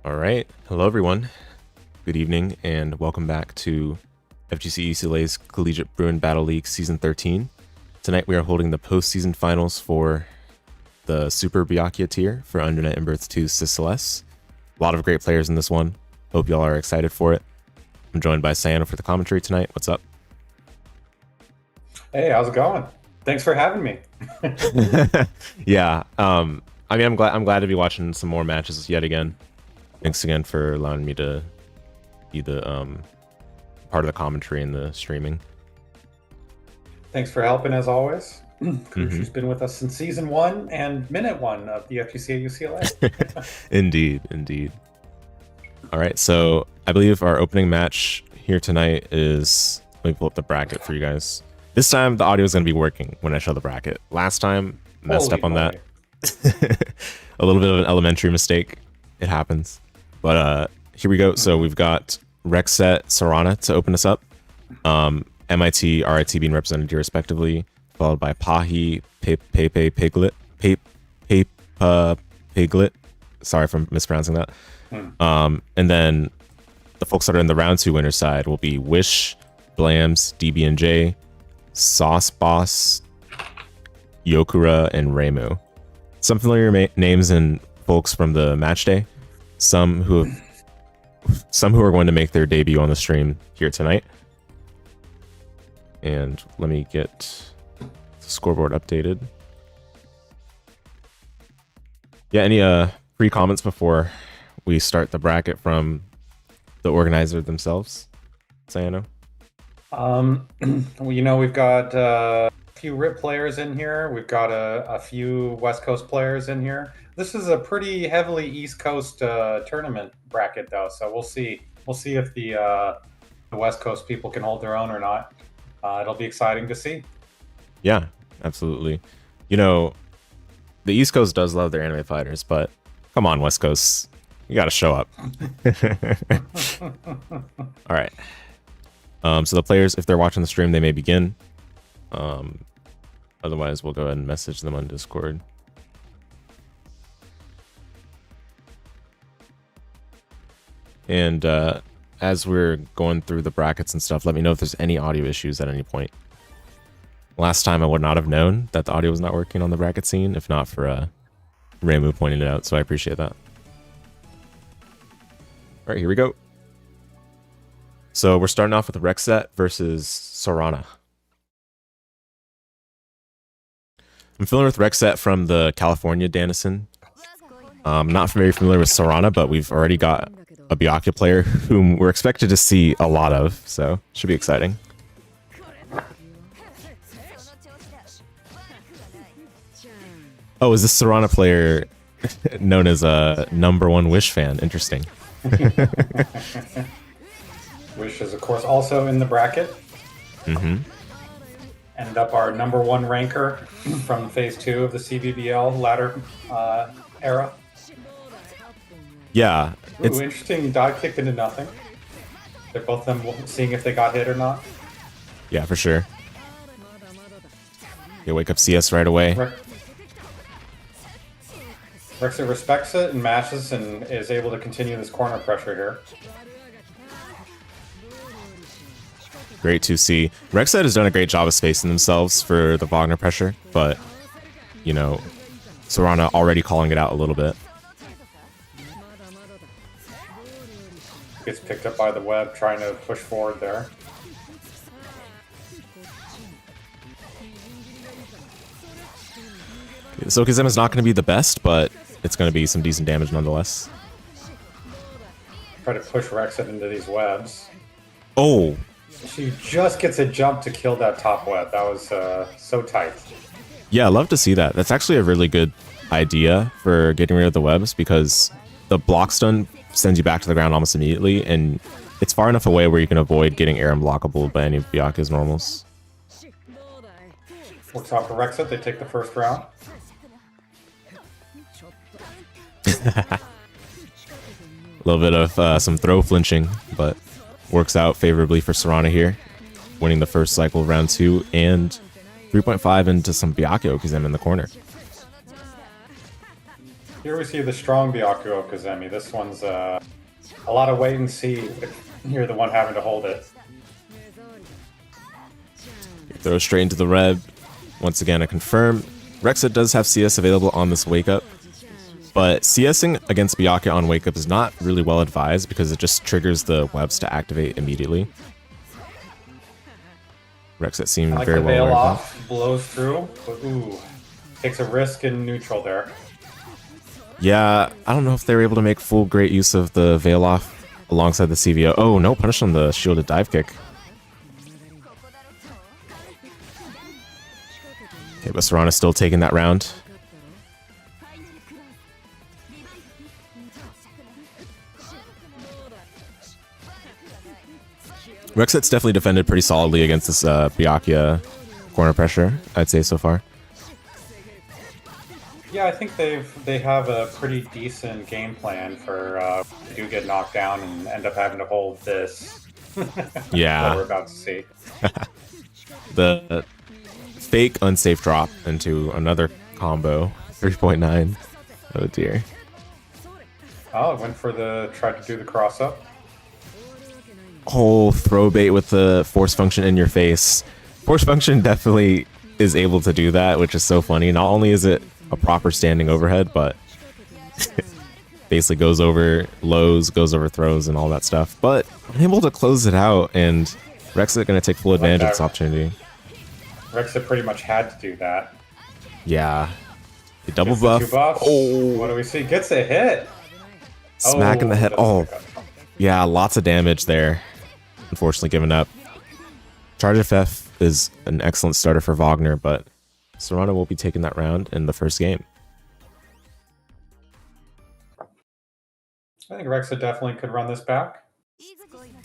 All right. Hello, everyone. Good evening, and welcome back to FGC Celes Collegiate Bruin Battle League Season 13. Tonight, we are holding the postseason finals for the Super Byakuya Tier for Undernet and Birth 2 Celes. A lot of great players in this one. Hope y'all are excited for it. I'm joined by Cyano for the commentary tonight. What's up? Hey, how's it going? Thanks for having me. Yeah. I mean, I'm glad to be watching some more matches yet again. Thanks again for allowing me to be the part of the commentary and the streaming. Thanks for helping as always. Kushu's been with us since Season 1 and Minute 1 of the FGC UCLA. Indeed, indeed. All right, so I believe our opening match here tonight is... Let me pull up the bracket for you guys. This time, the audio is going to be working when I show the bracket. Last time, messed up on that. A little bit of an elementary mistake. It happens. But here we go. So we've got Rexxette, Sorana to open us up. MIT, RIT being represented here respectively, followed by Pahi, pepapiglet. Sorry if I'm mispronouncing that. And then the folks that are in the round 2 winner side will be Wish, Blams, DBnJ, saucebosstm, Yokura, and Raymoo. Some familiar names and folks from the match day. Some who are going to make their debut on the stream here tonight. And let me get the scoreboard updated. Yeah, any free comments before we start the bracket from the organizer themselves, Cyano? Well, you know, we've got a few RIP players in here. We've got a few West Coast players in here. This is a pretty heavily East Coast tournament bracket, though. So we'll see. We'll see if the West Coast people can hold their own or not. It'll be exciting to see. Yeah, absolutely. You know, the East Coast does love their anime fighters, but come on, West Coast, you got to show up. All right. So the players, if they're watching the stream, they may begin. Otherwise, we'll go ahead and message them on Discord. And as we're going through the brackets and stuff, let me know if there's any audio issues at any point. Last time I would not have known that the audio was not working on the bracket scene, if not for Raymoo pointing it out, so I appreciate that. All right, here we go. So we're starting off with Rexxette versus Sorana. I'm familiar with Rexxette from the California Danison. I'm not very familiar with Sorana, but we've already got a Byakuya player whom we're expected to see a lot of, so should be exciting. Oh, is this Sorana player known as a #1 Wish fan? Interesting. Wish is, of course, also in the bracket. Ended up our #1 ranker from Phase 2 of the CBBL ladder era. Yeah. Ooh, interesting dive kick into nothing. They're both of them seeing if they got hit or not. Yeah, for sure. They wake up CS right away. Rexxette respects it and matches and is able to continue this corner pressure here. Great to see. Rexxette has done a great job of spacing themselves for the Wagner pressure, but, you know, Sorana already calling it out a little bit. Gets picked up by the web, trying to push forward there. So Kazem is not going to be the best, but it's going to be some decent damage nonetheless. Try to push Rexxette into these webs. Oh! She just gets a jump to kill that top web. That was so tight. Yeah, I love to see that. That's actually a really good idea for getting rid of the webs, because the block stun sends you back to the ground almost immediately, and it's far enough away where you can avoid getting air unblockable by any of Byakuya's normals. Works out for Rexxette. They take the first round. A little bit of some throw flinching, but works out favorably for Sorana here, winning the first cycle of round 2 and 3.5 into some Byakuya because I'm in the corner. Here we see the strong Byakuya Kazemi. This one's a lot of wait and see if you're the one having to hold it. Throw straight into the red. Once again, I confirm. Rexxette does have CS available on this wake up, but CSing against Byakuya on wake up is not really well advised because it just triggers the webs to activate immediately. Rexxette seemed like very the well veil aware of off, blows through, but ooh, takes a risk in neutral there. Yeah, I don't know if they were able to make full great use of the veil off alongside the CVO. Oh, no punish on the shielded dive kick. Okay, but Sorana's still taking that round. Rexxette's definitely defended pretty solidly against this Byakuya corner pressure, I'd say so far. Yeah, I think they have a pretty decent game plan for if you do get knocked down and end up having to hold this. Yeah. What we're about to see. The fake unsafe drop into another combo. 3.9. Oh dear. Oh, it went for tried to do the cross up. Whole throw bait with the force function in your face. Force function definitely is able to do that, which is so funny. Not only is it a proper standing overhead, but basically goes over lows, goes over throws, and all that stuff. But unable to close it out, and Rexxette going to take full advantage of this opportunity. Rexxette pretty much had to do that. Yeah. The double Gets buff. The 2 buffs. Oh. What do we see? Gets a hit. Smack in the head. Oh. Yeah, lots of damage there. Unfortunately given up. Charge FF is an excellent starter for Wagner, but Sorana will be taking that round in the first game. I think Rexxette definitely could run this back.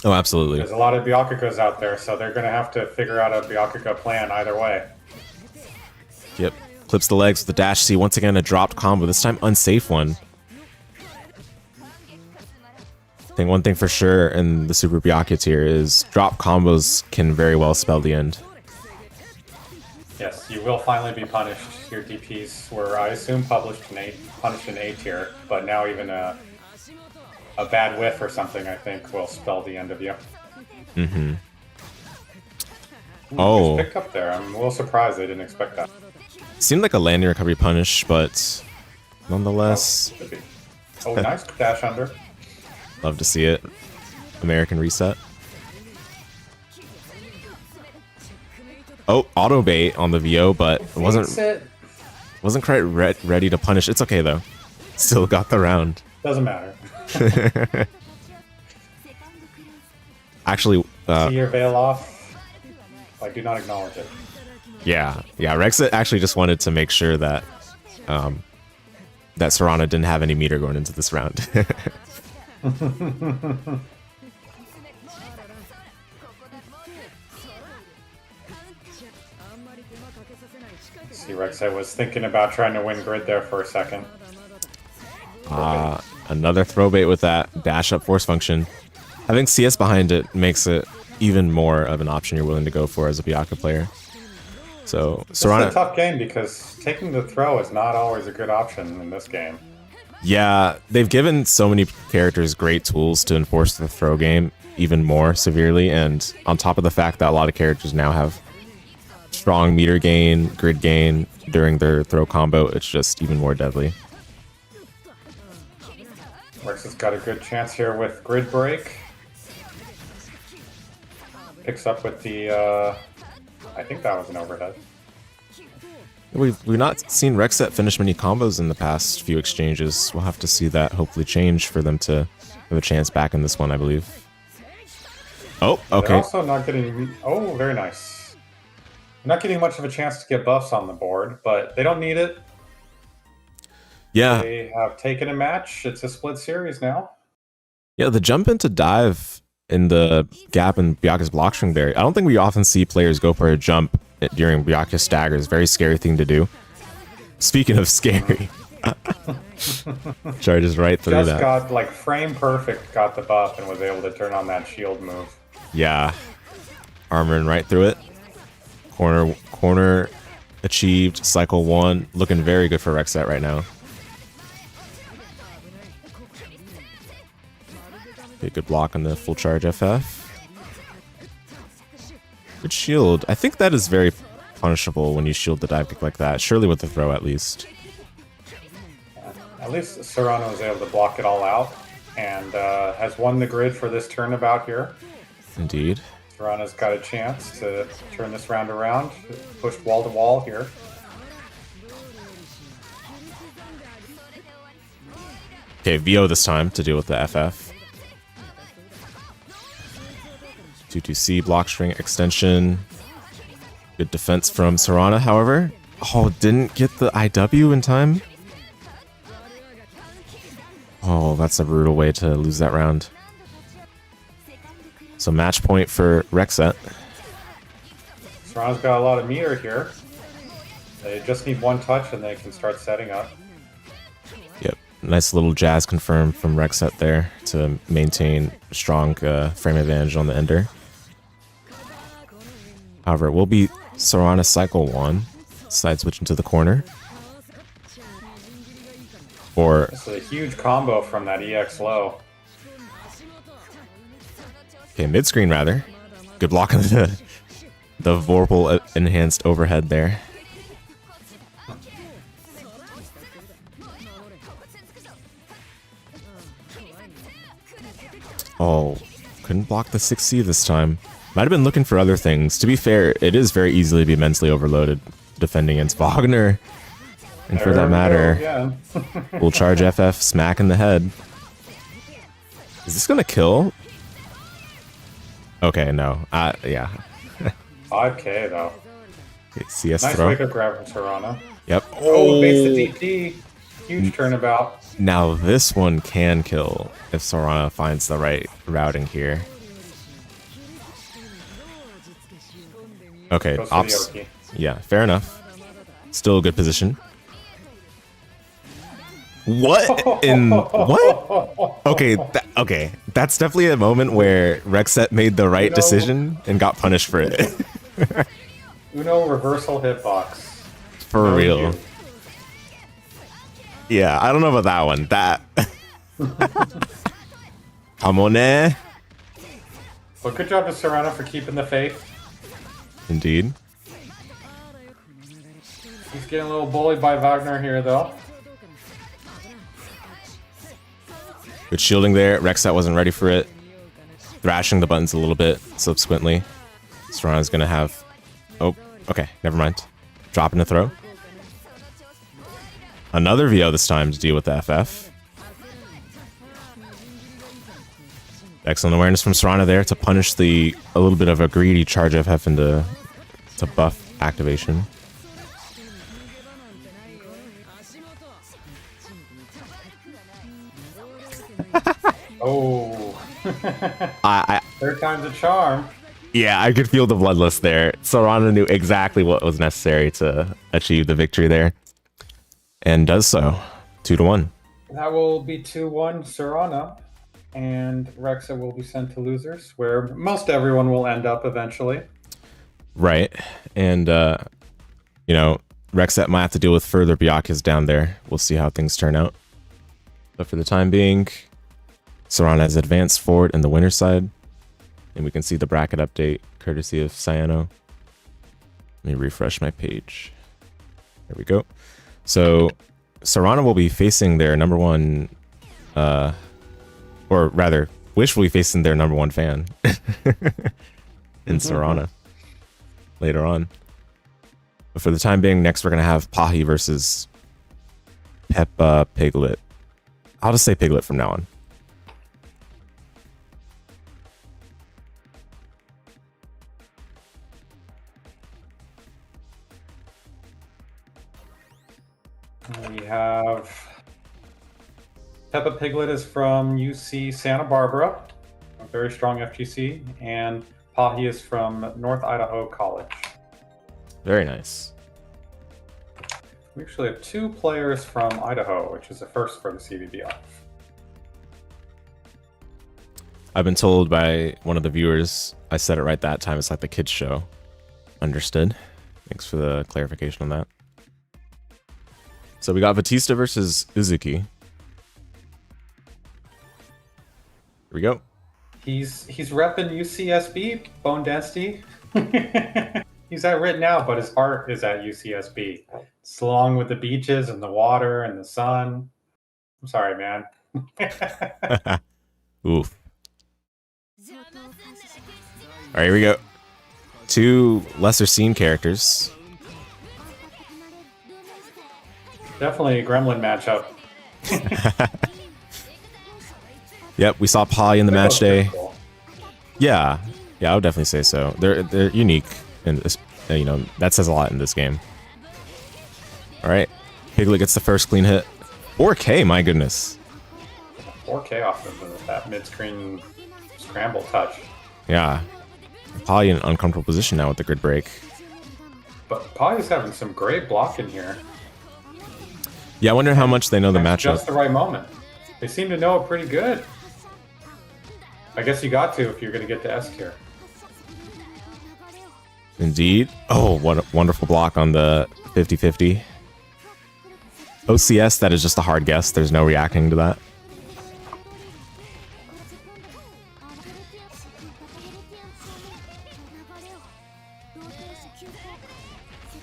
Oh, absolutely. There's a lot of Byakugas out there, so they're going to have to figure out a Byakuga plan either way. Yep. Clips the legs with the dash C. Once again, a dropped combo. This time, unsafe one. I think one thing for sure in the Super Byakuya tier is drop combos can very well spell the end. Yes, you will finally be punished. Your DPs were, I assume, punished in A tier, but now even a bad whiff or something, I think, will spell the end of you. Mm-hmm. Oh. Picked up there. I'm a little surprised they didn't expect that. Seemed like a landing recovery punish, but nonetheless. Oh, nice dash under. Love to see it. American reset. Oh, auto bait on the VO, but it wasn't quite ready to punish. It's okay though. Still got the round. Doesn't matter. Actually, see your veil off. I do not acknowledge it. Yeah. Rexxette actually just wanted to make sure that that Sorana didn't have any meter going into this round. See, Rexxette was thinking about trying to win grid there for a second. Another throw bait with that dash up force function. Having CS behind it makes it even more of an option you're willing to go for as a Byakuya player. So Sorana, it's a tough game because taking the throw is not always a good option in this game. Yeah, they've given so many characters great tools to enforce the throw game even more severely, and on top of the fact that a lot of characters now have strong meter gain, grid gain during their throw combo, it's just even more deadly. Rexxette's got a good chance here with grid break. Picks up with the, I think that was an overhead. We've not seen Rexxette finish many combos in the past few exchanges. We'll have to see that hopefully change for them to have a chance back in this one, I believe. Oh, okay. They're also not getting... Oh, very nice. Not getting much of a chance to get buffs on the board, but they don't need it. Yeah. They have taken a match. It's a split series now. Yeah, the jump into dive in the gap in Byakuya's block string there. I don't think we often see players go for a jump during Byakuya staggers. Very scary thing to do. Speaking of scary. Charges right through Just that. got, like, frame perfect, got the buff and was able to turn on that shield move. Yeah. Armoring right through it. Corner achieved. Cycle 1. Looking very good for Rexxette right now. Okay, good block on the full charge FF. Good shield. I think that is very punishable when you shield the dive kick like that. Surely with the throw at least. At least Sorana was able to block it all out and has won the grid for this turnabout here. Indeed. Sorana's got a chance to turn this round around. Pushed wall to wall here. Okay, VO this time to deal with the FF. 2-2C, block string extension. Good defense from Sorana, however. Oh, didn't get the IW in time. Oh, that's a brutal way to lose that round. So match point for Rexxette. Sorana's got a lot of meter here. They just need one touch and they can start setting up. Yep, nice little jazz confirm from Rexxette there to maintain a strong frame advantage on the ender. However, it will be Sorana cycle 1. Side switch into the corner. Or It's a huge combo from that EX low. okay, mid screen rather. Good block on the Vorpal enhanced overhead there. Oh, couldn't block the 6C this time. Might have been looking for other things. To be fair, it is very easy to be mentally overloaded defending against Wagner. And for that matter, we'll charge FF smack in the head. Is this gonna kill? Okay, no. Yeah. 5k though. Okay, CS Nice throw. wake up grab from Sorana. Yep. Oh, makes the DP. Huge turnabout. Now this one can kill if Sorana finds the right routing here. Okay, Goes for the ops. Okie. Yeah, fair enough. Still a good position. What in what? Okay, okay. That's definitely a moment where Rexxette made the right decision and got punished for it. Uno reversal hitbox. For No real. you. Yeah, I don't know about that one. That. Come on, eh? Well, good job to Sorana for keeping the faith. Indeed. He's getting a little bullied by Wagner here, though. Good shielding there. Rexxette wasn't ready for it. Thrashing the buttons a little bit subsequently. Sorana's gonna have... Oh, okay, never mind. Dropping a throw. Another VO this time to deal with the FF. Excellent awareness from Sorana there to punish a little bit of a greedy charge FF into to buff activation. Oh. I Third time's a charm. Yeah, I could feel the bloodlust there. Sorana knew exactly what was necessary to achieve the victory there. And does so. 2-1. That will be 2-1 Sorana. And Rexxette will be sent to losers, where most everyone will end up eventually. Right. And, you know, Rexxette might have to deal with further Byakuyas down there. We'll see how things turn out. But for the time being, Sorana has advanced forward in the winner's side. And we can see the bracket update courtesy of Cyano. Let me refresh my page. There we go. So Sorana will be facing their number one, or rather, Wish will be facing their number one fan in Sorana later on. But for the time being, next we're going to have Pahi versus Pepapiglet. I'll just say Piglet from now on. We have Pepapiglet is from UC Santa Barbara, a very strong FGC, and Pahi is from North Idaho College. Very nice. We actually have 2 players from Idaho, which is a first for the CBBL. I've been told by one of the viewers, I said it right that time, it's like the kids show. Understood. Thanks for the clarification on that. So we got Vatista versus Uzuki. we go. He's repping UCSB, bone density. He's at RIT now, but his heart is at UCSB. It's along with the beaches and the water and the sun. I'm sorry, man. Oof. All right, here we go. 2 lesser seen characters. Definitely a gremlin matchup. Yep, we saw Pahi in the match day. Yeah, I would definitely say so. They're unique, and you know that says a lot in this game. All right, Piglet gets the first clean hit. 4K, my goodness. 4K off of that mid-screen scramble touch. Yeah, Pahi in an uncomfortable position now with the grid break. But Pahi's having some great blocking here. Yeah, I wonder how much they know the matchup. Just the right moment. They seem to know it pretty good. I guess you got to if you're going to get to S tier. Indeed. Oh, what a wonderful block on the 50-50. OCS, that is just a hard guess. There's no reacting to that.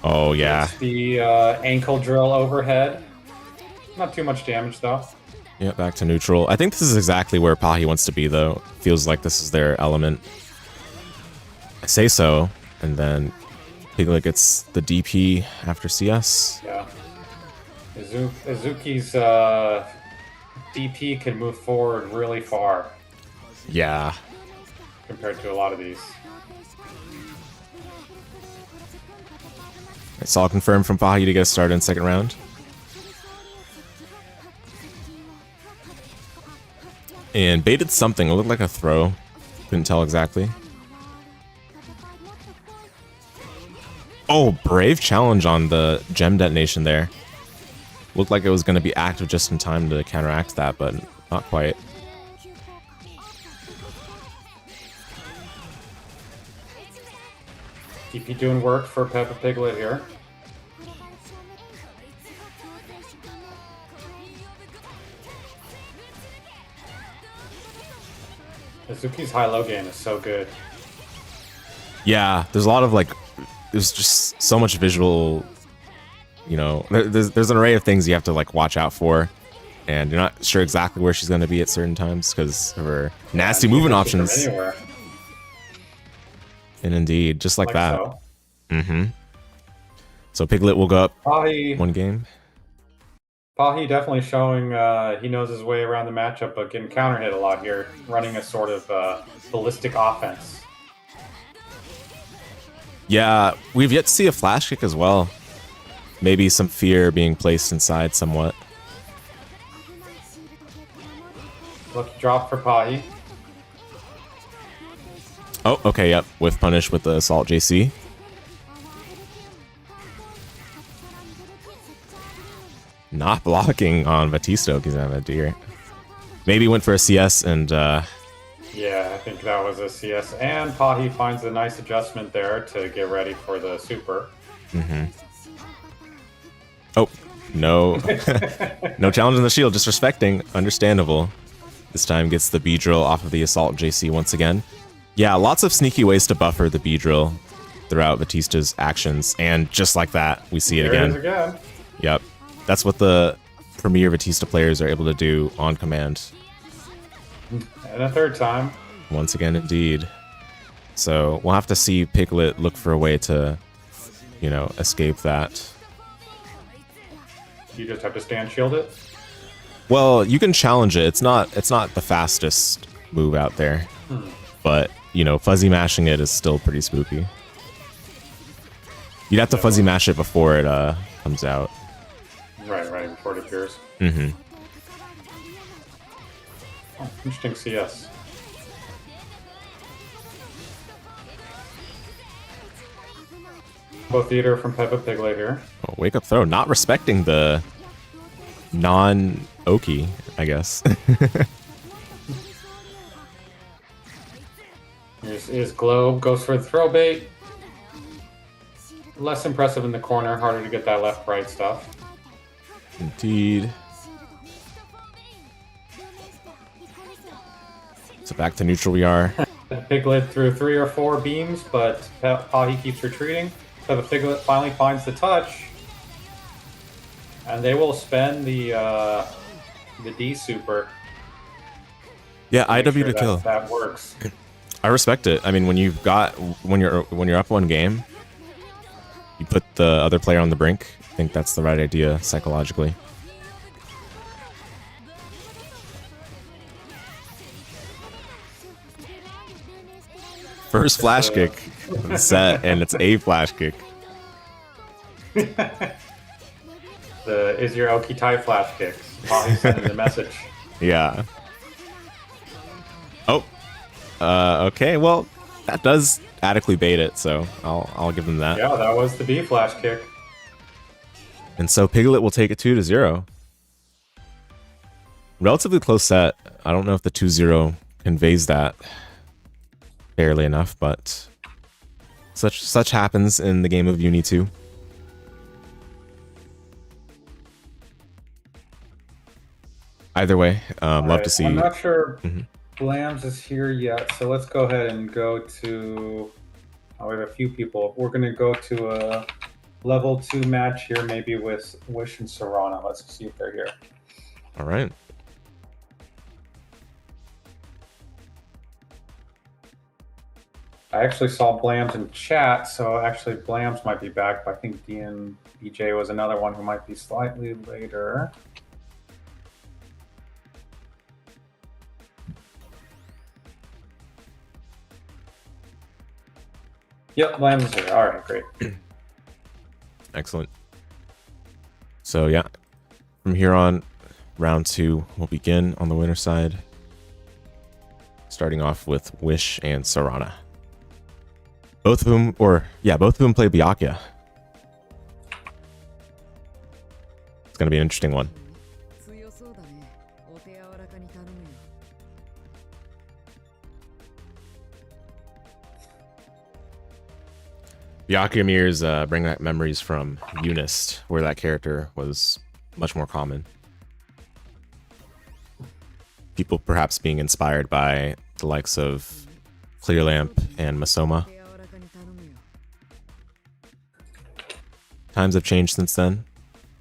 Oh, yeah. It's the ankle drill overhead. Not too much damage, though. Yeah, back to neutral. I think this is exactly where Pahi wants to be, though. Feels like this is their element. I say so, and then Piglet gets the DP after CS. Yeah. Uzuki's DP can move forward really far. Yeah. Compared to a lot of these. It's all confirmed from Pahi to get started in second round. And baited something. It looked like a throw. Couldn't tell exactly. Oh, brave challenge on the gem detonation there. Looked like it was going to be active just in time to counteract that, but not quite. DP doing work for pepapiglet here. Uzuki's high-low game is so good. Yeah, there's a lot of, like, there's just so much visual, you know, there's an array of things you have to, like, watch out for, and you're not sure exactly where she's going to be at certain times because of her nasty movement options. And indeed, just like that. So. Mm-hmm. So Piglet will go up Pahi, 1 game. Pahi definitely showing he knows his way around the matchup, but getting counter hit a lot here, running a sort of ballistic offense. Yeah, we've yet to see a flash kick as well. Maybe some fear being placed inside somewhat. Lucky drop for Pahi. Oh, okay, yep. Whiff punish with the Assault JC. Not blocking on Vatista, dear. Maybe went for a CS and... Yeah, I think that was a CS. And Pahi finds a nice adjustment there to get ready for the super. Mm-hmm. Oh, no. No challenge in the shield, just respecting. Understandable. This time gets the B drill off of the Assault JC once again. Yeah, lots of sneaky ways to buffer the B drill throughout Batista's actions. And just like that, we see it again. There it is again. Yep. That's what the premier Vatista players are able to do on command. And a third time. Once again, indeed. So we'll have to see Piglet look for a way to, you know, escape that. You just have to stand shield it? Well, you can challenge it. It's not the fastest move out there. But, you know, fuzzy mashing it is still pretty spooky. You'd have to fuzzy mash it before it comes out. Right, before it appears. Mm-hmm. Oh, interesting CS. Both theater from pepapiglet here. Oh, wake up throw. Not respecting the non-Oki, I guess. Here's his globe. Goes for the throw bait. Less impressive in the corner. Harder to get that left-right stuff. Indeed. So back to neutral we are. Piglet threw 3 or 4 beams, but Pahi keeps retreating. So the Piglet finally finds the touch. And they will spend the D super. Yeah, IW to kill. That works. I respect it. I mean, when you're up one game, you put the other player on the brink. I think that's the right idea psychologically. First flash kick set, and it's a flash kick. Is your Okitai flash kicks. Pahi sending the message. Yeah. Oh. Okay, well, that does adequately bait it, so I'll give them that. Yeah, that was the B flash kick. And so Piglet will take it 2-0. Relatively close set. I don't know if the 2-0 conveys that fairly enough, but such happens in the game of UNI2. Either way, love to see. I'm not sure Blams is here yet, so let's go ahead and go to. Oh, we have a few people. We're going to go to a level 2 match here, maybe with Wish and Sorana. Let's see if they're here. All right. I actually saw Blams in chat, so actually Blams might be back, but I think DBnJ was another one who might be slightly later. Yep, Blams is here. All right, great. Excellent. So yeah, from here on, round 2 will begin on the winner side. Starting off with Wish and Sorana. Both of whom play Byakuya. It's gonna be an interesting one. Byakuya mirrors bring back memories from Unist, where that character was much more common. People perhaps being inspired by the likes of Clear Lamp and Masoma. Times have changed since then,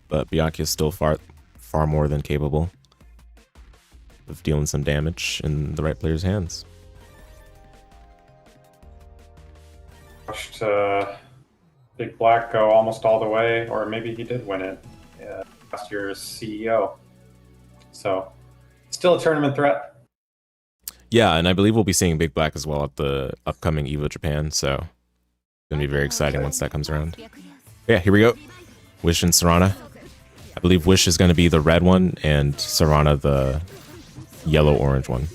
but Byakuya is still far more than capable of dealing some damage in the right player's hands. Watched Big Black go almost all the way, or maybe he did win it last year's CEO. So, still a tournament threat. Yeah, and I believe we'll be seeing Big Black as well at the upcoming EVO Japan, so it's going to be very exciting once that comes around. Yeah, here we go. Wish and Sorana. I believe Wish is going to be the red one, and Sorana the yellow-orange one.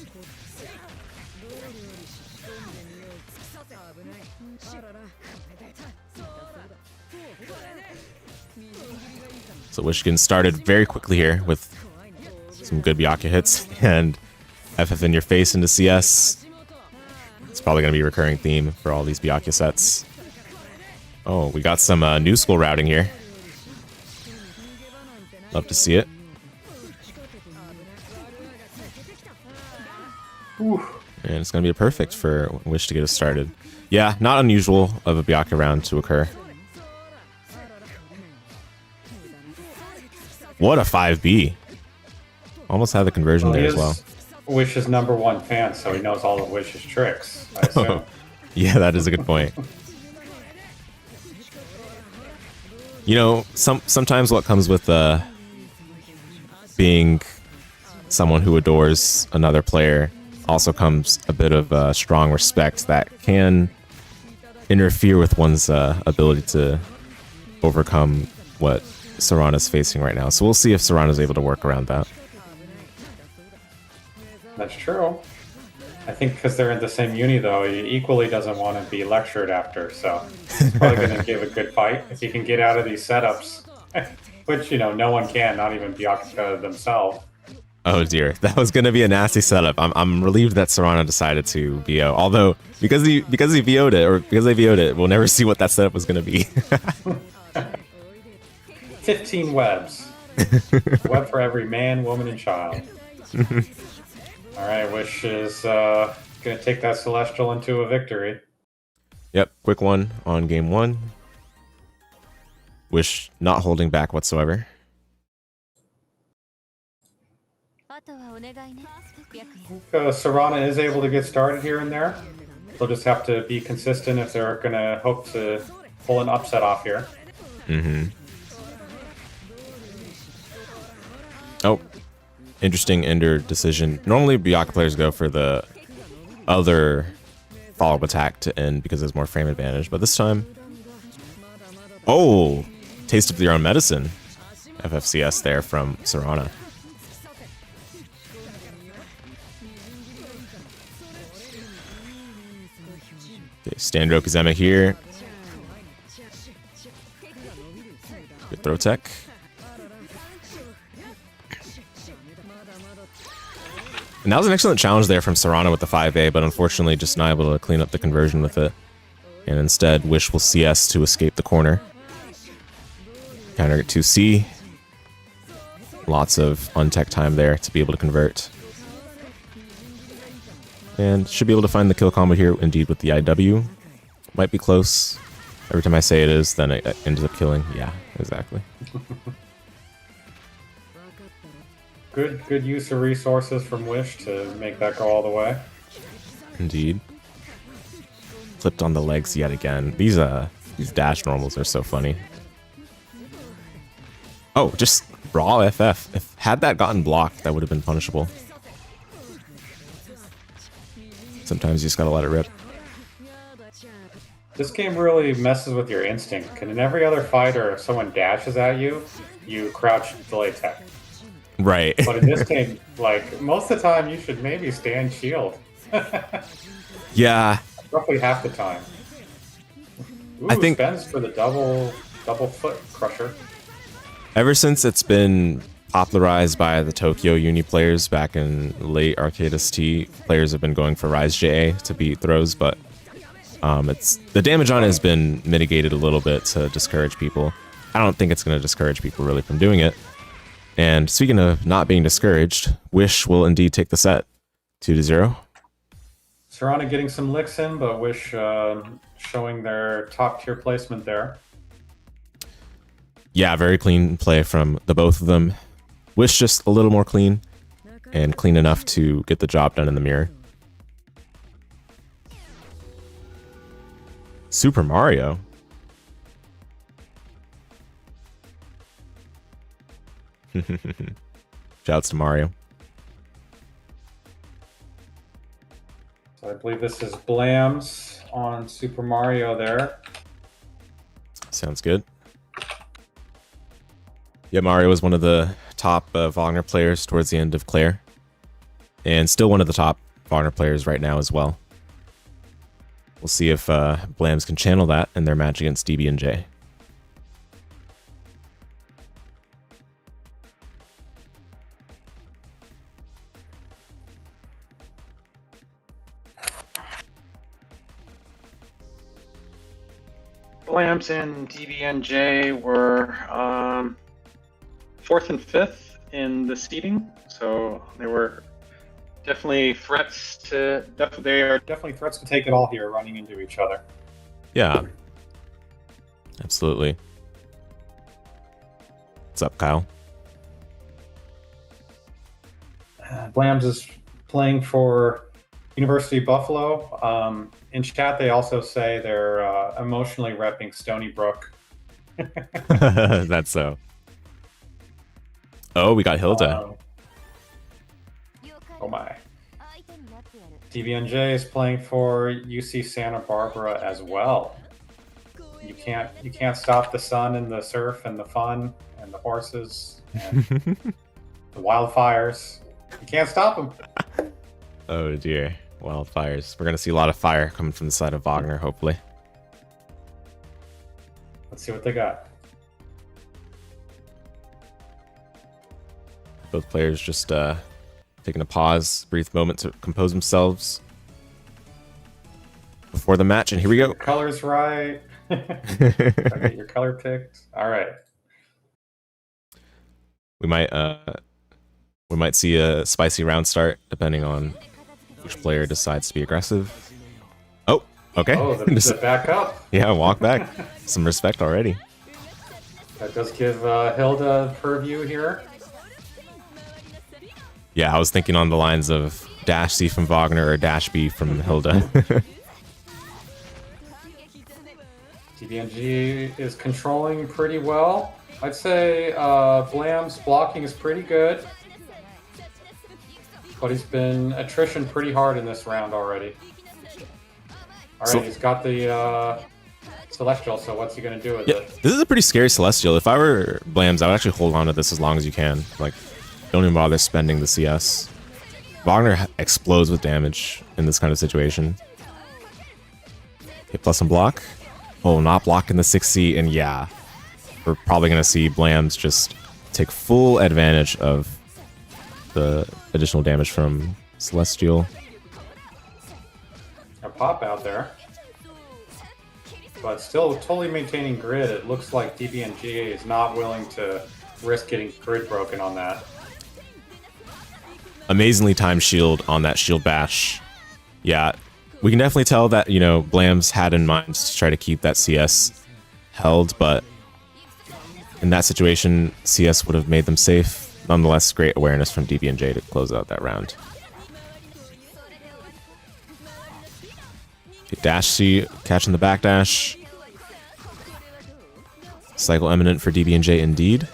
So Wish getting started very quickly here with some good Byakuya hits, and FF in your face into CS. It's probably going to be a recurring theme for all these Byakuya sets. Oh, we got some new school routing here. Love to see it. Ooh. And it's going to be perfect for Wish to get us started. Yeah, not unusual of a Byakuya round to occur. What a 5B. Almost had the conversion there as well. Wish's #1 fan, so he knows all of Wish's tricks, I assume. Yeah, that is a good point. You know, sometimes what comes with being someone who adores another player also comes a bit of strong respect that can interfere with one's ability to overcome what Sorana's facing right now. So we'll see if Sorana's able to work around that. That's true. I think because they're in the same uni, though, he equally doesn't want to be lectured after, so he's probably going to give a good fight if he can get out of these setups, which, you know, no one can, not even Byakuya themselves. Oh dear, that was going to be a nasty setup. I'm relieved that Sorana decided to VO, although because he VO'd it, or because they VO'd it, we'll never see what that setup was going to be. 15 webs. Web for every man, woman, and child. All right, Wish is going to take that Celestial into a victory. Yep, quick one on game 1. Wish not holding back whatsoever. Sorana is able to get started here and there. They'll just have to be consistent if they're going to hope to pull an upset off here. Mm-hmm. Oh, interesting ender decision. Normally, Byakuya players go for the other follow-up attack to end because there's more frame advantage, but this time... Oh! Taste of your own medicine. FFCS there from Sorana. Okay, Standro Kazema here. Good throw tech. And that was an excellent challenge there from Sorana with the 5A, but unfortunately just not able to clean up the conversion with it. And instead, Wish will CS to escape the corner. Counter at 2C. Lots of untech time there to be able to convert. And should be able to find the kill combo here, indeed, with the IW. Might be close. Every time I say it is, then it ends up killing. Yeah, exactly. Good use of resources from Wish to make that go all the way. Indeed. Flipped on the legs yet again. These dash normals are so funny. Oh, just raw FF. If had that gotten blocked, that would have been punishable. Sometimes you just gotta let it rip. This game really messes with your instinct. Because in every other fighter, if someone dashes at you, you crouch delay tech. Right. But in this game, like, most of the time, you should maybe stand shield. Yeah. Roughly half the time. Ooh, I think spends for the double foot crusher. Ever since it's been popularized by the Tokyo Uni players back in late Arcade ST, players have been going for Rise JA to beat throws, but it's the damage on it has been mitigated a little bit to discourage people. I don't think it's going to discourage people really from doing it. And speaking of not being discouraged, Wish will indeed take the set 2-0. Sorana getting some licks in, but Wish showing their top tier placement there. Yeah, very clean play from the both of them. Wish just a little more clean, and clean enough to get the job done in the mirror. Super Mario. Shouts to Mario. So I believe this is Blams on Super Mario there. Sounds good. Yeah, Mario was one of the top Wagner players towards the end of Claire. And still one of the top Wagner players right now as well. We'll see if Blams can channel that in their match against DBnJ. Blams and DBnJ were 4th and 5th in the seeding, so they were definitely threats to. They are definitely threats to take it all here, running into each other. Yeah, absolutely. What's up, Kyle? Blams is playing for University of Buffalo. In chat, they also say they're emotionally repping Stony Brook. That's so. Oh, we got Hilda. Oh my. DBnJ is playing for UC Santa Barbara as well. You can't stop the sun and the surf and the fun and the horses and the wildfires. You can't stop them. Oh dear. Wildfires. We're going to see a lot of fire coming from the side of Wagner, hopefully. Let's see what they got. Both players just taking a pause, brief moment to compose themselves before the match, and here we go. Colors right. I get your color picked. All right. We might, what We might see a spicy round start, depending on which player decides to be aggressive. Oh, okay. Oh, the back up. Yeah, walk back. Some respect already. That does give Hilda purview here. Yeah, I was thinking on the lines of dash C from Wagner or dash B from Hilda. DBnJ is controlling pretty well. I'd say Blam's blocking is pretty good. But he's been attrition pretty hard in this round already. Alright, he's got the Celestial, so what's he going to do with it? This is a pretty scary Celestial. If I were Blams, I would actually hold on to this as long as you can. Like, don't even bother spending the CS. Wagner explodes with damage in this kind of situation. Okay, plus some block. Oh, not blocking the 6C, and yeah. We're probably going to see Blams just take full advantage of the additional damage from Celestial. A pop out there. But still totally maintaining grid. It looks like DBnJ is not willing to risk getting grid broken on that. Amazingly timed shield on that shield bash. Yeah, we can definitely tell that, you know, Blams had in mind to try to keep that CS held, but in that situation, CS would have made them safe. Nonetheless, great awareness from DBnJ to close out that round. Okay, dash C, catching the backdash. Cycle eminent for DBnJ indeed.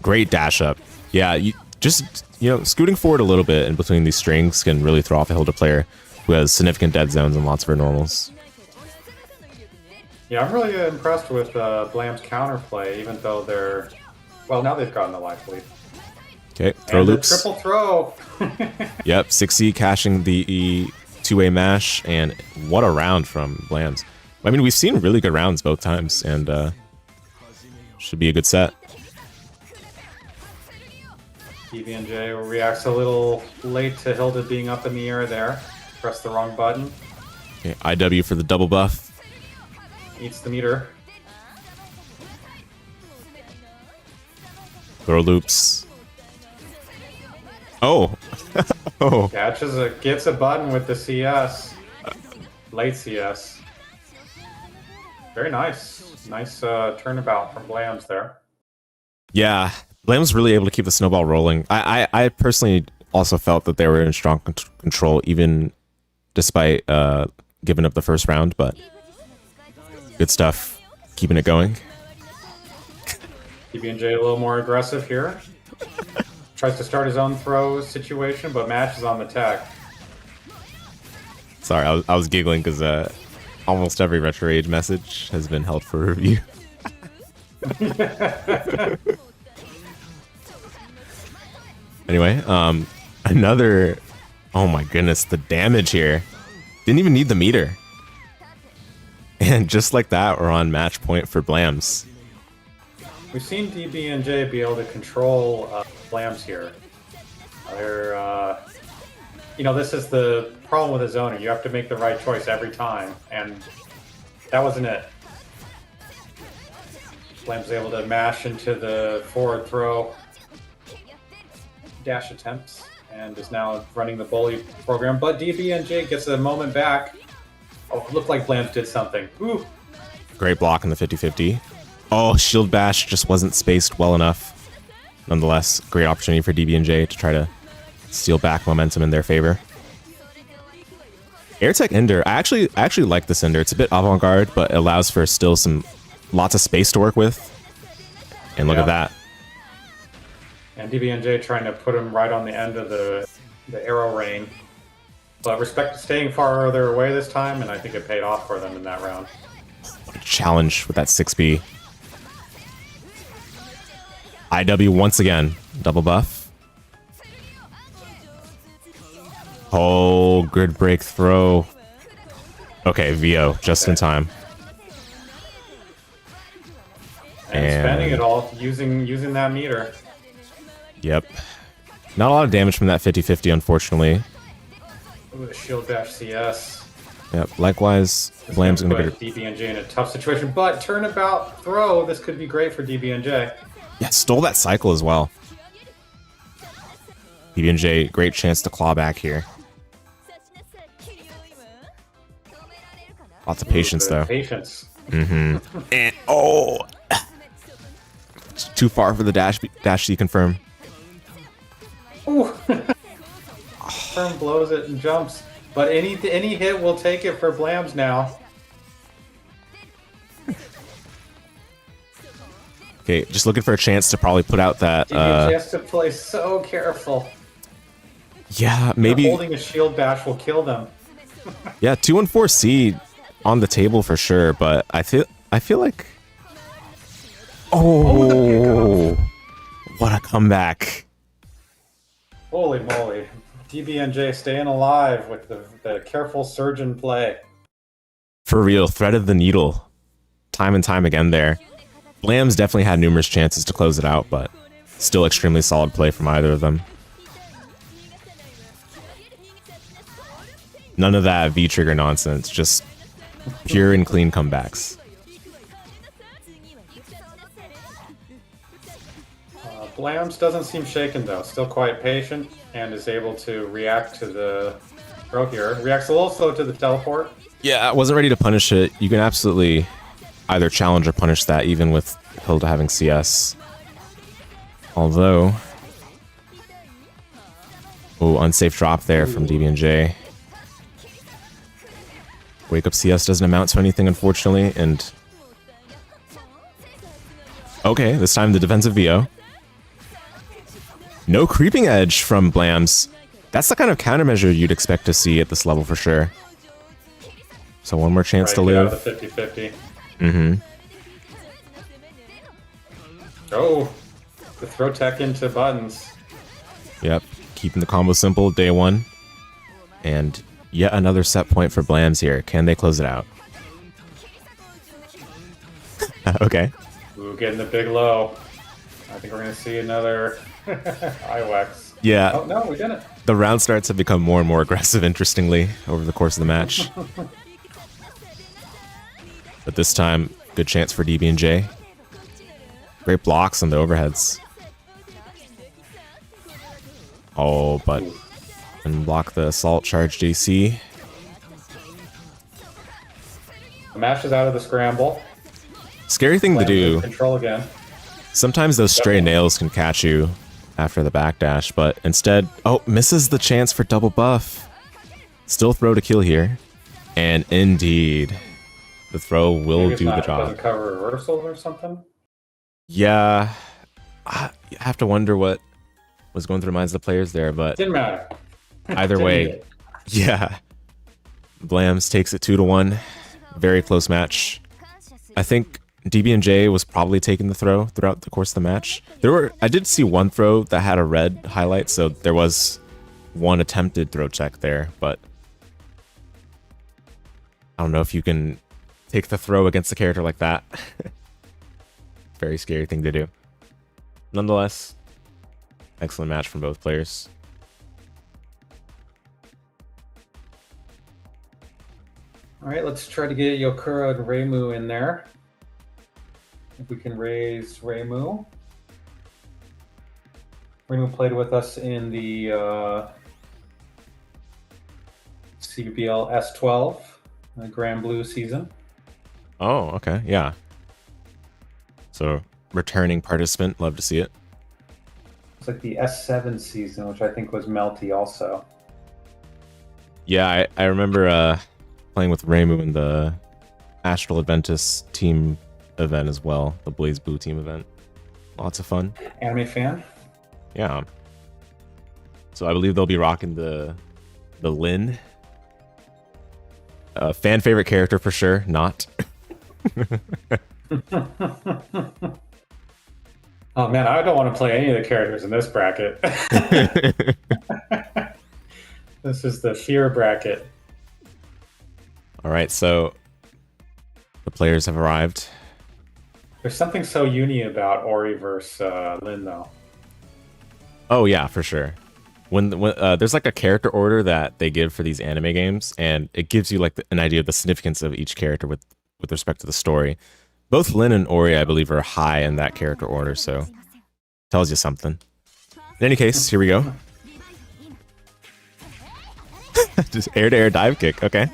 Great dash up. Yeah, you know, scooting forward a little bit in between these strings can really throw off a Hilda player who has significant dead zones and lots of her normals. Yeah, I'm really impressed with Blam's counterplay, even though they're... Well, now they've gotten the life lead. Okay, throw and loops. Triple throw! Yep, 6C cashing the two-way mash, and what a round from Blams. I mean, we've seen really good rounds both times, and should be a good set. DBnJ reacts a little late to Hilda being up in the air there. Press the wrong button. Okay, IW for the double buff. Eats the meter. Throw loops. Oh! Oh! Gets a button with the CS. Late CS. Very nice. Nice turnabout from Blams there. Yeah, Blam was really able to keep the snowball rolling. I personally also felt that they were in strong control, even despite giving up the first round, but good stuff, keeping it going. DBnJ a little more aggressive here. Tries to start his own throw situation, but matches on the tech. Sorry, I was giggling because almost every Retro Age message has been held for review. Anyway, another... Oh my goodness, the damage here. Didn't even need the meter. And just like that, we're on match point for Blams. We've seen DBnJ be able to control Blams here. They're, you know, this is the problem with a zoner. You have to make the right choice every time, and that wasn't it. Blams able to mash into the forward throw. Dash attempts, and is now running the bully program, but DBnJ gets a moment back. Oh, it looked like Blams did something. Ooh. Great block in the 50-50. Oh, shield bash just wasn't spaced well enough. Nonetheless, great opportunity for DBnJ to try to steal back momentum in their favor. AirTech Ender, I actually like this Ender. It's a bit avant-garde, but it allows for still lots of space to work with. And look at that. And DBnJ trying to put him right on the end of the arrow rain. But respect staying farther away this time, and I think it paid off for them in that round. What a challenge with that 6B. IW once again. Double buff. Oh, grid break throw. Okay, VO, just in time. And spending it all, using that meter. Yep. Not a lot of damage from that 50-50, unfortunately. Ooh, the shield bash CS. Yep, likewise, Blam's gonna put DBnJ in a tough situation, but turnabout throw, this could be great for DBnJ. Yeah, stole that cycle as well. DBnJ, great chance to claw back here. Lots of patience, though. Patience. And oh, it's too far for the dash C confirm. Ooh. Confirm blows it and jumps, but any hit will take it for Blams now. Okay, just looking for a chance to probably put out that. He has to play so careful. Yeah, maybe holding a shield bash will kill them. Yeah, 214C on the table for sure, but I feel like. Oh, what a comeback! Holy moly, DBnJ staying alive with the careful surgeon play. For real, threaded the needle, time and time again there. Blams definitely had numerous chances to close it out, but still extremely solid play from either of them. None of that V-trigger nonsense, just pure and clean comebacks. Blams doesn't seem shaken though, still quite patient and is able to react to the throw here. Reacts a little slow to the teleport. Yeah, I wasn't ready to punish it. You can absolutely either challenge or punish that, even with Hilda having CS. Although... Oh, unsafe drop there from DBnJ. Wake up CS doesn't amount to anything, unfortunately, and... Okay, this time the defensive VO. No creeping edge from Blams. That's the kind of countermeasure you'd expect to see at this level for sure. So one more chance to live. The 50-50. Oh, the throw tech into buttons. Yep, keeping the combo simple, day one. And yet another set point for Blams here. Can they close it out? Okay. Ooh, getting the big low. I think we're going to see another IWEX. Yeah. Oh, no, we didn't. The round starts have become more and more aggressive, interestingly, over the course of the match. But this time, good chance for DBnJ. Great blocks on the overheads. Oh, but and block the assault charge JC. Mashes out of the scramble. Scary thing to do. Control again. Sometimes those stray nails can catch you after the backdash, but instead, oh, misses the chance for double buff. Still throw to kill here. And indeed, the throw will do the job. Doesn't cover reversals or something? Yeah, I have to wonder what was going through the minds of the players there, but didn't matter. Either way, yeah. Blams takes it 2-1. Very close match. I think DBnJ was probably taking the throw throughout the course of the match. I did see one throw that had a red highlight, so there was one attempted throw check there, but I don't know if you can take the throw against a character like that. Very scary thing to do. Nonetheless, excellent match from both players. All right, let's try to get Yokura and Raymoo in there. If we can raise Raymoo. Raymoo played with us in the CBBL S12, Grand Blue season. Oh, okay, yeah. So, returning participant, love to see it. It's like the S7 season, which I think was Melty also. Yeah, I remember playing with Raymoo in the Astral Adventus team event as well, the Blaze Blue team event. Lots of fun. Anime fan? Yeah. So I believe they'll be rocking the Linne. Fan favorite character for sure, not. Oh man, I don't want to play any of the characters in this bracket. This is the fear bracket. All right, so the players have arrived. There's something so uni about Orie versus Linne, though. Oh yeah, for sure. When there's like a character order that they give for these anime games, and it gives you like an idea of the significance of each character with respect to the story. Both Linne and Orie, I believe, are high in that character order, so Tells you something. In any case, here we go. Just air-to-air dive kick. Okay.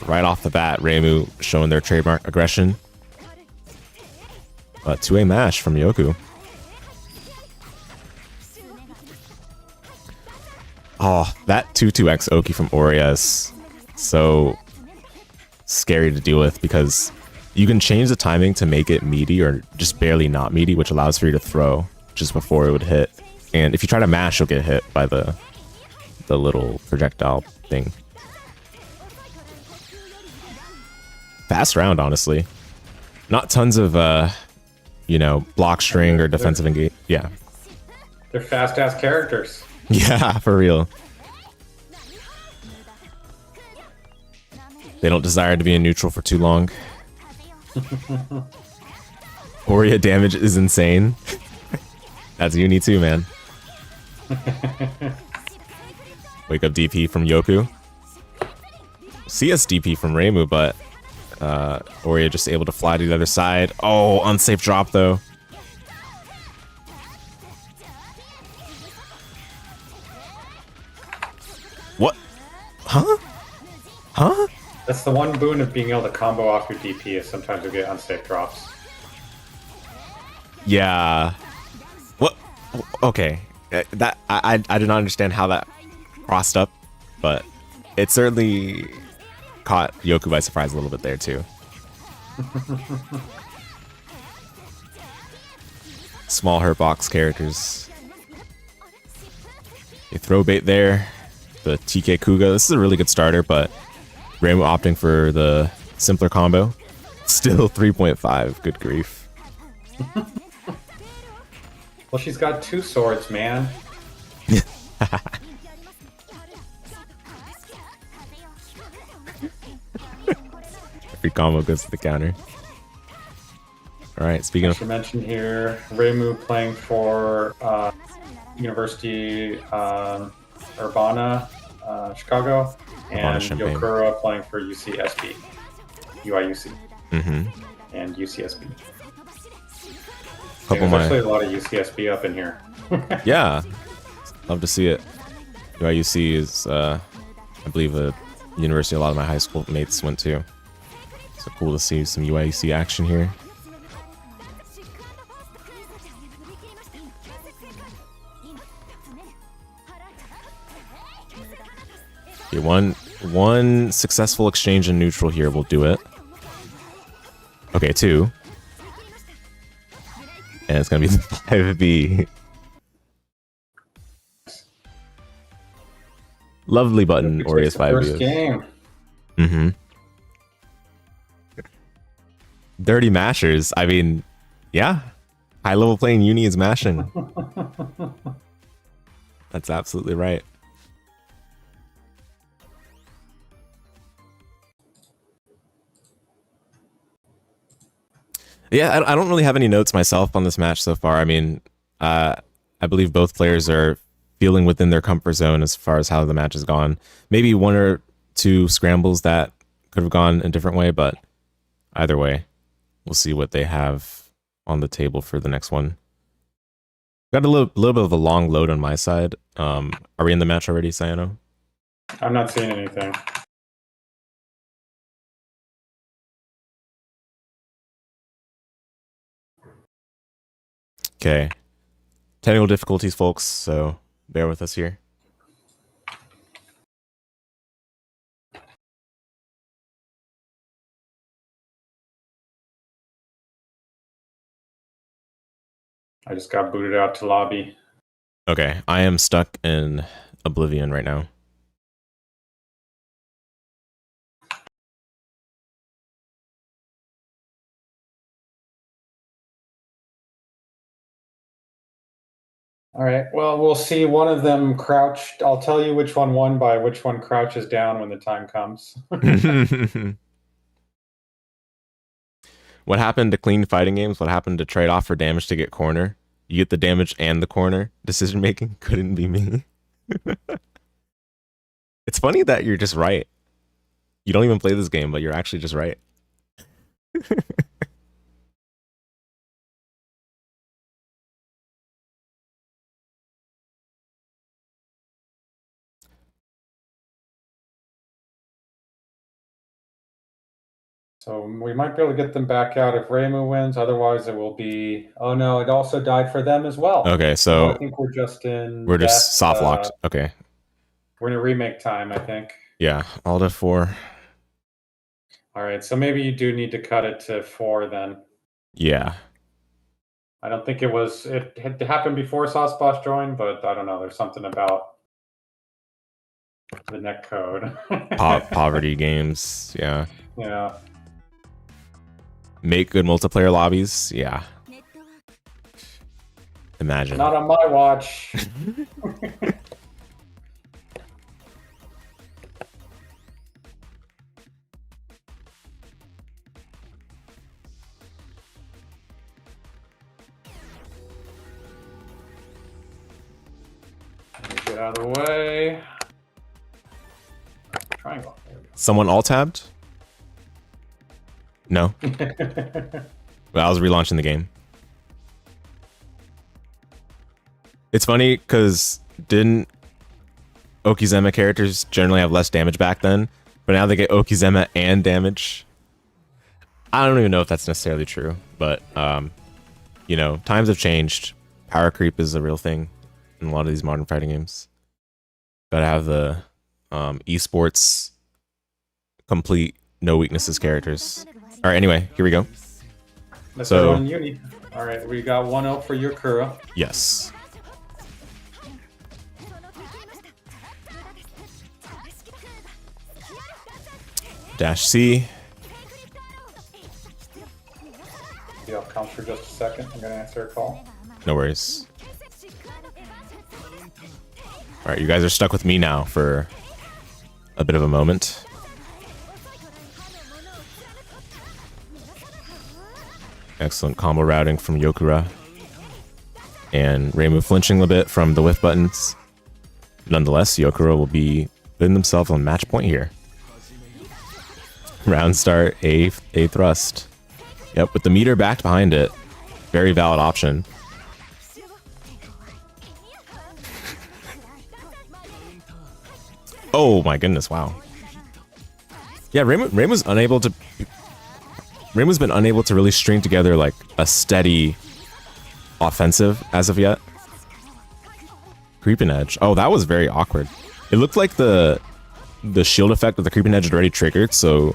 Right off the bat, Raymoo showing their trademark aggression. But 2A mash from Yoku. Oh, that 2-2x Oki from Orie is so scary to deal with because you can change the timing to make it meaty or just barely not meaty, which allows for you to throw just before it would hit. And if you try to mash, you'll get hit by the little projectile thing. Fast round, honestly. Not tons of, you know, block string or defensive engage. Yeah. They're fast-ass characters. Yeah, for real. They don't desire to be in neutral for too long. Orie damage is insane. That's UNI2, man. Wake up DP from Yoku. CS DP from Raymoo, but Orie just able to fly to the other side. Oh, unsafe drop though. What? Huh? Huh? That's the one boon of being able to combo off your DP is sometimes you get unsafe drops. Yeah. What? Okay. That I did not understand how that crossed up, but it certainly caught Yoku by surprise a little bit there too. Small hurt box characters. You throw bait there. The TK Kuga. This is a really good starter, but Raymoo opting for the simpler combo. Still 3.5. Good grief. Well, she's got 2 swords, man. Every combo goes to the counter. Alright, speaking I of... should mention here, Raymoo playing for University Urbana, Chicago, and Yokura playing for UCSB. UIUC. And UCSB. There's actually a lot of UCSB up in here. Yeah, love to see it. UIUC is, I believe, a university a lot of my high school mates went to. So cool to see some UIUC action here. Okay, one successful exchange in neutral here will do it. Okay, 2. And it's gonna be the 5B. Lovely button, Orie's 5B. First game. Dirty mashers. I mean, yeah. High level playing Uni is mashing. That's absolutely right. Yeah, I don't really have any notes myself on this match so far. I mean, I believe both players are feeling within their comfort zone as far as how the match has gone. Maybe 1 or 2 scrambles that could have gone a different way, but either way, we'll see what they have on the table for the next one. Got a little bit of a long load on my side. Are we in the match already, Cyano? I'm not seeing anything. Okay. Technical difficulties, folks, so bear with us here. I just got booted out to lobby. Okay, I am stuck in Oblivion right now. All right, well, we'll see one of them crouched. I'll tell you which one won by which one crouches down when the time comes. What happened to clean fighting games? What happened to trade off for damage to get corner? You get the damage and the corner. Decision making couldn't be me. It's funny that you're just right. You don't even play this game, but you're actually just right. So we might be able to get them back out if Raymoo wins. Otherwise, it will be. Oh no! It also died for them as well. Okay, so I think we're just in. we're just soft locked. Okay. We're in a remake time, I think. Yeah, Alt F4. All right, so maybe you do need to cut it to 4 then. Yeah. I don't think it was. It had happened before Sauceboss joined, but I don't know. There's something about the net code. Poverty games. Yeah. Yeah. Make good multiplayer lobbies. Yeah. Imagine. Not on my watch. Get out of the way. Triangle. Someone alt-tabbed? No. Well, I was relaunching the game. It's funny because didn't Okizeme characters generally have less damage back then? But now they get Okizeme and damage. I don't even know if that's necessarily true, but you know, times have changed. Power creep is a real thing in a lot of these modern fighting games. Gotta have the esports complete no weaknesses characters. All right, anyway, here we go. That's So Uni. All right, we got 1-0 for Yokura. yes. Dash C. Yeah, I'll count for just a second. I'm gonna answer a call. No worries. All right, you guys are stuck with me now for a bit of a moment. Excellent combo routing from Yokura. And Raymoo flinching a bit from the whiff buttons. Nonetheless, Yokura will be putting themselves on match point here. Round start, A thrust. Yep, with the meter backed behind it. Very valid option. Oh my goodness, wow. Yeah, Raymoo's been unable to really string together like a steady offensive as of yet. Creeping edge. Oh, that was very awkward. It looked like the shield effect of the creeping edge had already triggered, so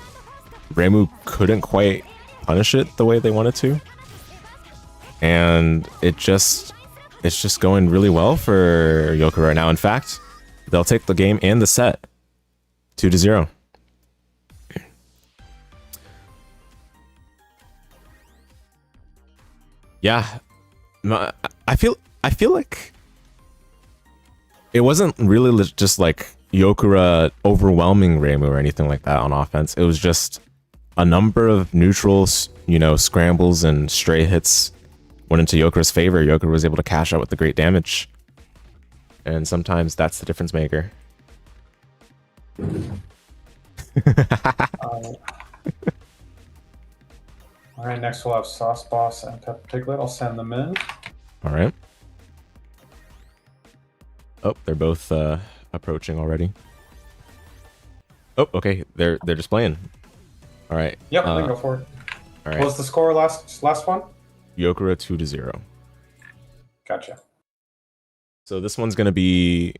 Raymoo couldn't quite punish it the way they wanted to. And it's just going really well for Yokura right now. In fact, they'll take the game and the set 2-0. Yeah, I feel like it wasn't really just like Yokura overwhelming Raymoo or anything like that on offense. It was just a number of neutrals, you know, scrambles and stray hits went into Yokura's favor. Yokura was able to cash out with the great damage. And sometimes that's the difference maker. All right, next we'll have Sauceboss and Pepapiglet. I'll send them in. All right. Oh, they're both approaching already. Oh, okay. They're just playing. All right. Yep, then go for it. All right. What was the score last one? Yokura 2-0. Gotcha. So this one's gonna be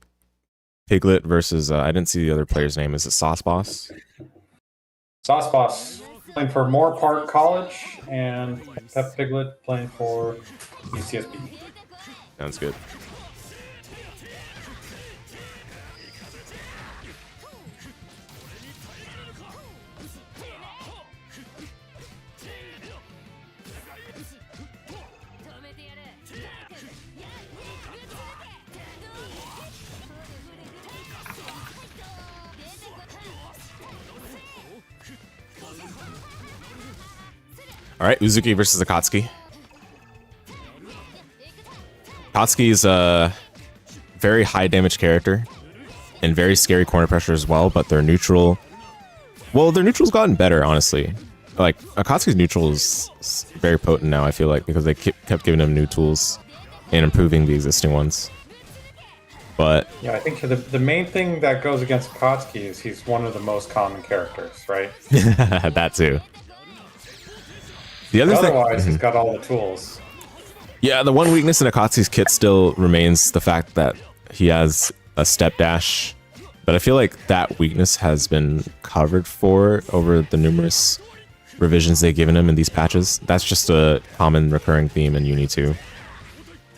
Piglet versus I didn't see the other player's name. Is it Sauceboss? Sauceboss playing for Moore Park College and Pepapiglet playing for UCSB. Sounds good. All right, Uzuki versus Akatsuki. Akatsuki is a very high damage character and very scary corner pressure as well, but their neutral... Well, their neutral's gotten better, honestly. Like, Akatsuki's neutral is very potent now, I feel like, because they kept giving him new tools and improving the existing ones. But... Yeah, I think the main thing that goes against Akatsuki is he's one of the most common characters, right? That too. The other But thing, otherwise, he's got all the tools. yeah, the one weakness in Akatsuki's kit still remains the fact that he has a step dash, but I feel like that weakness has been covered for over the numerous revisions they've given him in these patches. That's just a common recurring theme in UNI2.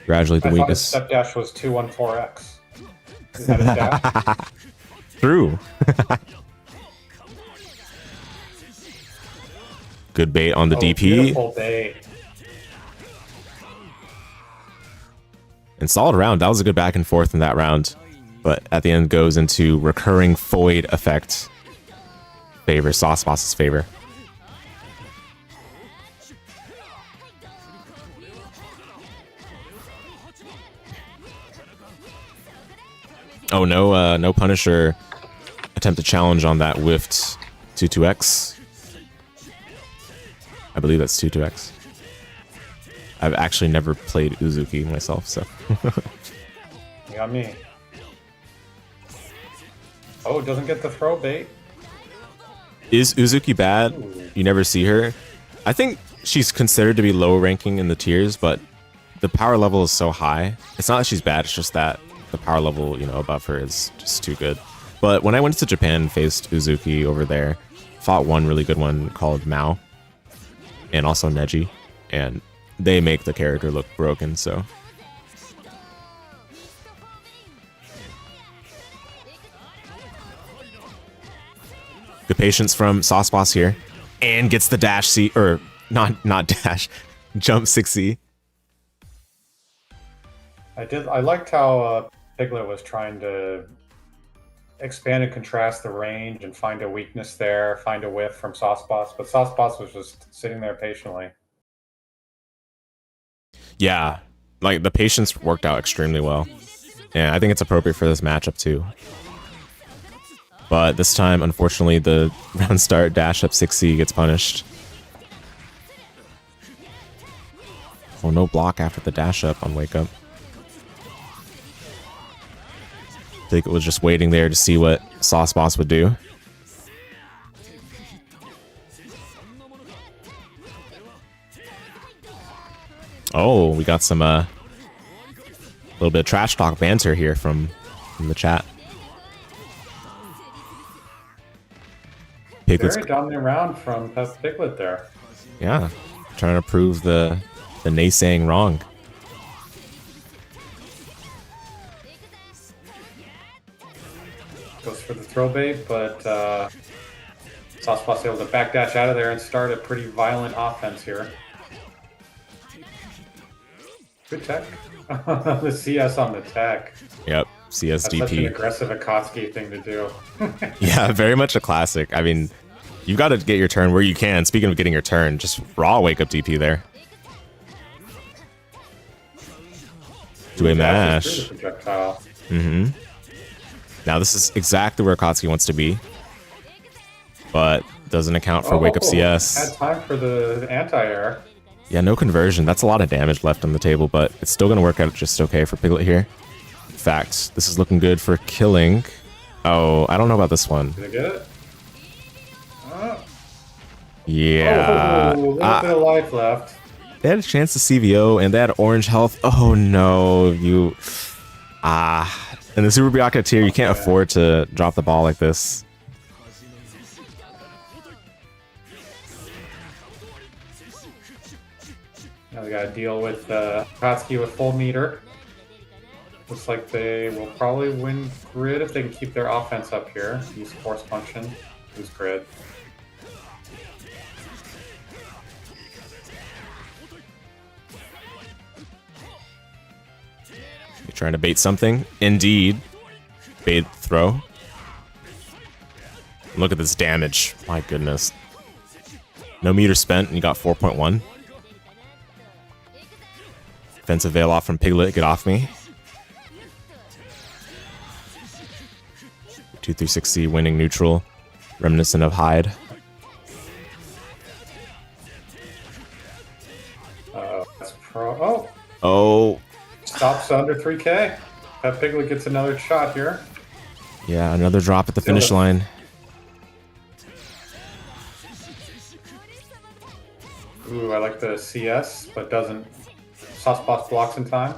Gradually, the I thought his weakness. step dash was 214x. Is that his dash? True. Good bait on the Oh, DP. Beautiful bait. And solid round. That was a good back and forth in that round. But at the end goes into recurring void effect. Favor, Sauceboss's favor. Oh, no Punisher attempt to challenge on that whiffed 2-2x. I believe that's 2-2x. I've actually never played Uzuki myself, so. You got me. Oh, doesn't get the throw bait. Is Uzuki bad? Ooh. You never see her? I think she's considered to be low ranking in the tiers, but the power level is so high. It's not that she's bad, it's just that the power level, you know, above her is just too good. But when I went to Japan and faced Uzuki over there, fought one really good one called Mao, and also Neji, and they make the character look broken, so. Good patience from Sauceboss here, and gets the dash C, or not dash, jump 6C. I liked how Piglet was trying to expand and contrast the range and find a weakness there, find a whiff from Sauceboss, but Sauceboss was just sitting there patiently. Yeah, like the patience worked out extremely well, and I think it's appropriate for this matchup too. But this time, unfortunately, the round start dash up 6C gets punished. Oh, no block after the dash up on wake up. I think it was just waiting there to see what Sauceboss would do. Oh, we got some little bit of trash talk banter here from the chat. Piglet's, Very dominant round from Piglet there. yeah, trying to prove the naysaying wrong. Goes for the throw bait, but Sauceboss able to backdash out of there and start a pretty violent offense here. Good tech. The CS on the tech. Yep, That's such an CSDP. aggressive Akatsuki thing to do. Yeah, very much a classic. I mean, you've got to get your turn where you can. Speaking of getting your turn, just raw wake up DP there. Do a mash. Projectile. Mm-hmm. Now this is exactly where Akatsuki wants to be, but doesn't account for wake up CS. Had time for the anti-air. Yeah, no conversion. That's a lot of damage left on the table, but it's still going to work out just okay for Piglet here. In fact, this is looking good for killing. Oh, I don't know about this one. Did I get it? Yeah. Oh, a little bit of life left. They had a chance to CVO, and they had orange health. Oh, no. You... In the Super Byakuya tier, you can't afford to drop the ball like this. Now we gotta deal with Akatsuki with full meter. Looks like they will probably win grid if they can keep their offense up here. Use force function, use grid. You're trying to bait something? Indeed. Bait throw. Look at this damage. My goodness. No meter spent, and you got 4.1. Defensive veil off from Piglet. Get off me. 2-3-6C winning neutral. Reminiscent of Hyde. That's pro. Oh! Oh. Stops under 3K. That Piglet gets another shot here. Yeah, another drop at the finish line. Ooh, I like the CS, but doesn't sauceboss blocks in time.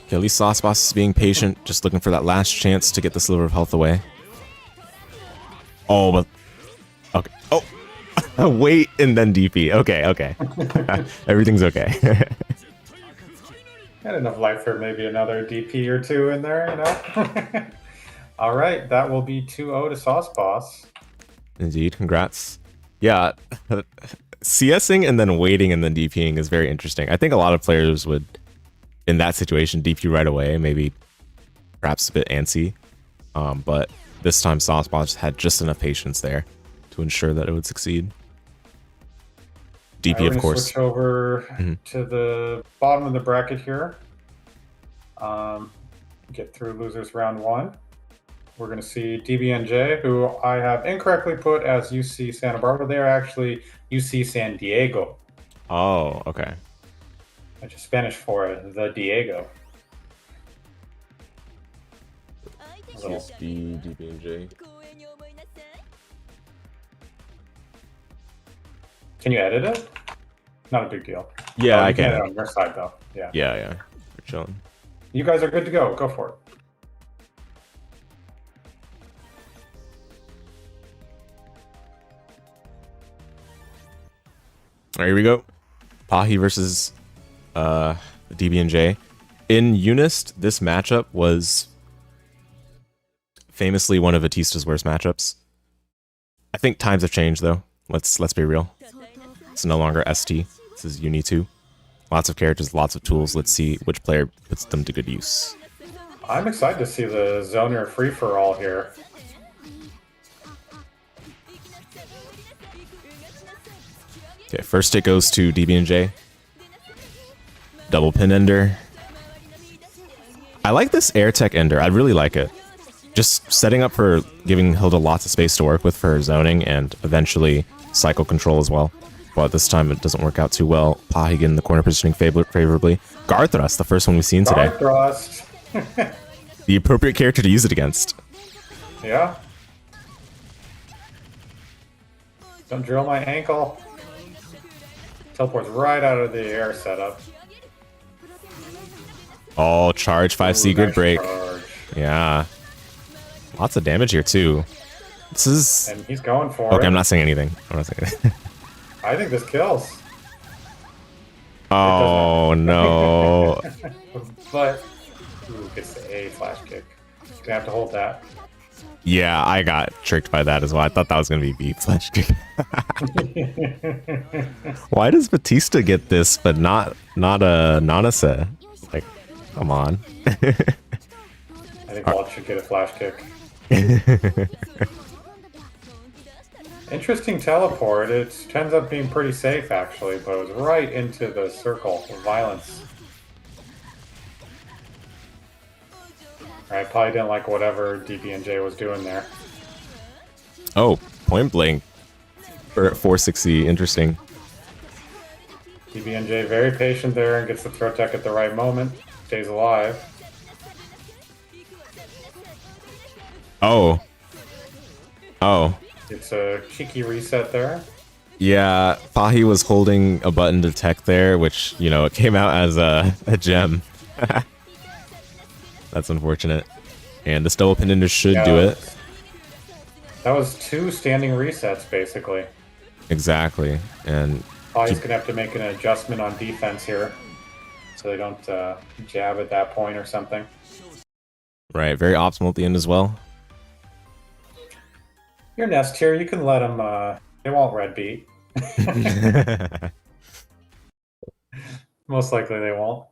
Okay, at least sauceboss is being patient, just looking for that last chance to get the sliver of health away. Oh, but okay. Oh, wait, and then DP. Okay, okay. Everything's okay. Had enough life for maybe another DP or two in there, you know. All right, that will be 2-0 to sauceboss. Indeed, congrats. Yeah, CSing and then waiting and then DPing is very interesting. I think a lot of players would, in that situation, DP right away, maybe perhaps a bit antsy. But this time sauceboss had just enough patience there to ensure that it would succeed. DP, of course. Switch over to the bottom of the bracket here. Get through losers round 1. We're going to see DBnJ, who I have incorrectly put as UC Santa Barbara. They're actually UC San Diego. Oh, okay. Which is Spanish for the Diego. CSB, DBnJ. Can you edit it? Not a big deal. Yeah, I can. Edit on your side, though. Yeah. Yeah. We're chilling. You guys are good to go. Go for it. All right, here we go. Pahi versus DBnJ. In Unist, this matchup was famously one of Vatista's worst matchups. I think times have changed, though. Let's be real. It's no longer ST. This is UNI2. Lots of characters, lots of tools. Let's see which player puts them to good use. I'm excited to see the zoner free-for-all here. Okay, first it goes to DBnJ. Double pin ender. I like this air tech ender. I really like it. Just setting up for giving Hilda lots of space to work with for her zoning and eventually cycle control as well. But this time it doesn't work out too well. Pahi getting the corner positioning favorably. Guard thrust, the first one we've seen today. Guard thrust. The appropriate character to use it against. Yeah. Don't drill my ankle. Teleports right out of the air setup. Oh, charge 5C, good Nice break. charge. Yeah. Lots of damage here too. This is... And he's going for it. Okay, I'm not saying anything. I think this kills. Oh, no. But, ooh, gets the A flash kick. Gonna have to hold that. Yeah, I got tricked by that as well. I thought that was going to be B flash kick. Why does Vatista get this, but not a Nanase? Like, come on. I think Walt should get a flash kick. Interesting teleport. It ends up being pretty safe, actually, but it was right into the circle of violence. I probably didn't like whatever DBnJ was doing there. Oh, point blank. For 460, interesting. DBnJ very patient there and gets the throw tech at the right moment. Stays alive. Oh. It's a cheeky reset there. Yeah, Pahi was holding a button to tech there, which, you know, it came out as a gem. That's unfortunate. And this double pin ender should do it. That was 2 standing resets, basically. Exactly. And Pahi's going to have to make an adjustment on defense here, so they don't jab at that point or something. right, very optimal at the end as well. Your nest here, you can let them, they won't red beat. Most likely they won't.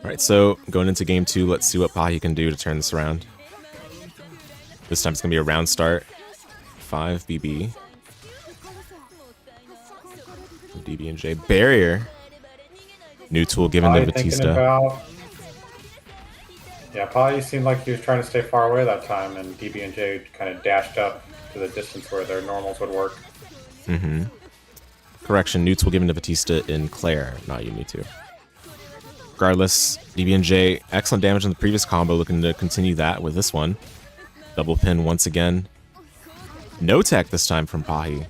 Alright, so going into game 2, let's see what Pahi can do to turn this around. This time it's going to be a round start. 5 BB. DBnJ barrier. New tool given to Vatista. Yeah, Pahi seemed like he was trying to stay far away that time, and DBnJ kind of dashed up to the distance where their normals would work. Mm-hmm. Correction, new tool given to Vatista in Claire, not UNI2. Regardless, DBnJ, excellent damage in the previous combo, looking to continue that with this one. Double pin once again. No tech this time from Pahi.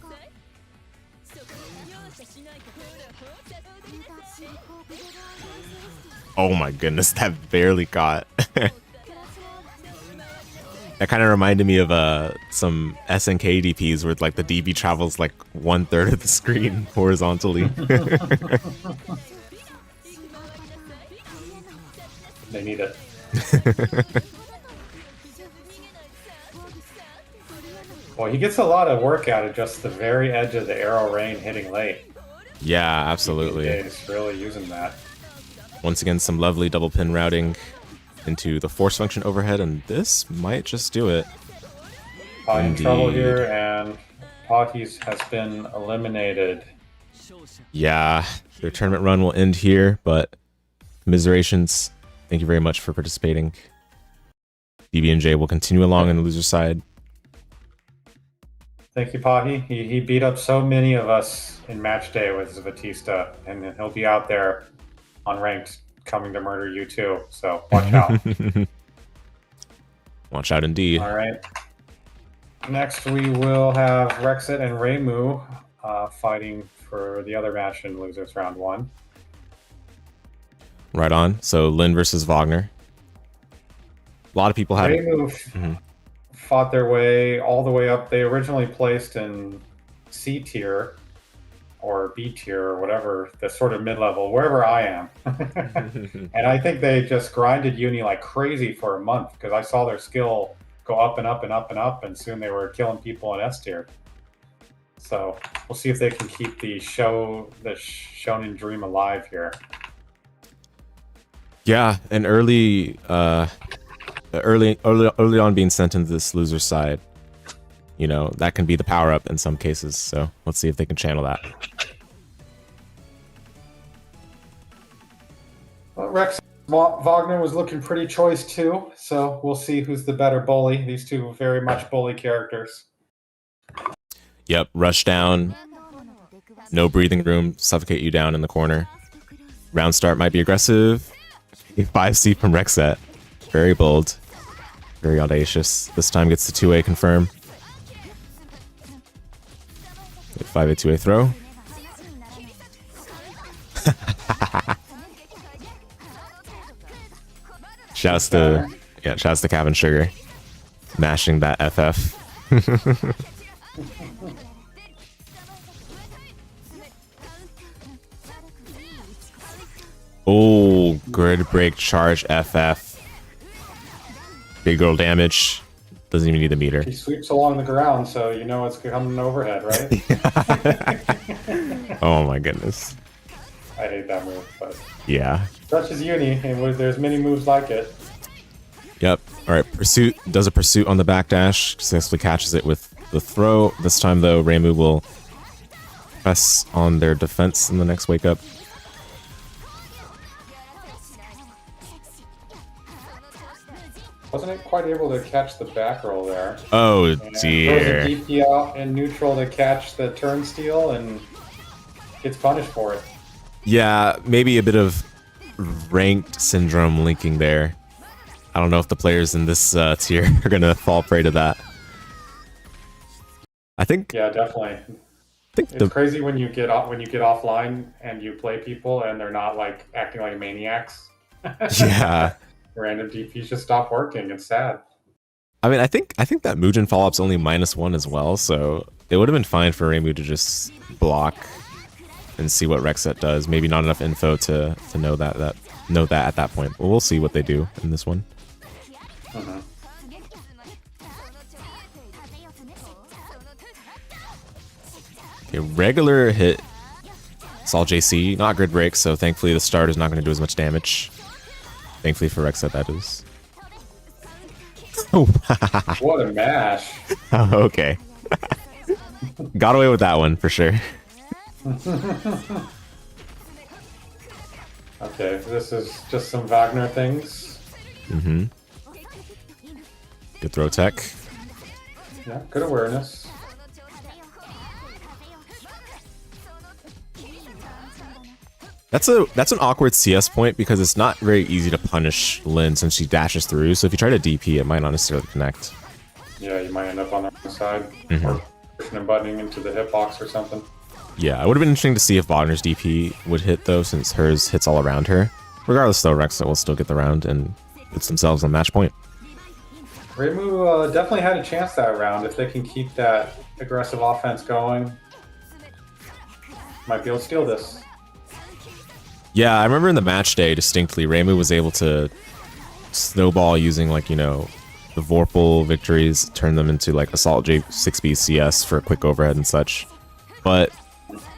Oh my goodness, that barely caught. That kind of reminded me of some SNK DPs where like the DB travels like 1/3 of the screen horizontally. They need it. Well, he gets a lot of work out of just the very edge of the arrow rain hitting late. Yeah, absolutely. He's really using that. Once again, some lovely double pin routing into the force function overhead, and this might just do it. Pahi in trouble here, and Pahi has been eliminated. Yeah, their tournament run will end here, but commiserations. Thank you very much for participating. DBnJ will continue along on the loser side. Thank you, Pahi. He beat up so many of us in match day with Vatista, and he'll be out there on ranked coming to murder you too. So watch out. Watch out indeed. All right. Next, we will have Rexxette and Raymoo fighting for the other match in losers round 1. Right on. So Linne versus Wagner. A lot of people have Raymoo fought their way all the way up. They originally placed in C tier or B tier or whatever, the sort of mid-level, wherever I am. And I think they just grinded Uni like crazy for a month because I saw their skill go up and up and up and up, and soon they were killing people in S tier. So we'll see if they can keep the Shonen dream alive here. Yeah, and early on being sent into this loser side, you know, that can be the power up in some cases. So let's see if they can channel that. Well, Wagner was looking pretty choice too, so we'll see who's the better bully. These two very much bully characters. Yep, rush down, no breathing room, suffocate you down in the corner. Round start might be aggressive. A 5C from Rexxette. Very bold. Very audacious. This time gets the 2A confirm. 5A 2A throw. Shouts to Cabin Sugar. Mashing that FF. Oh, grid break charge FF. Big girl damage. Doesn't even need the meter. He sweeps along the ground, so you know it's coming overhead, right? Oh my goodness. I hate that move, but yeah. Such is Uni, and there's many moves like it. Yep. All right. Pursuit does a pursuit on the backdash. Successfully catches it with the throw. This time though, Raymoo will press on their defense in the next wake up. Wasn't it quite able to catch the back roll there? Oh and dear. Throws a DP out in neutral to catch the turn steal and gets punished for it. Yeah, maybe a bit of ranked syndrome linking there. I don't know if the players in this tier are gonna fall prey to that. I think. Yeah, definitely. It's crazy when you get offline and you play people and they're not like acting like maniacs. Yeah. Random DPs just stop working. It's sad. I mean, I think that Mugen follow-up's only -1 as well, so it would have been fine for Raymoo to just block and see what Rexxette does. Maybe not enough info to know that at that point. But we'll see what they do in this one. Okay, regular hit. Saw JC, not grid break, so thankfully the start is not going to do as much damage. Thankfully for Rexxette, that is. Oh, what a mash! Oh, okay. Got away with that one for sure. Okay, this is just some Wagner things. Mm-hmm. Good throw tech. Yeah, good awareness. That's an awkward CS point because it's not very easy to punish Linne since she dashes through. So if you try to DP, it might not necessarily connect. Yeah, you might end up on the wrong side or pushing and buttoning into the hitbox or something. Yeah, it would have been interesting to see if Wagner's DP would hit, though, since hers hits all around her. Regardless, though, Rexxette will still get the round and puts themselves on match point. Raymoo definitely had a chance that round. If they can keep that aggressive offense going, might be able to steal this. Yeah, I remember in the match day distinctly, Raymoo was able to snowball using, like, you know, the Vorpal victories, turn them into, like, Assault J6B CS for a quick overhead and such. But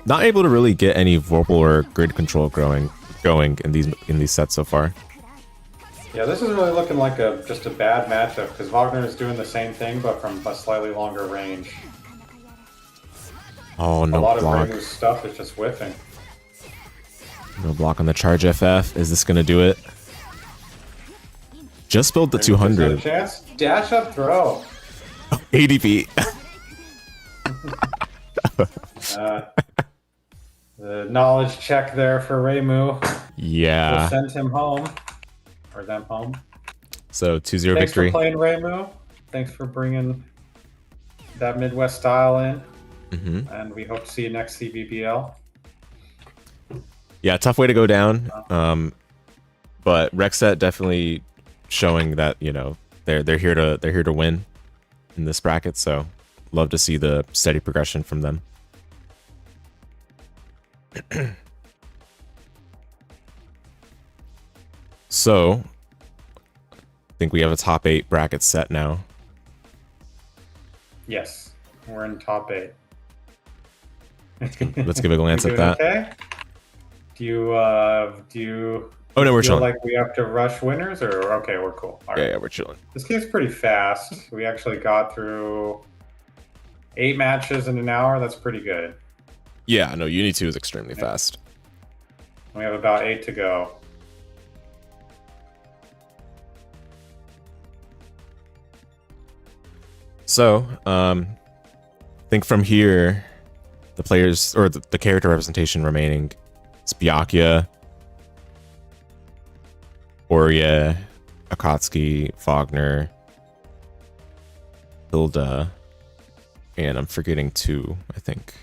not able to really get any Vorpal or grid control going in these sets so far. Yeah, this is really looking like just a bad matchup because Wagner is doing the same thing but from a slightly longer range. Oh, no block. A lot of Raymoo's stuff is just whiffing. No block on the charge FF. Is this gonna do it? Just built the 200. Chance. Dash up throw. Oh, ADP. The knowledge check there for Raymoo. Yeah. We'll send him home. Or them home. So 2-0 victory. Thanks for playing Raymoo. Thanks for bringing that Midwest style in. And we hope to see you next CBBL. Yeah, tough way to go down. But Rexxette definitely showing that, you know, they're here to win in this bracket. So love to see the steady progression from them. So I think we have a top 8 bracket set now. Yes, we're in top 8. Let's give a glance at that. Okay? Do you Oh no, we're feel chilling. like we have to rush winners, or okay, we're cool. All right. Yeah, we're chilling. This game's pretty fast. We actually got through 8 matches in an hour. That's pretty good. Yeah, no, UNI2 is extremely fast. We have about 8 to go. So, I think from here, the players or the character representation remaining is Byakuya, Orie, Akatsuki, Wagner, Hilda, and I'm forgetting 2, I think.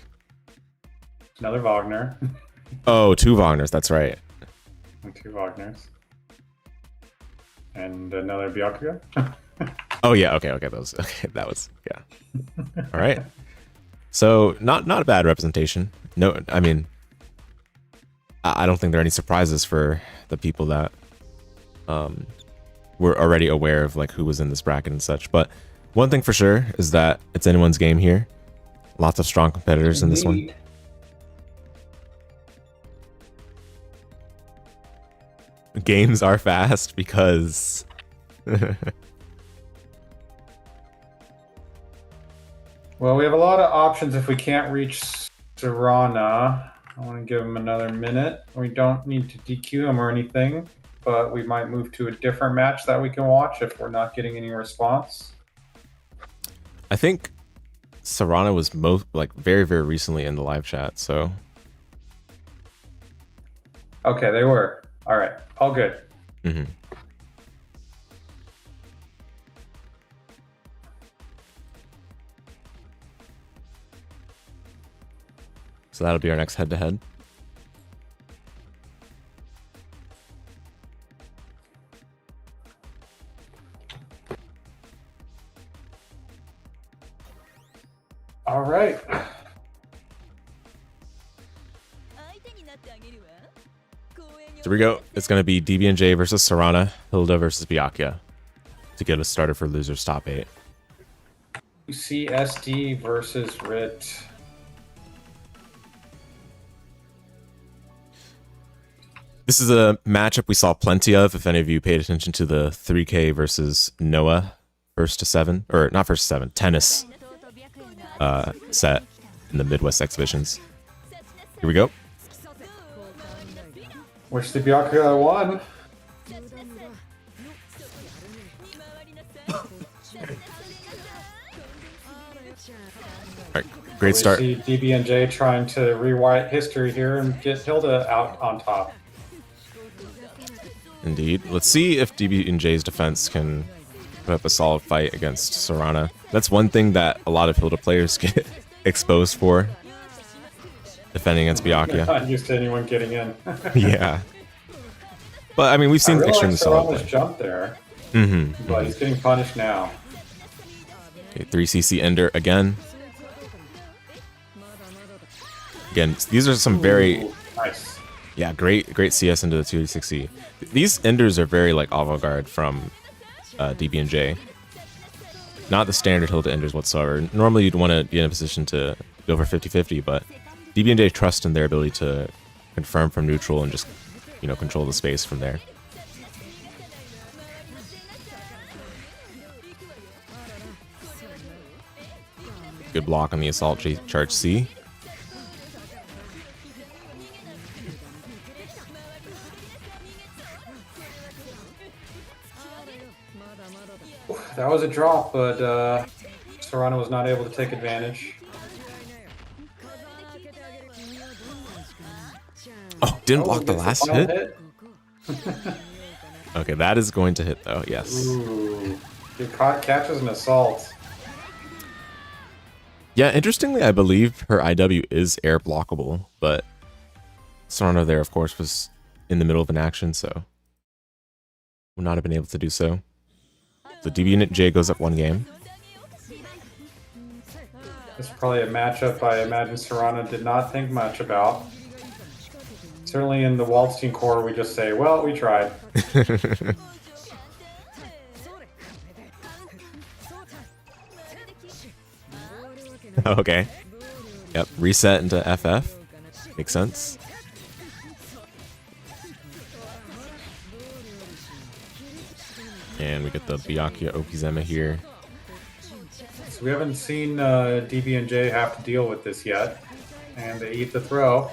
Another Wagner. Oh, 2 Wagners, that's right. And 2 Wagners. And another Byakuya. Oh yeah, okay, that was yeah. All right. So not a bad representation. No, I mean, I don't think there are any surprises for the people that were already aware of like who was in this bracket and such. But one thing for sure is that it's anyone's game here. Lots of strong competitors in this one. Games are fast because well, we have a lot of options if we can't reach Sorana. I want to give him another minute. We don't need to DQ him or anything, but we might move to a different match that we can watch if we're not getting any response. I think Sorana was very, very recently in the live chat, so. Okay, they were. All right, all good. Mm-hmm. So that'll be our next head-to-head. All right. So we go. It's going to be DBnJ versus Sorana, Hilda versus Byakuya to get us started for losers top 8. CSD versus RIT. This is a matchup we saw plenty of. If any of you paid attention to the 3K versus Noah first to 7, or not first to 7, tennis set in the Midwest exhibitions. Here we go. Wish the Byakuya won. All right, great start. We see DBnJ trying to rewrite history here and get Hilda out on top. Indeed. Let's see if DBnJ's defense can put up a solid fight against Sorana. That's one thing that a lot of Hilda players get exposed for. defending against Byakuya. Not used to anyone getting in. Yeah. But I mean, we've seen I really extremely like solid Sorana's play. jump there, Mm-hmm. but he's getting punished now. Okay, 3cc Ender again. Again, these are some very Ooh, nice. yeah, great CS into the 260. These Enders are very like avant-garde from DBnJ. Not the standard Hilda Enders whatsoever. Normally you'd want to be in a position to go for 50-50, but DBnJ trusts in their ability to confirm from neutral and just, you know, control the space from there. Good block on the assault charge C. That was a drop, but Sorana was not able to take advantage. Oh, didn't block the gets last final hit? Okay, that is going to hit though, yes. Ooh, it catches an assault. Yeah, interestingly, I believe her IW is air blockable, but Sorana there, of course, was in the middle of an action, so would not have been able to do so. So DBnJ goes up 1 game. This is probably a matchup I imagine Sorana did not think much about. Certainly in the Waldstein core, we just say, well, we tried. Okay. Yep, reset into FF. Makes sense. And we get the Byakuya Okizeme here. So we haven't seen DBnJ have to deal with this yet. And they eat the throw.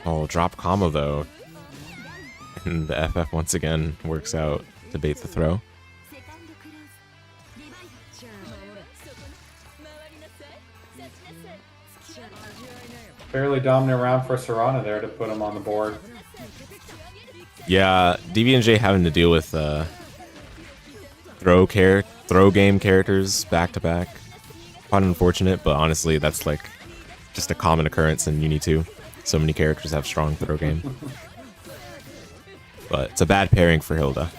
Oh, drop combo though. And the FF once again works out to bait the throw. Fairly dominant round for Sorana there to put him on the board. Yeah, DBnJ having to deal with throw game characters back to back. Quite unfortunate, but honestly, that's like just a common occurrence in UNI2. So many characters have strong throw game. But it's a bad pairing for Hilda.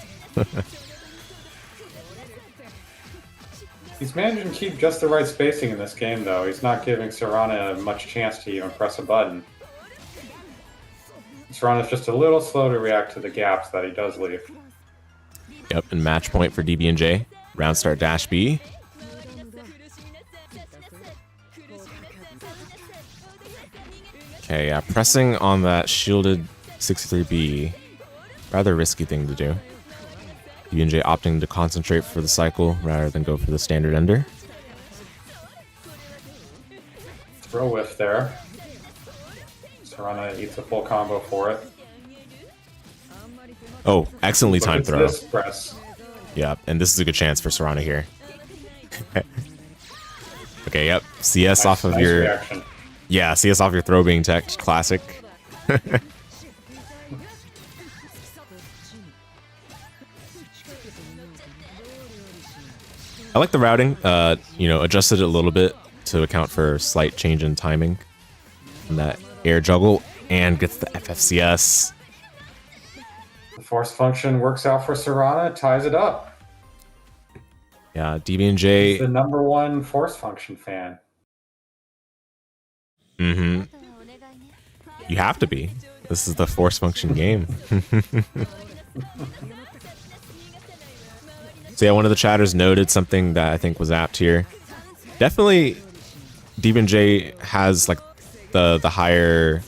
He's managing to keep just the right spacing in this game, though. He's not giving Sorana much chance to even press a button. Sorana's just a little slow to react to the gaps that he does leave. Yep, and match point for DBnJ. Round start dash B. Okay, yeah, pressing on that shielded 63B. Rather risky thing to do. DBnJ opting to concentrate for the cycle rather than go for the standard ender. Throw whiff there. Sorana eats a full combo for it. Oh, excellently timed throw. This press. Yeah, and this is a good chance for Sorana here. Okay, yep. CS off of nice your... reaction. Yeah, CS off your throw being teched. Classic. I like the routing. You know, adjusted it a little bit to account for slight change in timing. And that air juggle and gets the FFCS. The force function works out for Sorana, ties it up. Yeah, He's DBnJ. the #1 force function fan. Mm-hmm. You have to be. This is the force function game. So yeah, one of the chatters noted something that I think was apt here. Definitely, DBnJ has like the higher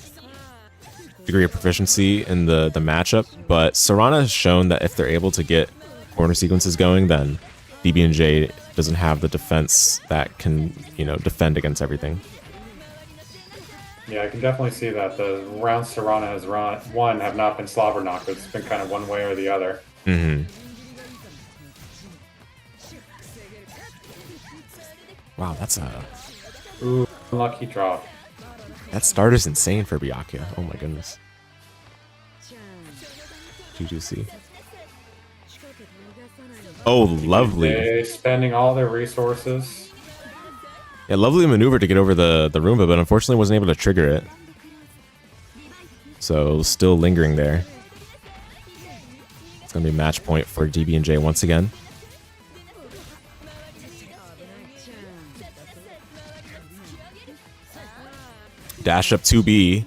degree of proficiency in the matchup, but Sorana has shown that if they're able to get corner sequences going, then DBnJ doesn't have the defense that can, you know, defend against everything. Yeah, I can definitely see that. The rounds Sorana has won have not been slobber knocked. It's been kind of one way or the other. Mm-hmm. Wow, that's a... Ooh, lucky drop. That start is insane for Byakuya. Oh my goodness. GGC. Oh, lovely. They spending all their resources. Yeah, lovely maneuver to get over the Roomba, but unfortunately wasn't able to trigger it. So still lingering there. It's going to be match point for DBnJ once again. Dash up 2B.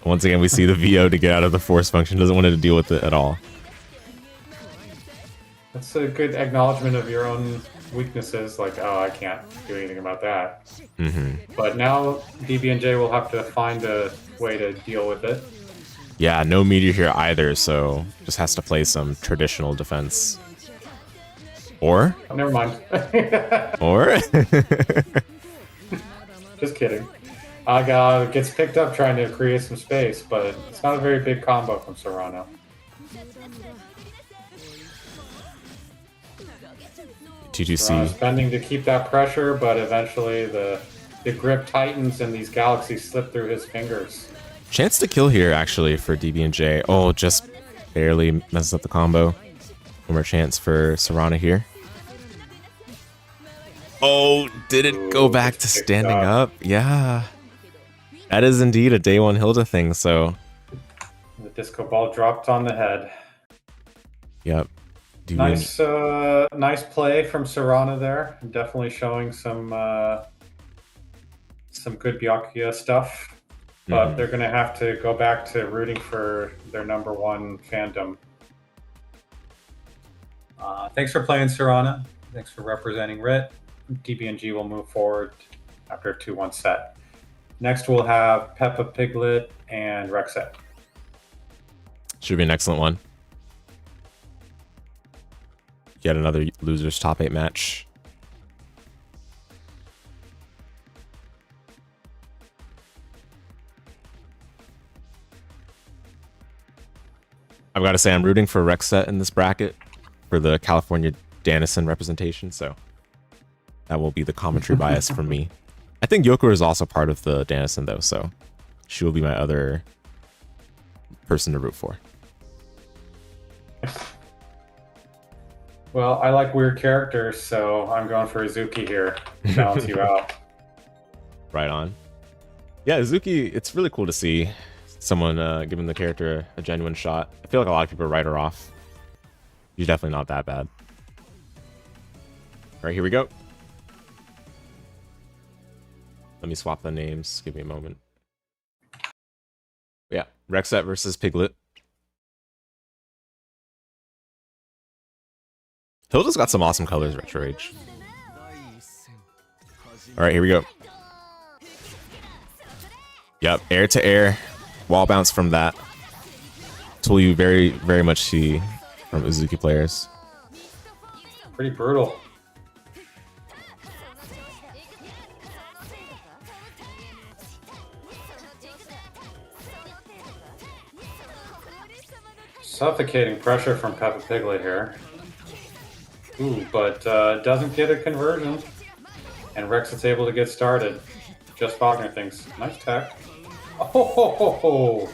Once again, we see the VO to get out of the force function. Doesn't want to deal with it at all. That's a good acknowledgement of your own weaknesses. Like, oh, I can't do anything about that. But now DBnJ will have to find a way to deal with it. Yeah, no meteor here either, so just has to play some traditional defense. Or? Oh, never mind. Or? Just kidding. Aga gets picked up trying to create some space, but it's not a very big combo from Sorana. TGC. Spending to keep that pressure, but eventually the grip tightens and these galaxies slip through his fingers. Chance to kill here, actually, for DBnJ. Oh, just barely messes up the combo. One more chance for Sorana here. Oh, did it go back to standing up? Yeah. That is indeed a day one Hilda thing, so... The disco ball dropped on the head. Yep. Nice play from Sorana there. Definitely showing some good Byakuya stuff. But they're going to have to go back to rooting for their #1 fandom. Thanks for playing, Sorana. Thanks for representing Rit. DBnJ will move forward after a 2-1 set. Next, we'll have pepapiglet and Rexxette. Should be an excellent one. Yet another losers top 8 match. I've got to say, I'm rooting for Rexxette in this bracket for the California Danison representation, so that will be the commentary bias from me. I think Yokura is also part of the Danison, though, so she will be my other person to root for. Well, I like weird characters, so I'm going for Uzuki here to balance you out. Right on. Yeah, Uzuki, it's really cool to see someone giving the character a genuine shot. I feel like a lot of people write her off. She's definitely not that bad. All right, here we go. Let me swap the names. Give me a moment. Yeah, Rexxette versus Piglet. Hilda's got some awesome colors, Retro Rage. All right, here we go. Yep, air to air. Wall bounce from that. Tool you very, very much see from Uzuki players. Pretty brutal. Suffocating pressure from pepapiglet here. Ooh, but doesn't get a conversion. And Rexxette's able to get started. Just Wagner thinks, nice tech. Oh!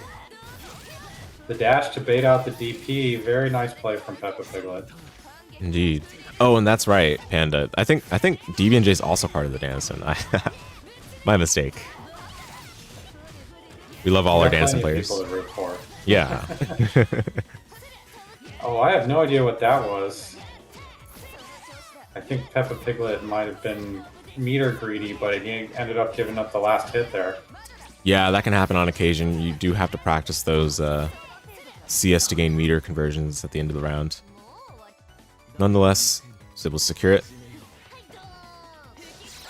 The dash to bait out the DP. Very nice play from pepapiglet. Indeed. Oh, and that's right, Panda. I think DBnJ is also part of the Danison. My mistake. We love all our Danison players. People to root for. Yeah. Oh, I have no idea what that was. I think pepapiglet might have been meter greedy, but he ended up giving up the last hit there. Yeah, that can happen on occasion. You do have to practice those CS to gain meter conversions at the end of the round. Nonetheless, was able to secure it.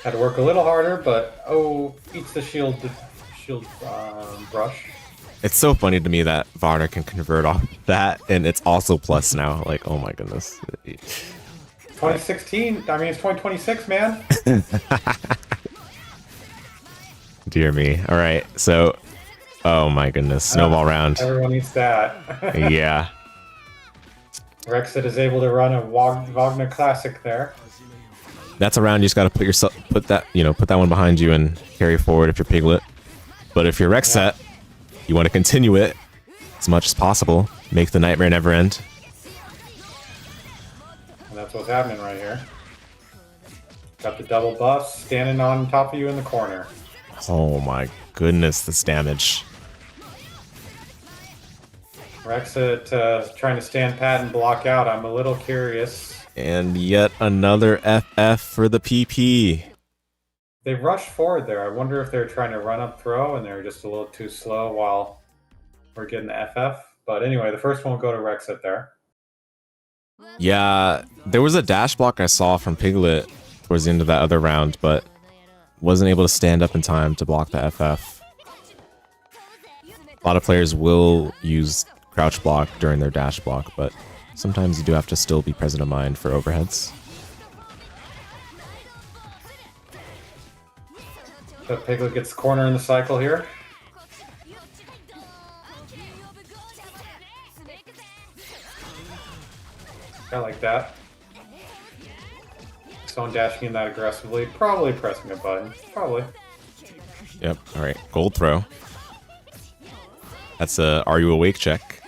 Had to work a little harder, but oh, eats the shield brush. It's so funny to me that Wagner can convert off that, and it's also plus now. Like, oh my goodness. 2016. I mean, it's 2026, man. Dear me. All right, so, oh my goodness, snowball round. Everyone eats that. Yeah. Rexxette is able to run a Wagner classic there. That's a round you just got to put that one behind you and carry forward if you're Piglet. But if you're Rexxette, you want to continue it as much as possible. Make the nightmare never end. That's what's happening right here. Got the double buffs standing on top of you in the corner. Oh my goodness, this damage. Rexxette trying to stand pat and block out. I'm a little curious. And yet another FF for the PP. They rushed forward there. I wonder if they're trying to run up throw and they're just a little too slow while we're getting the FF. But anyway, the first one will go to Rexxette there. Yeah, there was a dash block I saw from Piglet towards the end of that other round, but wasn't able to stand up in time to block the FF. A lot of players will use crouch block during their dash block, but sometimes you do have to still be present of mind for overheads. So Piglet gets the corner in the cycle here. I like that. Someone dashing in that aggressively, probably pressing a button. Probably. Yep, alright, gold throw. That's a are you awake check.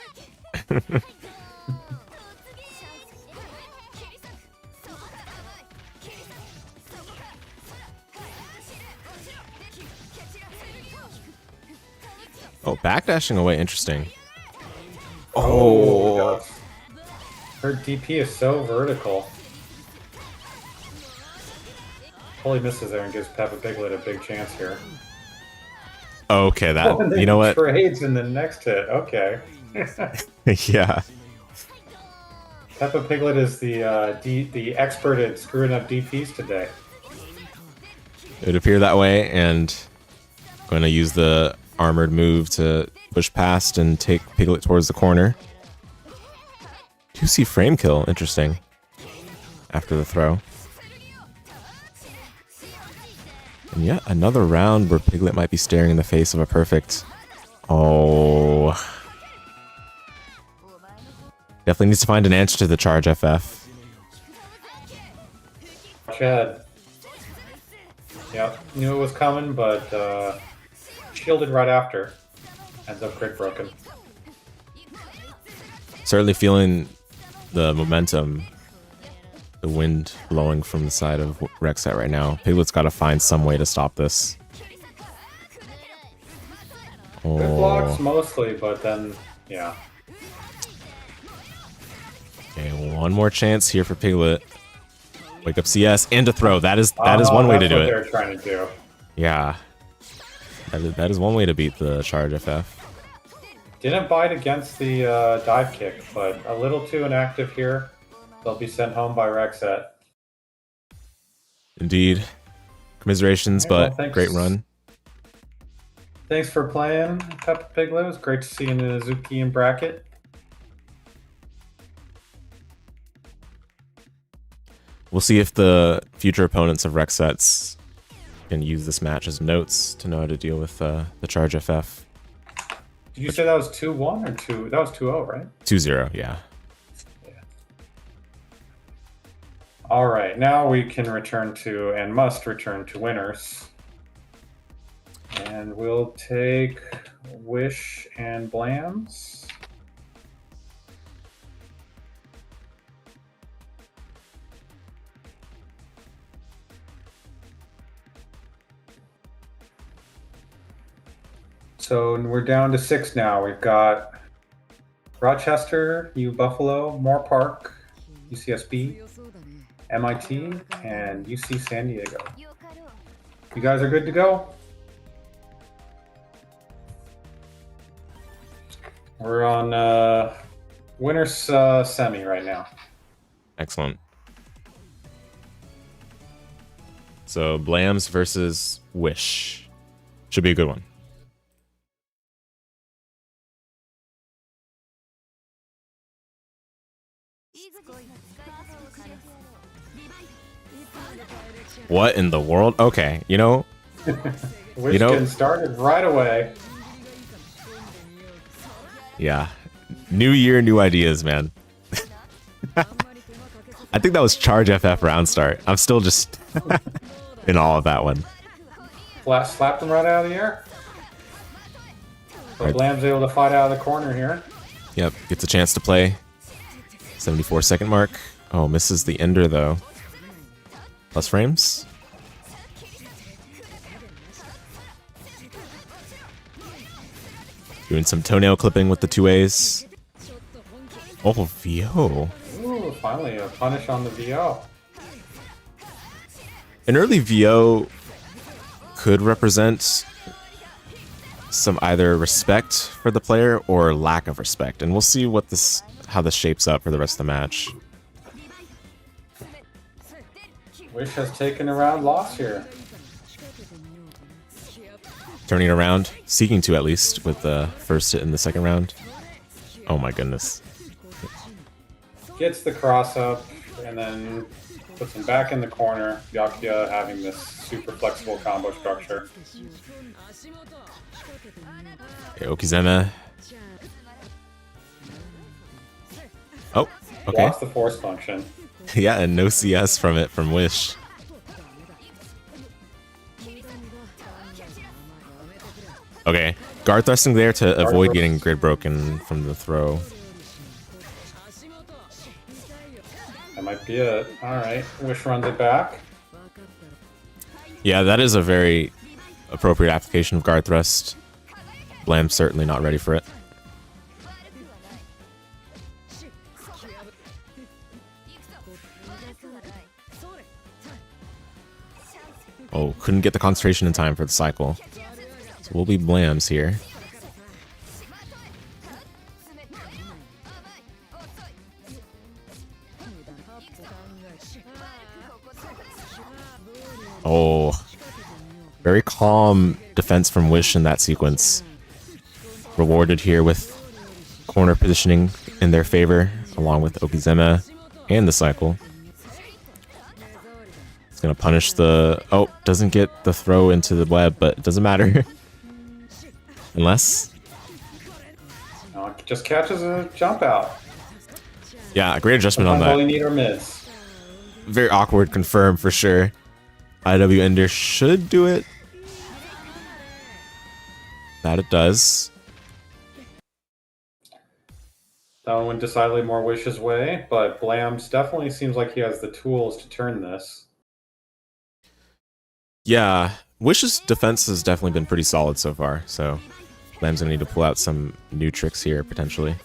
Oh, backdashing away, interesting. Oh, her DP is so vertical. Holy misses there and gives pepapiglet a big chance here. okay, that you know what? Trades in the next hit. Okay. Yeah. Pepapiglet is the expert at screwing up DPs today. It would appear that way, and going to use the armored move to push past and take Piglet towards the corner. 2C frame kill, interesting. After the throw. And yet another round where Piglet might be staring in the face of a perfect. Oh. Definitely needs to find an answer to the charge FF. Chad. Yep, knew it was coming, but shielded right after. Ends up crit broken. Certainly feeling the momentum, the wind blowing from the side of Rexxette right now. Piglet's got to find some way to stop this. Oh. Good blocks mostly, but then, yeah. Okay, one more chance here for Piglet. Wake up CS and to throw. That is one way to do it. That's what they're trying to do. Yeah. That is one way to beat the charge FF. Didn't bite against the dive kick, but a little too inactive here. They'll be sent home by Rexxette. Indeed. Commiserations, well, but great run. Thanks for playing, pepapiglet. It was great to see you in the Uzuki in bracket. We'll see if the future opponents of Rexxette's can use this match as notes to know how to deal with the charge FF. Did you say that was 2-1 or 2? That was 2-0, right? 2-0, yeah. All right, now we can return to and must return to winners. And we'll take Wish and Blams. So we're down to 6 now. We've got Rochester, U Buffalo, Moore Park, UCSB, MIT, and UC San Diego. You guys are good to go? We're on winner's semi right now. Excellent. So Blams versus Wish. Should be a good one. What in the world? Okay, you know, Wish getting started right away. Yeah, new year, new ideas, man. I think that was charge FF round start. I'm still just in awe of that one. Slapped him right out of the air. So right. Blam's able to fight out of the corner here. Yep, gets a chance to play. 74-second mark. Oh, misses the ender though. Plus frames. Doing some toenail clipping with the 2As. Oh, VO. Ooh, finally a punish on the VO. An early VO could represent some either respect for the player or lack of respect, and we'll see what how this shapes up for the rest of the match. Wish has taken a round loss here. Turning around, seeking to at least, with the first hit in the second round. Oh my goodness. Gets the cross up and then puts him back in the corner. Byakuya having this super flexible combo structure. Okay, Okizeme. Oh, okay. Lost the force function. Yeah, and no CS from it from Wish. Okay, guard thrusting there to avoid getting grid broken from the throw. That might be it. Alright, Wish runs it back. Yeah, that is a very appropriate application of guard thrust. Blam's certainly not ready for it. Oh, couldn't get the concentration in time for the cycle. So we'll be Blams here. Oh, very calm defense from Wish in that sequence. Rewarded here with corner positioning in their favor, along with Okizeme and the cycle. It's gonna punish the... Oh, doesn't get the throw into the web, but it doesn't matter. Unless... No, it just catches a jump out. Yeah, a great adjustment Sometimes on that. all you need are mids. Very awkward confirm for sure. IW Ender should do it. That it does. That one went decidedly more Wish's way, but Blams definitely seems like he has the tools to turn this. Yeah, Wish's defense has definitely been pretty solid so far, so Blam's gonna need to pull out some new tricks here, potentially.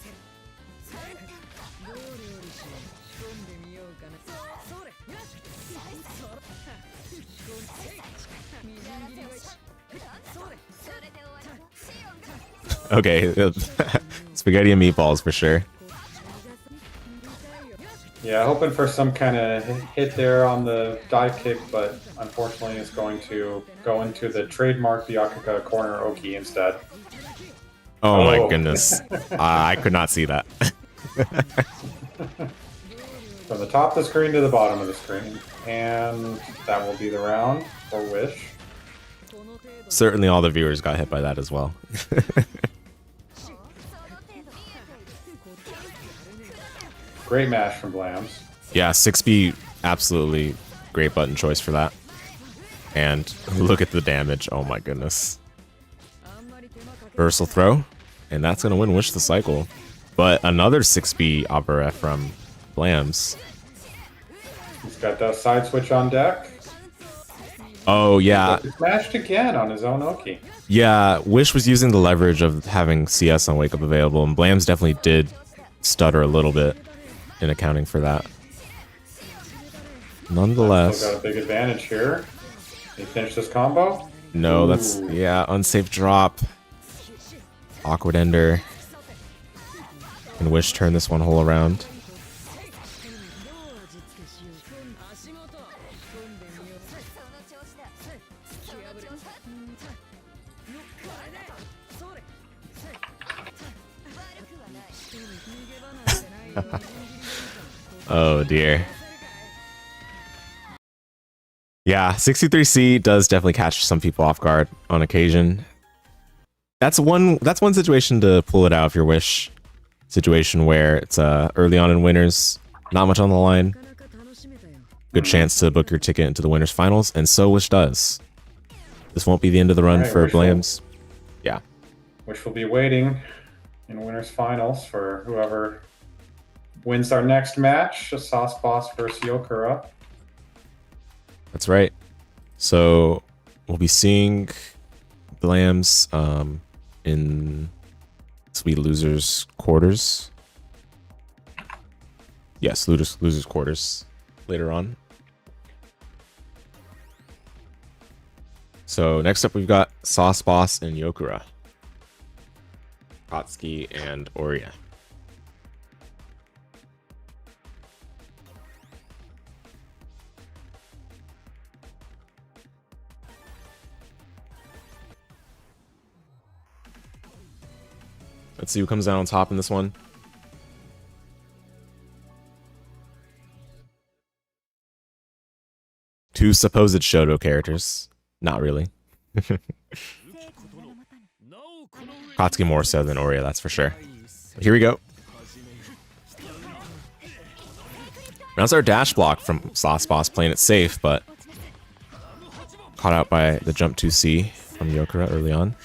Okay, spaghetti and meatballs for sure. Yeah, hoping for some kind of hit there on the dive kick, but unfortunately it's going to go into the trademark Byakuya corner Oki instead. Oh my goodness. I could not see that. From the top of the screen to the bottom of the screen. And that will be the round for Wish. Certainly all the viewers got hit by that as well. Great mash from Blams. Yeah, 6B, absolutely great button choice for that. And look at the damage. Oh my goodness. Reversal throw. And that's going to win Wish the cycle. But another 6B opera from Blams. He's got the side switch on deck. Oh yeah. He's mashed again on his own Oki. Yeah, Wish was using the leverage of having CS on Wake Up available, and Blams definitely did stutter a little bit in accounting for that. Nonetheless. Still got a big advantage here. Can he finish this combo? No, Ooh. that's, yeah, unsafe drop. Awkward ender. And Wish turn this one whole around. Oh dear. Yeah, 63C does definitely catch some people off guard on occasion. That's one situation to pull it out if your Wish situation where it's early on in winners, not much on the line. Good chance to book your ticket into the winners finals, and so Wish does. This won't be the end of the run for Blams. Yeah. Wish will be waiting in winners finals for whoever wins our next match, Sauce Boss versus Yokura. That's right. So we'll be seeing Blams in Sweet Losers quarters. Yes, losers quarters later on. So next up we've got Sauce Boss and Yokura. Akatsuki and Orie. Let's see who comes out on top in this one. Two supposed Shoto characters. Not really. Akatsuki more so than Orie, that's for sure. Here we go. That's our dash block from Sauce Boss, playing it safe, but caught out by the jump 2C from Yokura early on.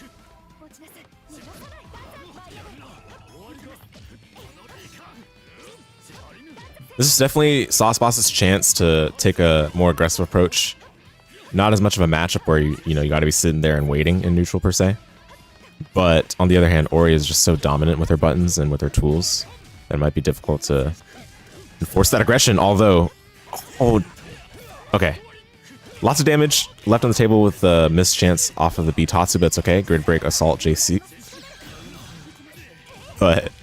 This is definitely Sauce Boss's chance to take a more aggressive approach. Not as much of a matchup where you got to be sitting there and waiting in neutral per se. But on the other hand, Orie is just so dominant with her buttons and with her tools that it might be difficult to enforce that aggression. Although, okay, lots of damage left on the table with the missed chance off of the Bitatsu, but it's okay. Grid break, assault, JC. But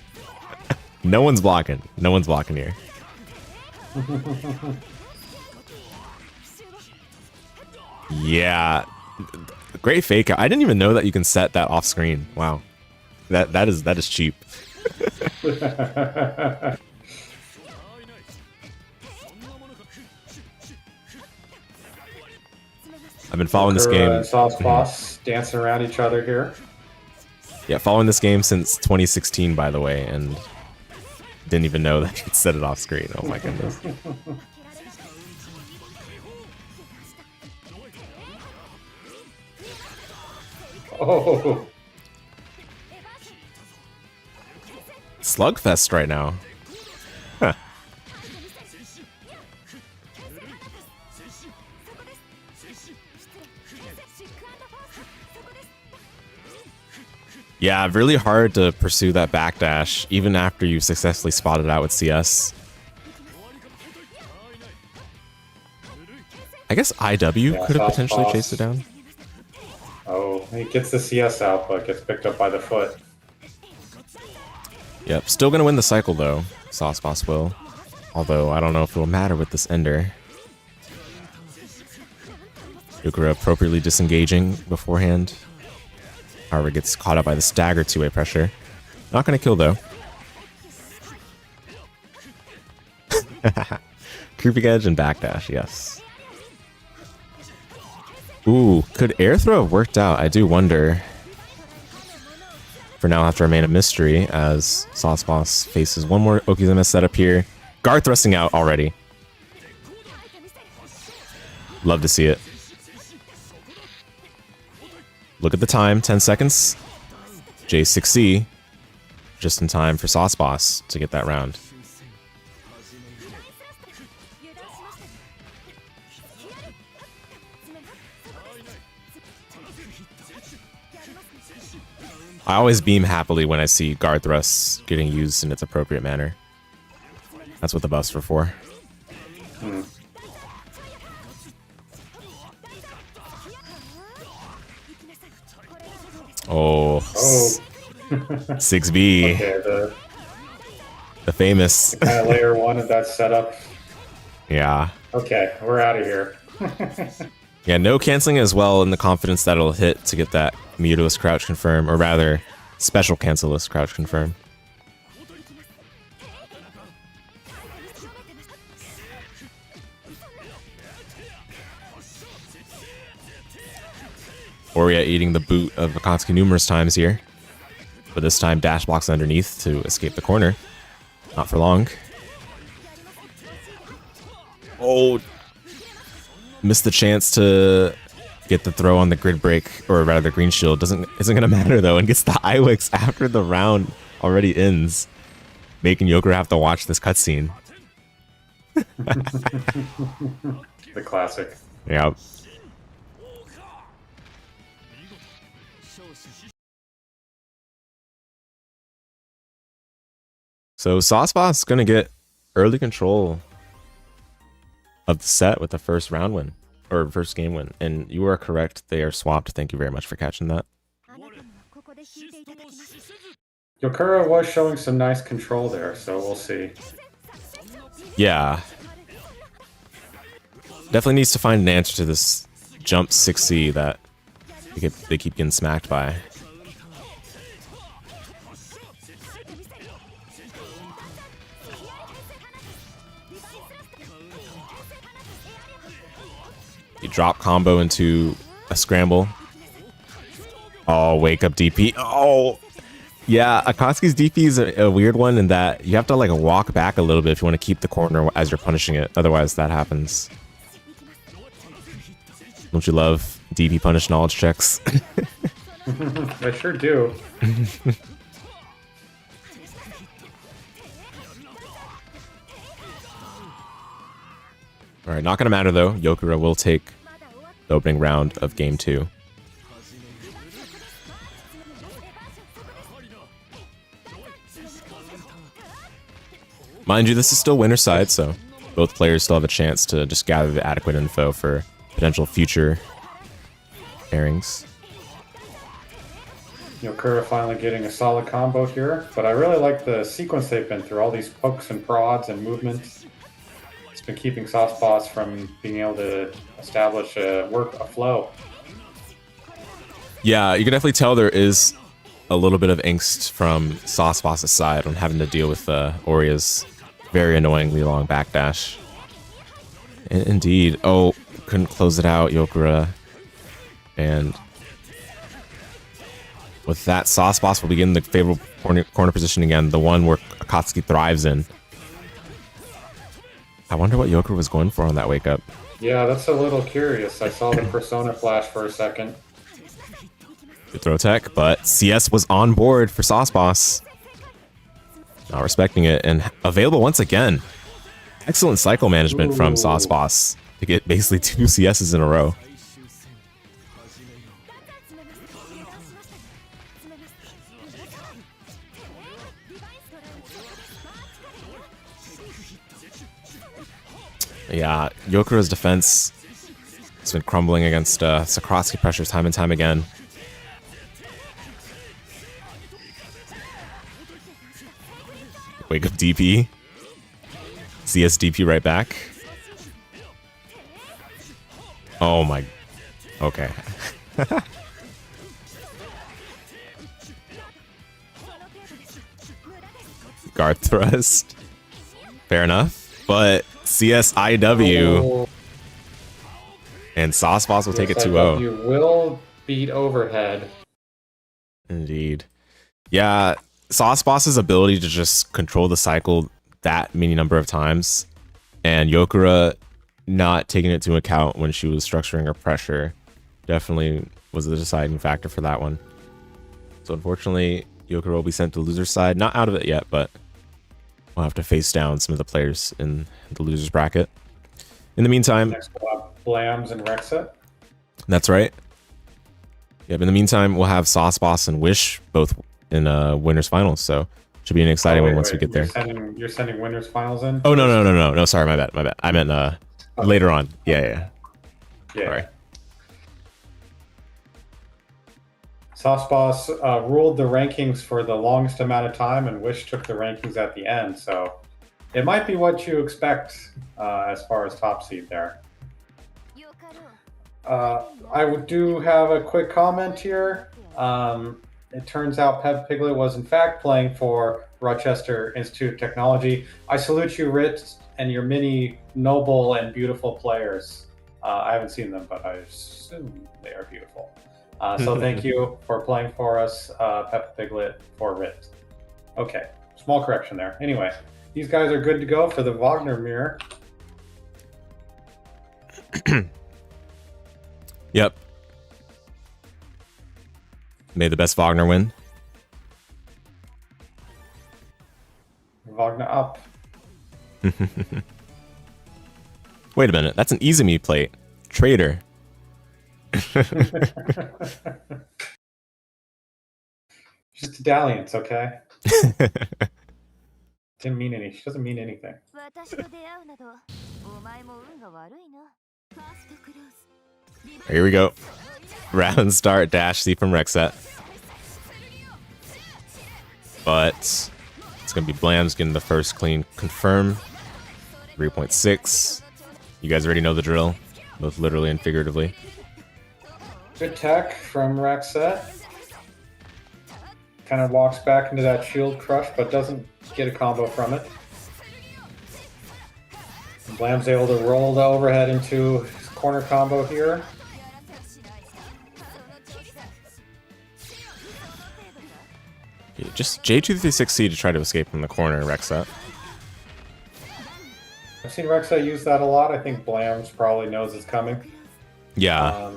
no one's blocking. No one's blocking here. Yeah, great fake out. I didn't even know that you can set that off screen. Wow, that is cheap. I've been following this game. And Sauce Boss dancing around each other here. Yeah, following this game since 2016, by the way, and didn't even know that you could set it off screen. Oh my goodness. Oh. Slugfest right now. Huh. Yeah, really hard to pursue that backdash even after you've successfully spotted out with CS. I guess IW could have potentially chased it down. Oh, he gets the CS out, but gets picked up by the foot. Yep, still gonna win the cycle though, Sauce Boss will. Although, I don't know if it'll matter with this ender. Yokura appropriately disengaging beforehand. However, gets caught up by the stagger two-way pressure. Not gonna kill though. Creeping edge and backdash, yes. Ooh, could air throw have worked out? I do wonder. For now, I'll have to remain a mystery as Sauce Boss faces one more Okizeme setup here. Guard thrusting out already. Love to see it. Look at the time, 10 seconds. J6C, just in time for Sauce Boss to get that round. I always beam happily when I see guard thrusts getting used in its appropriate manner. That's what the buffs were for. Oh. 6B. Okay, the famous. kind of layer one of that setup. Yeah. Okay, we're out of here. Yeah, no canceling as well in the confidence that it'll hit to get that mutalist crouch confirm, or rather, special cancelless crouch confirm. Orie eating the boot of Akatsuki numerous times here. But this time dash blocks underneath to escape the corner. Not for long. Oh, missed the chance to get the throw on the grid break, or rather the green shield. Isn't gonna matter though, and gets the IWIX after the round already ends. making Yokura have to watch this cutscene. The classic. Yeah. So Sauceboss is going to get early control of the set with the first round win, or first game win. And you are correct. They are swapped. Thank you very much for catching that. Yokura was showing some nice control there, so we'll see. Yeah. Definitely needs to find an answer to this jump 6C that they keep getting smacked by. You drop combo into a scramble. Oh, wake up DP. Oh, yeah. Akatsuki's DP is a weird one in that you have to like walk back a little bit if you want to keep the corner as you're punishing it. Otherwise, that happens. Don't you love DP punish knowledge checks? I sure do. All right, not gonna matter though. Yokura will take the opening round of game 2. Mind you, this is still winner side, so both players still have a chance to just gather the adequate info for potential future pairings. Yokura finally getting a solid combo here, but I really like the sequence they've been through. All these pokes and prods and movements. It's been keeping Sauceboss from being able to establish a flow. Yeah, you can definitely tell there is a little bit of angst from Sauceboss's side on having to deal with Orie's very annoyingly long backdash. Indeed. Oh, couldn't close it out, Yokura. And with that, Sauceboss will begin the favorable corner position again, the one where Akatsuki thrives in. I wonder what Yokura was going for on that wake up. Yeah, that's a little curious. I saw the Persona flash for a second. Good throw tech, but CS was on board for Sauceboss. Not respecting it, and available once again. Excellent cycle management from Sauceboss to get basically 2 CSs in a row. Yeah, Yokura's defense has been crumbling against Sikorsky pressures time and time again. Wake up DP. CS DP right back. Oh my. Okay. Guard thrust. Fair enough. But CSIW. And Sauceboss will take it 2-0. You will beat overhead. Indeed. Yeah, Sauceboss's ability to just control the cycle that many number of times, and Yokura not taking it into account when she was structuring her pressure, definitely was the deciding factor for that one. So unfortunately, Yokura will be sent to the loser's side. Not out of it yet, but we'll have to face down some of the players in the loser's bracket. In the meantime... Next we'll have Blams and Rexxette. That's right. Yep, in the meantime, we'll have Sauceboss and Wish both in winners finals, so should be an exciting one once we get there. You're sending winners finals in? Oh no, sorry, my bad. I meant later on. Yeah. Sorry. Sauceboss ruled the rankings for the longest amount of time, and Wish took the rankings at the end, so it might be what you expect as far as top seed there. I do have a quick comment here. It turns out pepapiglet was in fact playing for Rochester Institute of Technology. I salute you, Rit, and your many noble and beautiful players. I haven't seen them, but I assume they are beautiful. So thank you for playing for us, pepapiglet for Rit. Okay, small correction there. Anyway, these guys are good to go for the Wagner mirror. Yep. May the best Wagner win. Wagner up. Wait a minute, that's an Izumi plate. Traitor. Just a dalliance, okay? Didn't mean any. She doesn't mean anything. Here we go. Round start dash C from Rexxette. But it's going to be Blam's getting the first clean confirm. 3.6. You guys already know the drill, both literally and figuratively. Good tech from Rexxette. Kind of walks back into that shield crush, but doesn't get a combo from it. And Blam's able to roll the overhead into his corner combo here. Yeah, just J236C to try to escape from the corner, Rexxette. I've seen Rexxette use that a lot. I think Blam's probably knows it's coming. Yeah.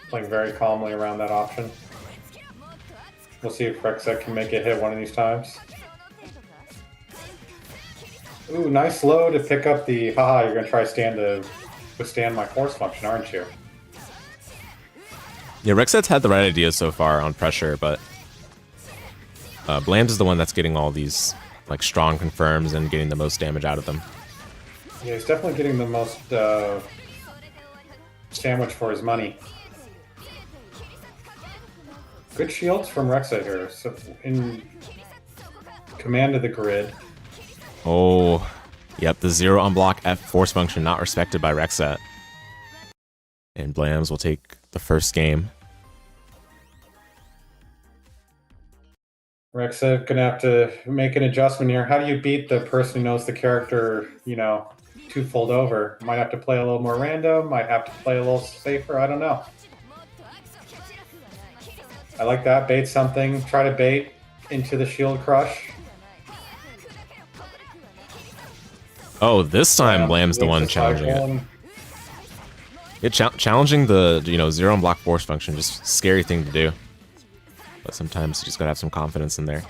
Playing very calmly around that option. We'll see if Rexxette can make it hit one of these times. Ooh, nice low to pick up the haha, you're going to try to withstand my force function, aren't you? Yeah, Rexxette's had the right idea so far on pressure, but Blam's is the one that's getting all these like strong confirms and getting the most damage out of them. Yeah, he's definitely getting the most sandwich for his money. Good shields from Rexxette here, so in command of the grid. Oh, yep, the 0 on block F force function not respected by Rexxette. And Blams will take the first game. Rexxette gonna have to make an adjustment here. How do you beat the person who knows the character, you know, twofold over? Might have to play a little more random, might have to play a little safer, I don't know. I like that, bait something, try to bait into the shield crush. Oh, this time Blam's the one challenging it. Challenging the 0 on block force function, just scary thing to do. But sometimes you just gotta have some confidence in there.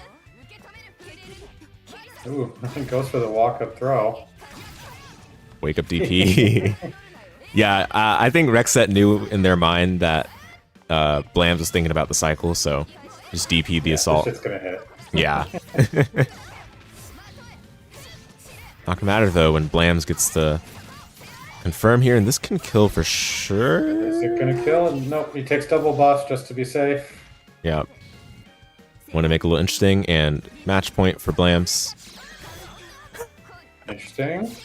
Ooh, nothing goes for the walk-up throw. Wake up DP. Yeah, I think Rexxette knew in their mind that Blams was thinking about the cycle, so just DP the assault. This shit's gonna hit. Yeah. Not gonna matter though when Blams gets the confirm here, and this can kill for sure. Is it gonna kill? Nope, he takes double buffs just to be safe. Yeah. Want to make it a little interesting, and match point for Blams. Interesting.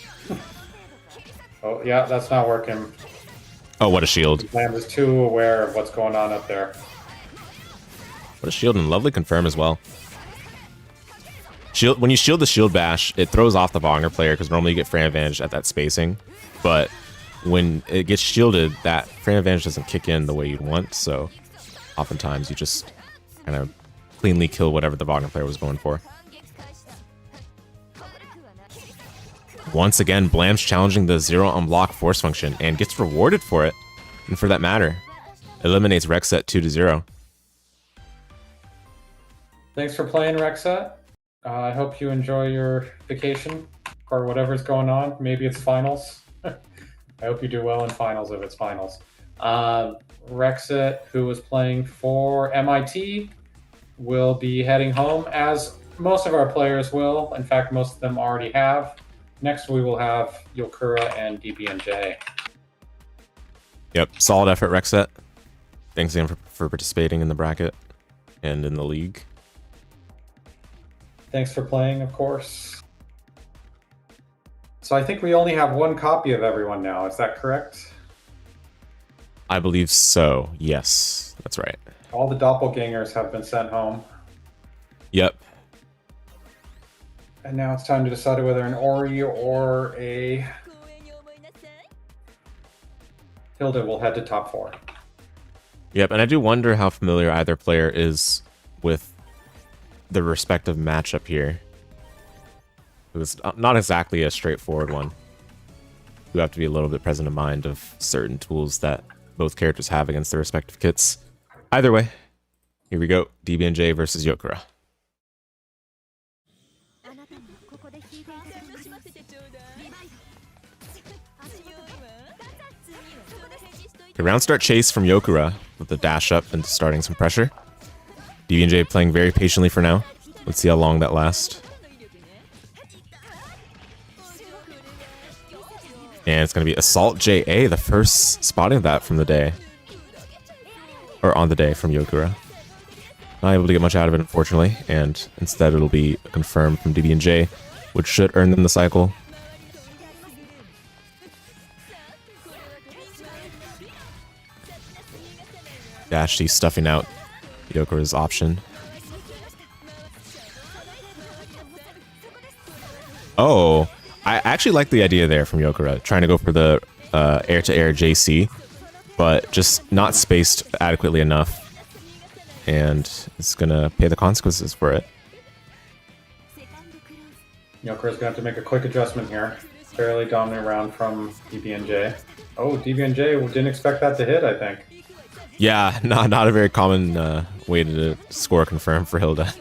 Oh, yeah, that's not working. Oh, what a shield. Blam is too aware of what's going on up there. What a shield, and lovely confirm as well. When you shield the shield bash, it throws off the Wagner player because normally you get frame advantage at that spacing. But when it gets shielded, that frame advantage doesn't kick in the way you'd want, so oftentimes you just kind of cleanly kill whatever the Wagner player was going for. Once again, Blam's challenging the 0 on block force function and gets rewarded for it. And for that matter, eliminates Rexxette 2-0. Thanks for playing, Rexxette. I hope you enjoy your vacation or whatever's going on. Maybe it's finals. I hope you do well in finals if it's finals. Rexxette, who was playing for MIT, will be heading home, as most of our players will. In fact, most of them already have. Next, we will have Yokura and DBnJ. Yep, solid effort, Rexxette. Thanks again for participating in the bracket and in the league. Thanks for playing, of course. So I think we only have one copy of everyone now. Is that correct? I believe so. Yes, that's right. All the doppelgangers have been sent home. Yep. And now it's time to decide whether an Orie or a Hilda will head to top 4. Yep, and I do wonder how familiar either player is with the respective matchup here. It was not exactly a straightforward one. You have to be a little bit present in mind of certain tools that both characters have against their respective kits. Either way, here we go. DBnJ versus Yokura. The round start chase from Yokura with the dash up and starting some pressure. DBnJ playing very patiently for now. Let's see how long that lasts. And it's going to be Assault JA, the first spotting of that from the day. Or on the day from Yokura. Not able to get much out of it, unfortunately. And instead it'll be confirmed from DBnJ, which should earn them the cycle. Dashi stuffing out Yokura's option. Oh, I actually like the idea there from Yokura, trying to go for the air-to-air JC, but just not spaced adequately enough, and it's gonna pay the consequences for it. Yokura's gonna have to make a quick adjustment here. Fairly dominant round from DBnJ. Oh, DBnJ didn't expect that to hit, I think. Yeah, not a very common way to score confirm for Hilda.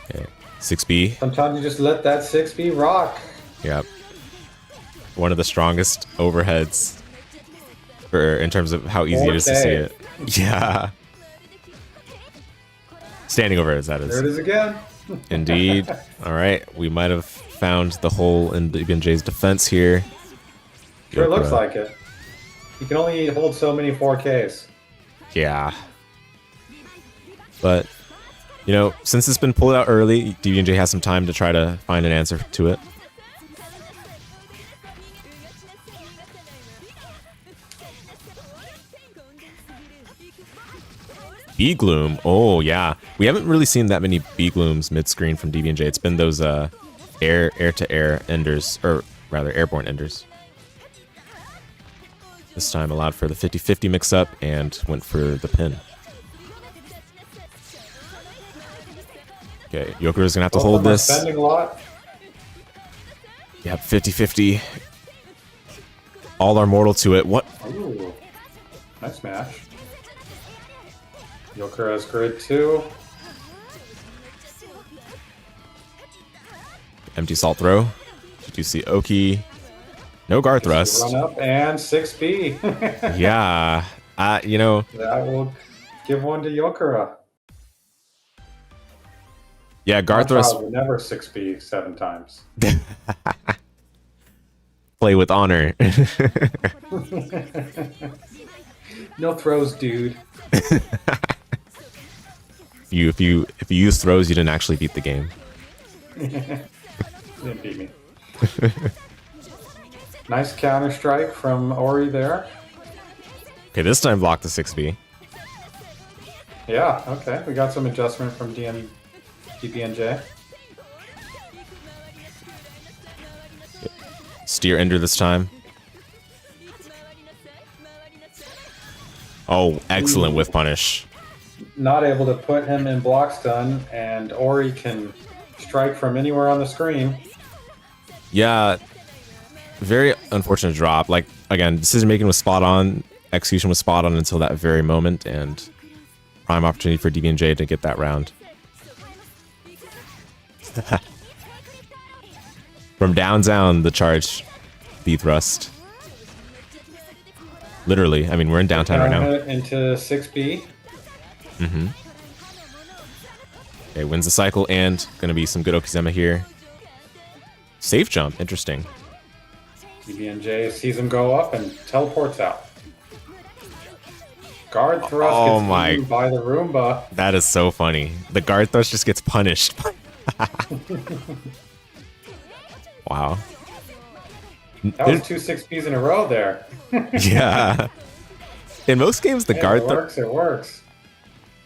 Okay, 6B. Sometimes you just let that 6B rock. Yep. One of the strongest overheads in terms of how easy it is to see it. Yeah. Standing overheads, that is. There it is again. Indeed. All right, we might have found the hole in DBnJ's defense here. Sure looks like it. You can only hold so many 4Ks. Yeah. But, you know, since it's been pulled out early, DBnJ has some time to try to find an answer to it. B-Gloom. Oh, yeah. We haven't really seen that many B-Glooms mid-screen from DBnJ. It's been those air-to-air enders, or rather airborne enders. This time allowed for the 50-50 mix-up and went for the pin. Okay, Yokura's gonna have to hold this. Spending a lot. Yep, 50-50. All are mortal to it. What? Ooh, nice match. Yokura's grid 2. Empty salt throw. Did you see Oki? No guard thrust. Run up and 6B. Yeah, you know. That will give one to Yokura. Yeah, guard thrust. Would never 6B 7 times. Play with honor. No throws, dude. If you use throws, you didn't actually beat the game. Didn't beat me. Nice counter strike from Orie there. Okay, this time block the 6B. Yeah, okay. We got some adjustment from DBnJ. Steer ender this time. Oh, excellent whiff punish. Not able to put him in block stun, and Orie can strike from anywhere on the screen. Yeah, very unfortunate drop. Like, again, decision making was spot on, execution was spot on until that very moment, and prime opportunity for DBnJ to get that round. From down, the charge, B thrust. Literally, I mean, we're in downtown right now. Into 6B. Mm-hmm. Okay, wins the cycle, and gonna be some good Okizeme here. Safe jump, interesting. DBnJ sees him go up and teleports out. Guard thrust gets eaten by the Roomba. That is so funny. The guard thrust just gets punished. Wow. That was 2 6Bs in a row there. Yeah. In most games, the guard... It works.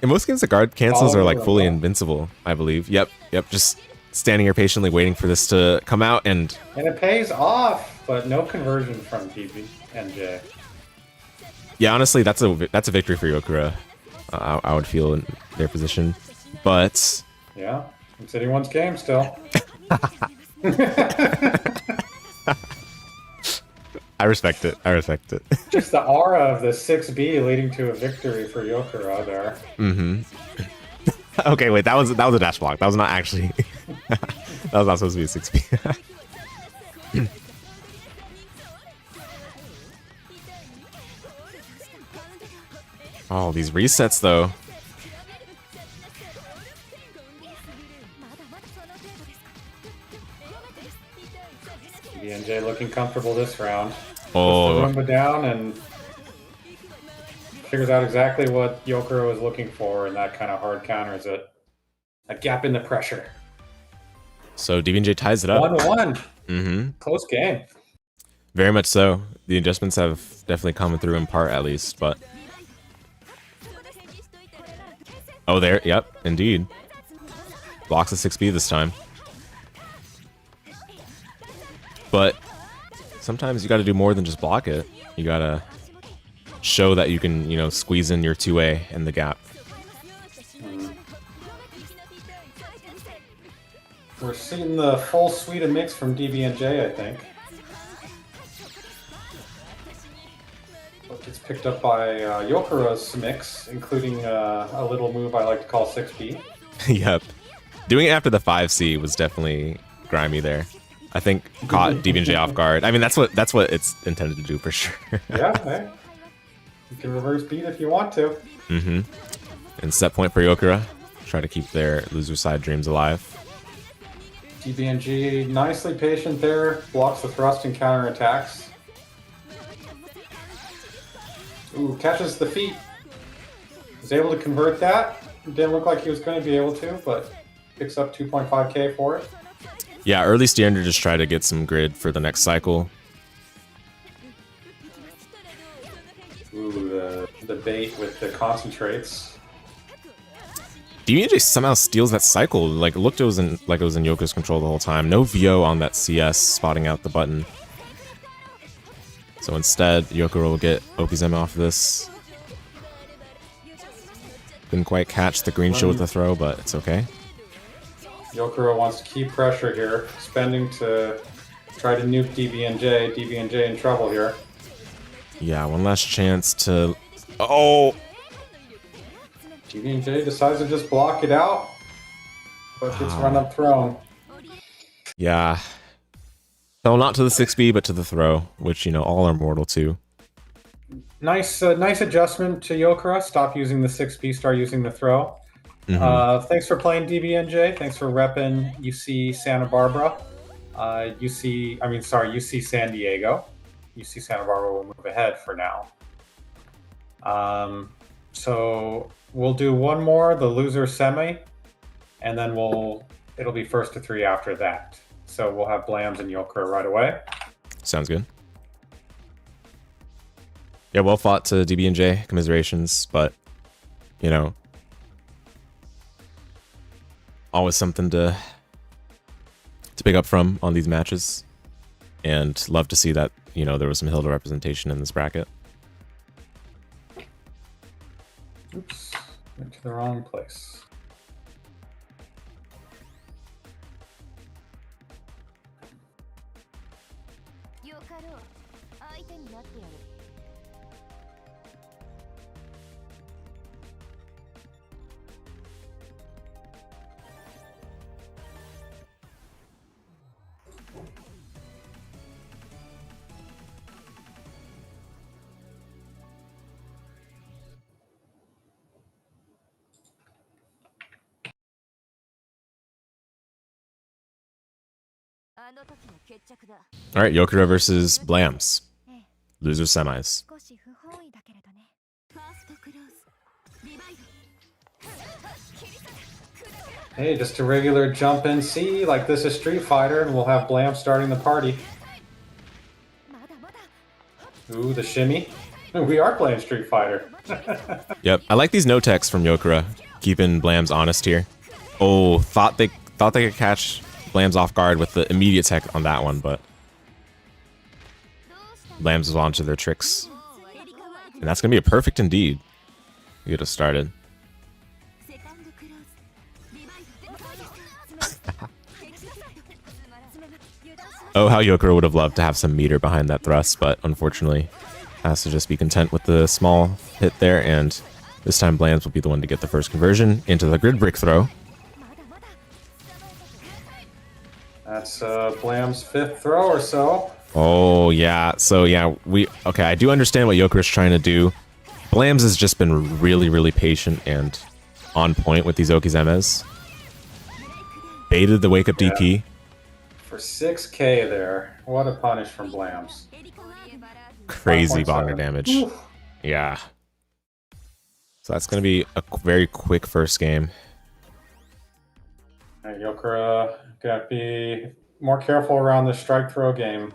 In most games, the guard cancels are like fully invincible, I believe. Yep, just standing here patiently waiting for this to come out, and it pays off, but no conversion from DBnJ. Yeah, honestly, that's a victory for Yokura. I would feel in their position, but yeah, it's anyone's game still. I respect it. Just the aura of the 6B leading to a victory for Yokura there. Mm-hmm. Okay, wait, that was a dash block. That was not actually. That was not supposed to be a 6B. Oh, these resets though. DBnJ looking comfortable this round. Oh. Puts the Roomba down and figures out exactly what Yokura was looking for, and that kind of hard counters it. A gap in the pressure. So DBnJ ties it up. 1-1. Mm-hmm. Close game. Very much so. The adjustments have definitely come through in part, at least, but... Oh, there. Yep, indeed. Blocks a 6B this time. But sometimes you got to do more than just block it. You got to show that you can, you know, squeeze in your 2A in the gap. We're seeing the full suite of mix from DBnJ, I think. It's picked up by Yokura's mix, including a little move I like to call 6B. Yep. Doing it after the 5C was definitely grimy there. I think caught DBnJ off guard. I mean, that's what it's intended to do for sure. Yeah, hey. You can reverse beat if you want to. Mm-hmm. And set point for Yokura. Try to keep their loser side dreams alive. DBnJ nicely patient there. Blocks the thrust and counterattacks. Ooh, catches the feet. Was able to convert that. Didn't look like he was going to be able to, but picks up 2.5k for it. Yeah, early standard just try to get some grid for the next cycle. Ooh, the bait with the concentrates. DBnJ somehow steals that cycle. Like, it looked it was in Yokura's control the whole time. No VO on that CS spotting out the button. So instead, Yokura will get Okizeme off this. Couldn't quite catch the green shield with the throw, but it's okay. Yokura wants to keep pressure here, spending to try to nuke DBnJ. DBnJ in trouble here. Yeah, one last chance to... Oh! DBnJ decides to just block it out, but gets run up thrown. Yeah. Fell not to the 6B, but to the throw, which, you know, all are mortal to. Nice adjustment to Yokura. Stop using the 6B, start using the throw. Thanks for playing DBnJ. Thanks for repping UC Santa Barbara. UC San Diego. UC Santa Barbara will move ahead for now. So we'll do one more, the loser semi, and then it'll be first to 3 after that. So we'll have Blams and Yokura right away. Sounds good. Yeah, well fought to DBnJ. Commiserations, but, you know, always something to pick up from on these matches. And love to see that, you know, there was some Hilda representation in this bracket. Oops, went to the wrong place. All right, Yokura versus Blams. Loser semis. Hey, just a regular jump in C, like this is Street Fighter, and we'll have Blam starting the party. Ooh, the shimmy. We are playing Street Fighter. Yep, I like these no-techs from Yokura, keeping Blams honest here. Oh, thought they could catch Blams off guard with the immediate tech on that one, but Blams was onto their tricks. And that's going to be a perfect indeed. You get us started. Oh, how Yokura would have loved to have some meter behind that thrust, but unfortunately has to just be content with the small hit there, and this time Blams will be the one to get the first conversion into the grid brick throw. That's Blam's 5th throw or so. Oh, yeah. So, yeah, I do understand what Yokura's trying to do, Blams has just been really, really patient and on point with these Okizemes. Baited the wake up DP. For 6k there. What a punish from Blams. Crazy 5.7. Wagner damage. Oof. Yeah. So that's going to be a very quick first game. Yokura gotta be more careful around the strike throw game.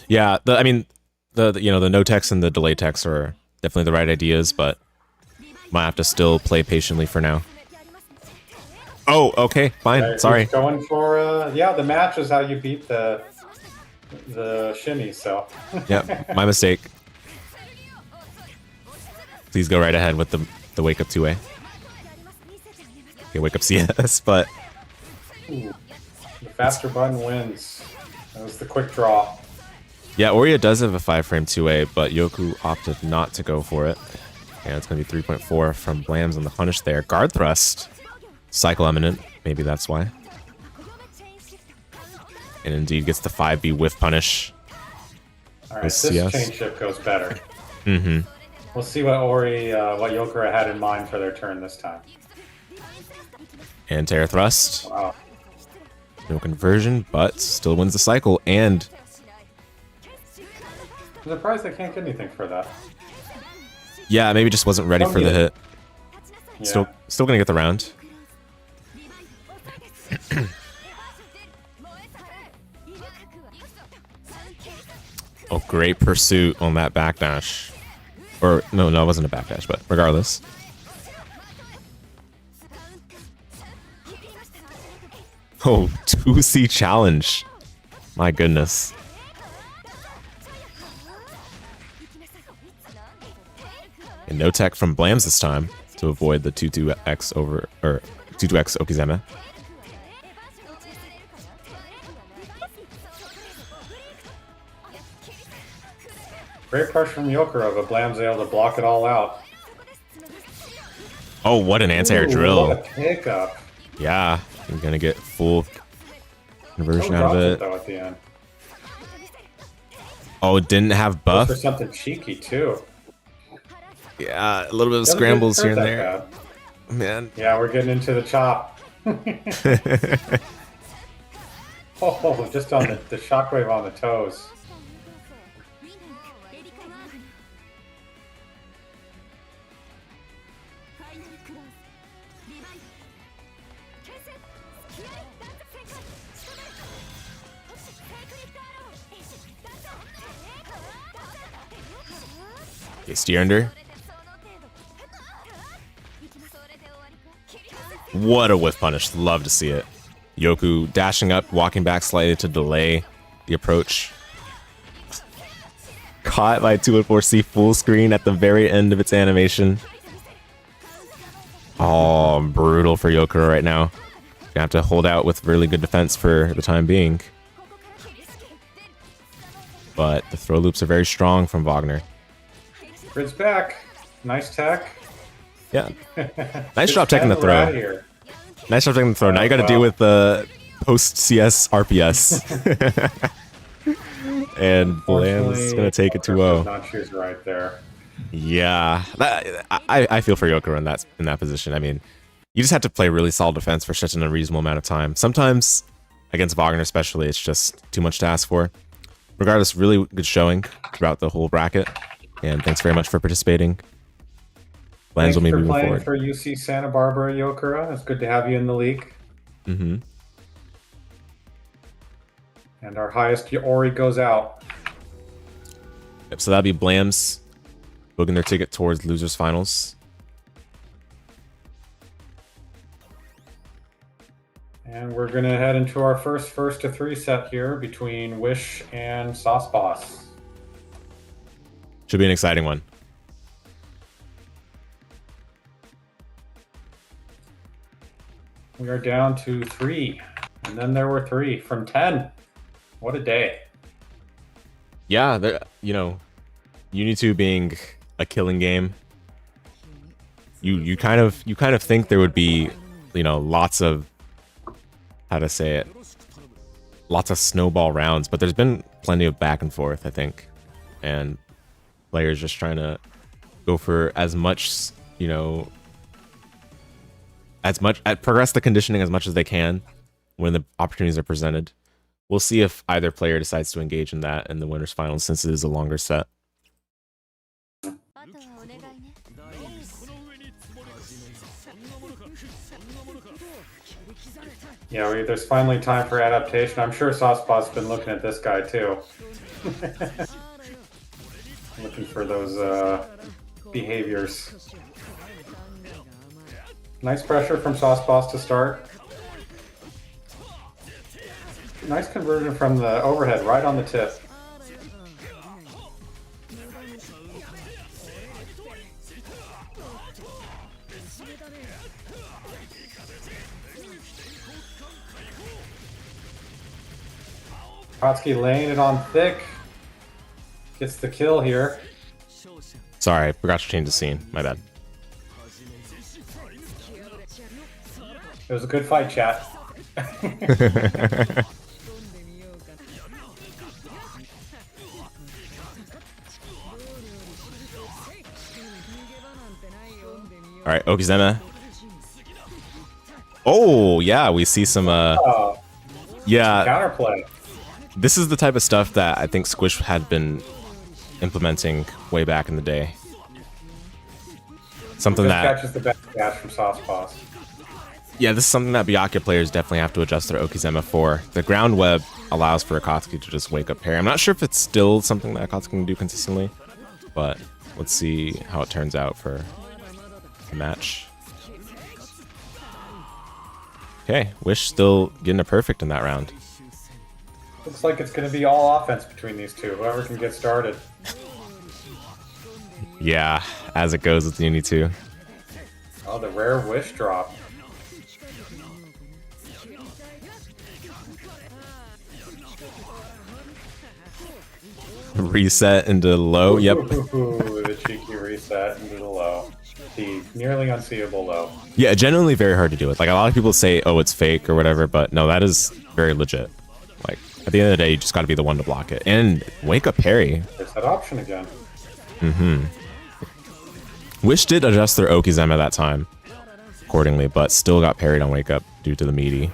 Yeah, I mean, the no text and the delay text are definitely the right ideas, but might have to still play patiently for now. Oh, okay, fine. Sorry. Going for yeah, the match is how you beat the shimmy. So yeah, my mistake. Please go right ahead with the wake up 2A. Okay, wake up CS, but ooh, the faster button wins. That was the quick draw. Yeah, Orie does have a 5-frame 2A, but Yoku opted not to go for it. And it's going to be 3.4 from Blams on the punish there. Guard thrust. Cycle Eminent. Maybe that's why. And indeed gets the 5B whiff punish. Alright, this chain shift goes better. Mm-hmm. We'll see what Orie, what Yokura had in mind for their turn this time. Anti-air thrust. Wow. No conversion, but still wins the cycle. And I'm surprised I can't get anything for that. yeah, maybe just wasn't ready for the hit. Yeah. Still gonna get the round. Oh, great pursuit on that backdash. Or no, it wasn't a backdash, but regardless. Oh, 2C challenge. My goodness. And no tech from Blams this time to avoid the 2-2x over, or 2-2x Okizeme. Great pressure from Yokura, but Blam's able to block it all out. Oh, what an anti-air drill. What a pickup. Yeah, you're gonna get full conversion So out of it. though, at the end. Oh, it didn't have buff. For something cheeky too. Yeah, a little bit of scrambles here and there. Bad. Man. Yeah, we're getting into the chop. Oh, just on the shockwave on the toes. Okay, steer under. What a whiff punish. Love to see it. Yoku dashing up, walking back slightly to delay the approach. Caught by 214C full screen at the very end of its animation. Oh, brutal for Yokura right now. Gonna have to hold out with really good defense for the time being. But the throw loops are very strong from Wagner. Grid's back. Nice tech. Yeah. Nice job taking the throw. Nice job taking the throw. Now you got to deal with the post CS RPS. And Blam's gonna take it 2-0. Not choose right there. Yeah, I feel for Yokura in that position. I mean, you just have to play really solid defense for such an unreasonable amount of time. Sometimes, against Wagner especially, it's just too much to ask for. Regardless, really good showing throughout the whole bracket. And thanks very much for participating. Plans will be moving forward. For UC Santa Barbara, Yokura. It's good to have you in the league. Mm-hmm. And our highest Orie goes out. Yep, so that'll be Blams booking their ticket towards losers finals. And we're gonna head into our first to three set here between Wish and Sauce Boss. Should be an exciting one. We are down to 3, and then there were 3 from 10. What a day! Yeah, you know, UNI2 being a killing game, you kind of think there would be, you know, lots of, how to say it, lots of snowball rounds, but there's been plenty of back and forth, I think, and Players just trying to go for as much, you know, progress the conditioning as much as they can when the opportunities are presented. We'll see if either player decides to engage in that in the winners final, since it is a longer set. Yeah, there's finally time for adaptation. I'm sure Saucebost's been looking at this guy too. Looking for those behaviors. Nice pressure from Sauceboss to start. Nice conversion from the overhead right on the tip. Akatsuki laying it on thick. Gets the kill here. Sorry, I forgot to change the scene. My bad. It was a good fight, chat. All right, Okizeme. Oh, yeah, we see some, yeah. Counterplay. This is the type of stuff that I think Squish had been implementing way back in the day. Something that catches the best catch from Sauceboss. Yeah, this is something that Byakuya players definitely have to adjust their Okizeme for. The ground web allows for Akatsuki to just wake up parry. I'm not sure if it's still something that Akatsuki can do consistently, but let's see how it turns out for the match. Okay, Wish still getting a perfect in that round. Looks like it's going to be all offense between these two. Whoever can get started. Yeah, as it goes with UNI2. Oh, the rare Wish drop. Reset into low. Yep. Ooh, the cheeky reset into the low. The nearly unseeable low. Yeah, genuinely very hard to do it. Like, a lot of people say, oh, it's fake or whatever, but no, that is very legit. Like, at the end of the day, you just got to be the one to block it. And wake up parry. There's that option again. Mm-hmm. Wish did adjust their Okizeme that time accordingly, but still got parried on wake up due to the meaty.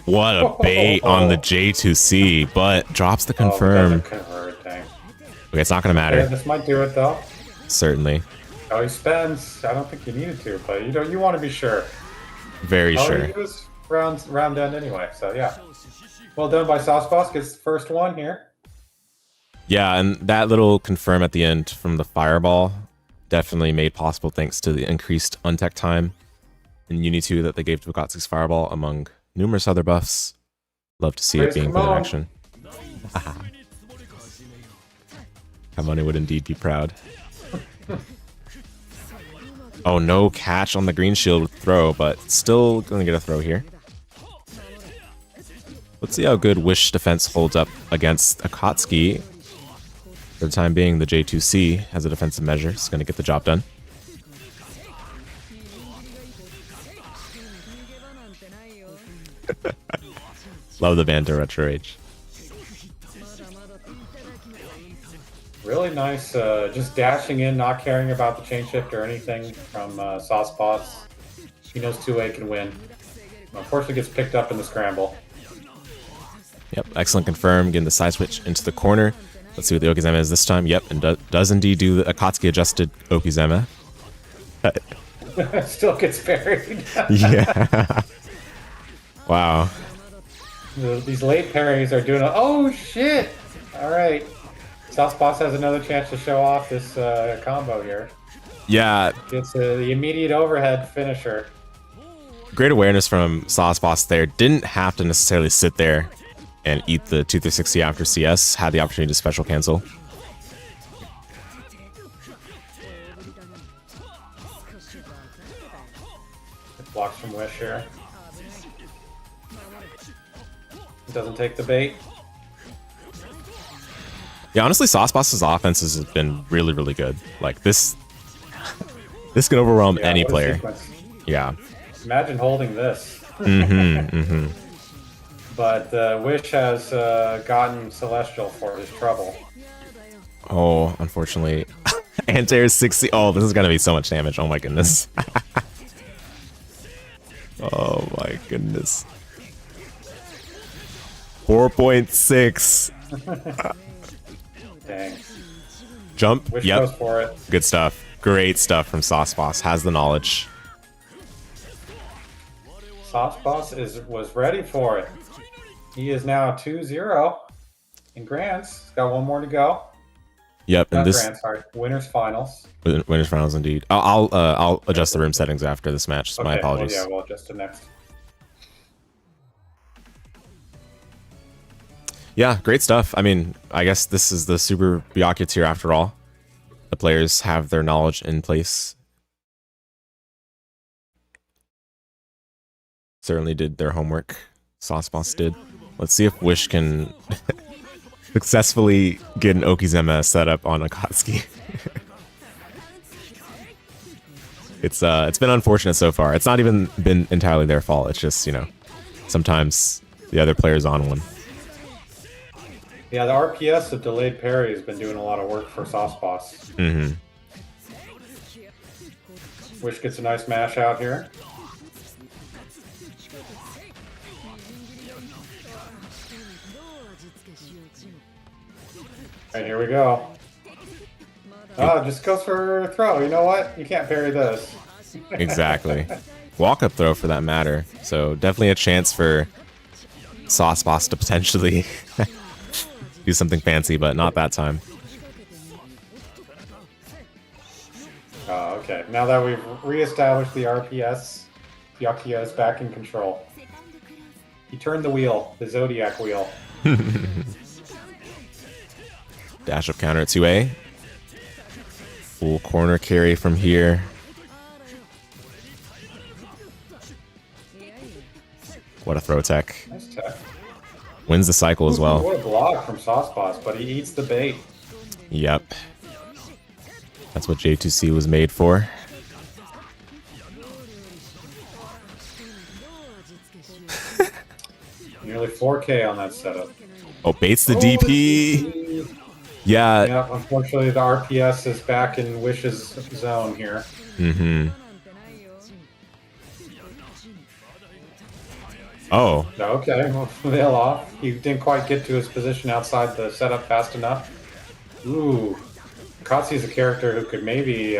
What a bait on the J2C, but drops the confirm. Okay, it's not going to matter. Yeah, this might do it, though. Certainly. Oh, he spends. I don't think you needed to, but you want to be sure. Very sure. He was round end anyway, so yeah. Well done by Sauceboss. Gets the first one here. Yeah, and that little confirm at the end from the fireball definitely made possible thanks to the increased untech time in UNI2 that they gave to Akatsuki's fireball among numerous other buffs. Love to see it being put in action. Kamane would indeed be proud. Oh, no catch on the green shield throw, but still gonna get a throw here. Let's see how good Wish defense holds up against Akatsuki. For the time being, the J2C as a defensive measure is gonna get the job done. Love the Vanta Retro Rage. Really nice, just dashing in, not caring about the chain shift or anything from Sauceboss. He knows 2A can win. Unfortunately gets picked up in the scramble. Yep, excellent confirm, getting the side switch into the corner. Let's see what the Okizeme is this time. Yep, and does indeed do the Akatsuki adjusted Okizeme. Still gets parried. Yeah. Wow. These late parries are doing oh shit! Alright. Sauceboss has another chance to show off this combo here. Yeah. Gets the immediate overhead finisher. Great awareness from Sauceboss there. Didn't have to necessarily sit there and eat the 2-3-60 after CS. Had the opportunity to special cancel. Blocks from Wish here. Doesn't take the bait. Yeah, honestly, Sauceboss's offenses have been really, really good. Like, this can overwhelm any player. Yeah. Imagine holding this. But Wish has gotten Celestial for his trouble. Oh, unfortunately. Anti-air is 60. Oh, this is going to be so much damage. Oh my goodness. Oh my goodness. 4.6. Dang. Jump. Wish Yep. goes for it. Good stuff. Great stuff from Sauceboss. Has the knowledge. Sauceboss was ready for it. He is now 2-0 in Grants. He's got one more to go. Yep, and Not this Grants, sorry. Winners finals. winners finals indeed. I'll adjust the room settings after this match. So my apologies. Well, yeah, we'll adjust it next. Yeah, great stuff. I mean, I guess this is the Super Byakuya tier after all. The players have their knowledge in place. Certainly did their homework. Sauceboss did. Let's see if Wish can successfully get an Okizeme set up on Akatsuki. It's been unfortunate so far. It's not even been entirely their fault. It's just, you know, sometimes the other player's on one. Yeah, the RPS of delayed parry has been doing a lot of work for Sauceboss. Mm-hmm. Wish gets a nice mash out here. Alright, here we go. Oh, just goes for a throw. You know what? You can't parry this. Exactly. Walk-up throw for that matter. So definitely a chance for Sauceboss to potentially do something fancy, but not that time. Oh, okay. Now that we've reestablished the RPS, Byakuya is back in control. He turned the wheel, the Zodiac wheel. Dash up counter at 2A. Full corner carry from here. What a throw tech. Nice tech. Wins the cycle as well. What a block from Sauceboss, but he eats the bait. Yep. That's what J2C was made for. Nearly 4K on that setup. Oh, baits the DP. Yeah. Yeah, unfortunately the RPS is back in Wish's zone here. Mm-hmm. Oh. Okay, well, veil off. He didn't quite get to his position outside the setup fast enough. Ooh. Akatsuki's a character who could maybe,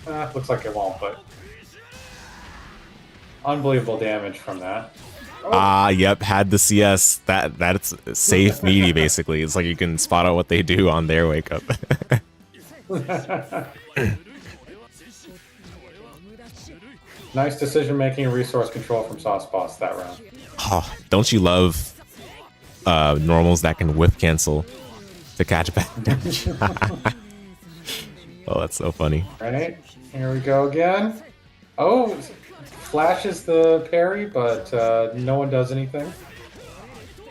looks like it won't, but unbelievable damage from that. Yep, had the CS. That's safe meaty, basically. It's like you can spot out what they do on their wake up. Nice decision making and resource control from Sauceboss that round. Oh, don't you love normals that can whip cancel to catch back damage? Oh, that's so funny. Right, here we go again. Oh, flashes the parry, but no one does anything.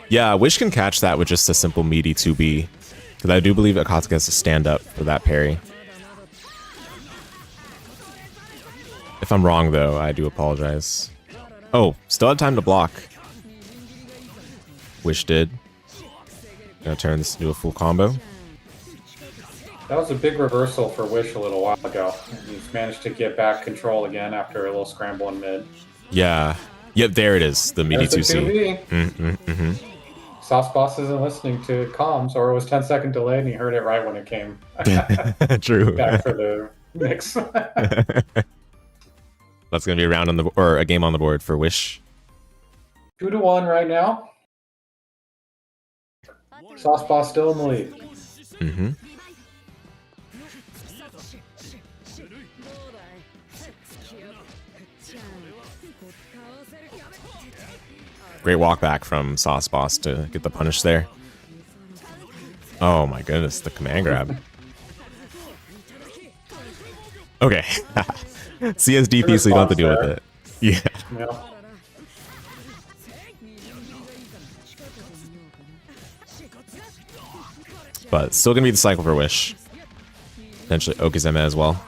Yeah, Wish can catch that with just a simple meaty 2B. Because I do believe Akatsuki has to stand up for that parry. If I'm wrong, though, I do apologize. Oh, still had time to block. Wish did. Gonna turn this into a full combo. That was a big reversal for Wish a little while ago. He's managed to get back control again after a little scramble in mid. Yeah. Yep, there it is. The meaty 2C. Mm-hmm. Sauceboss isn't listening to comms, or it was 10-second delay and he heard it right when it came True. back for the mix. That's gonna be a round on the or a game on the board for Wish. 2-1 right now. Sauceboss still in the lead. Mm-hmm. Great walk back from Sauceboss to get the punish there. Oh my goodness, the command grab. Okay. CSDP, so you don't have to deal with it. Yeah. Yeah. But still gonna be the cycle for Wish. Potentially Okizeme as well.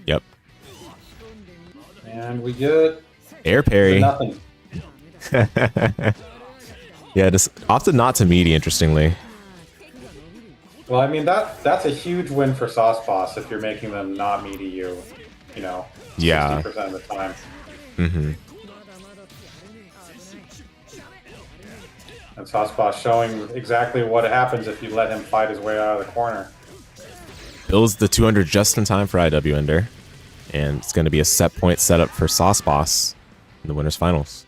Yep. And we get Air parry. nothing. Yeah, just opted not to meaty, interestingly. Well, I mean that's a huge win for Sauce Boss if you're making them not meaty you know, Yeah. 60% of the time. Mm-hmm. And Sauce Boss showing exactly what happens if you let him fight his way out of the corner. Builds the 200 just in time for IW Ender. And it's going to be a set point setup for Sauce Boss in the winners finals.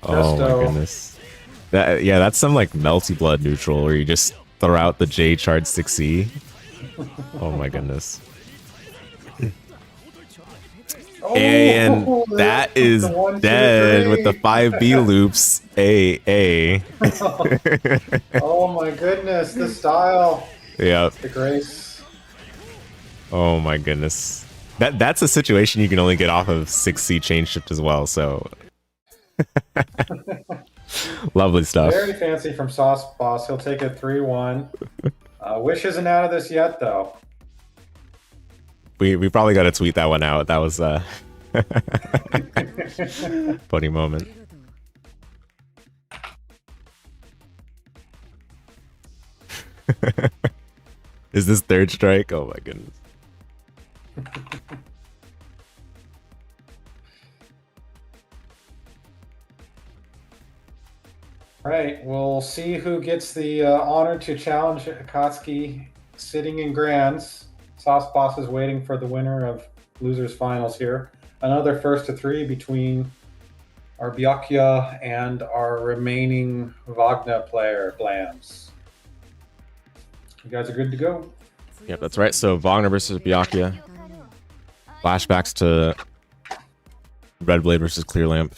Oh my goodness. Yeah, that's some like melty blood neutral where you just throw out the J charge 6E. Oh my goodness. Oh, and that is dead with the 5B loops. A. Oh my goodness, the style. Yep. The grace. Oh my goodness. That's a situation you can only get off of 6C chain shift as well, so lovely stuff. Very fancy from Sauce Boss. He'll take it 3-1. Wish isn't out of this yet, though. We probably got to tweet that one out. That was a funny moment. Is this third strike? Oh my goodness. Right, we'll see who gets the honor to challenge Akatsuki sitting in Grands. Sauce Boss is waiting for the winner of losers finals here. Another first to three between our Byakuya and our remaining Wagner player, Blams. You guys are good to go. Yep, that's right. So Wagner versus Byakuya. Flashbacks to Red Blade versus Clear Lamp.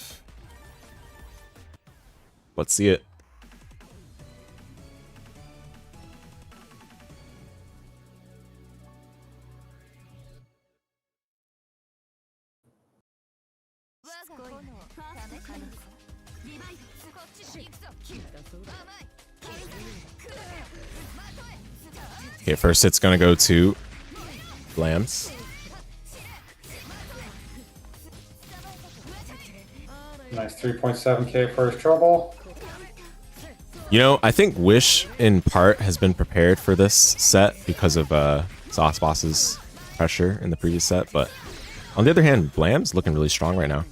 Let's see it. Okay, first hit's gonna go to Blams. Nice 3.7k first trouble. You know, I think Wish in part has been prepared for this set because of Sauce Boss's pressure in the previous set, but on the other hand, Blam's looking really strong right now.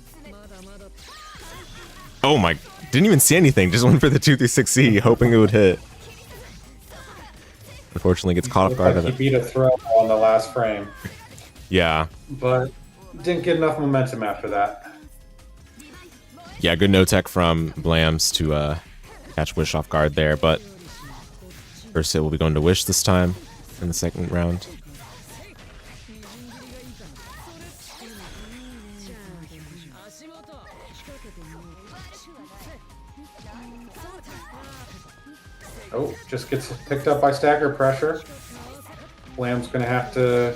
Oh my, didn't even see anything, just went for the 236C, hoping it would hit. Unfortunately, gets caught off guard. Like he beat a throw on the last frame. Yeah. But didn't get enough momentum after that. Yeah, good no-tech from Blams to catch Wish off guard there, but first hit will be going to Wish this time in the second round. Oh, just gets picked up by stagger pressure. Lamb's going to have to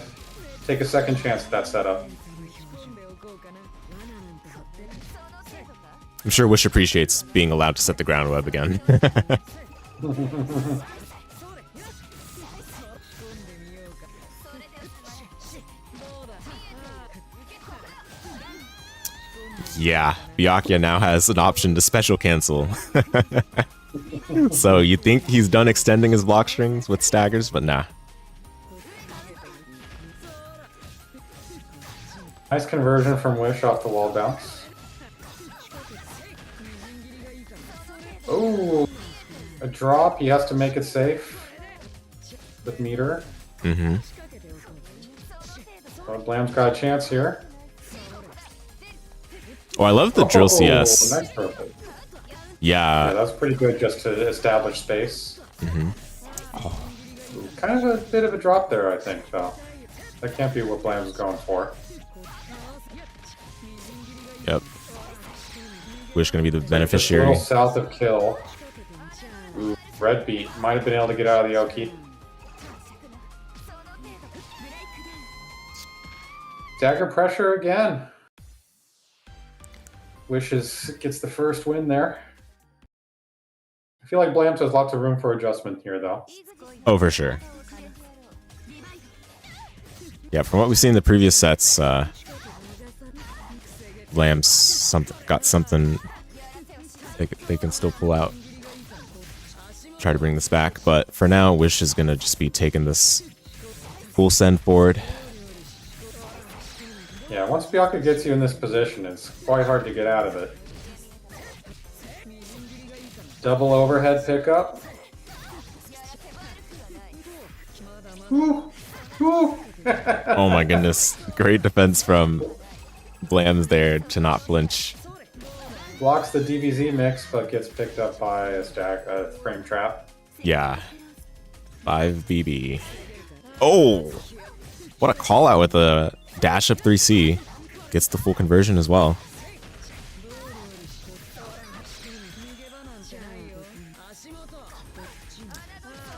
take a second chance at that setup. I'm sure Wish appreciates being allowed to set the ground web again. Yeah, Byakuya now has an option to special cancel. So you think he's done extending his block strings with staggers, but nah. Nice conversion from Wish off the wall bounce. Oh, a drop. He has to make it safe with meter. Mm-hmm. But Blam's got a chance here. Oh, I love the drill CS. Nice purple. Yeah. Yeah, that's pretty good just to establish space. Mm-hmm. Oh. Kind of a bit of a drop there, I think, though. That can't be what Blam's going for. Yep. Wish gonna be the beneficiary. A little south of kill. Ooh, red beat. Might have been able to get out of the Oki. Dagger pressure again. Wishes gets the first win there. I feel like Blams has lots of room for adjustment here, though. Oh, for sure. Yeah, from what we've seen in the previous sets, Blams got something they can still pull out. Try to bring this back, but for now, Wish is gonna just be taking this full send forward. Yeah, once Byakuya gets you in this position, it's quite hard to get out of it. Double overhead pickup. Woo! Woo! Oh my goodness. Great defense from Blams there to not flinch. Blocks the DBZ mix, but gets picked up by a frame trap. Yeah. 5BB. Oh! What a call out with a dash up 3C. Gets the full conversion as well.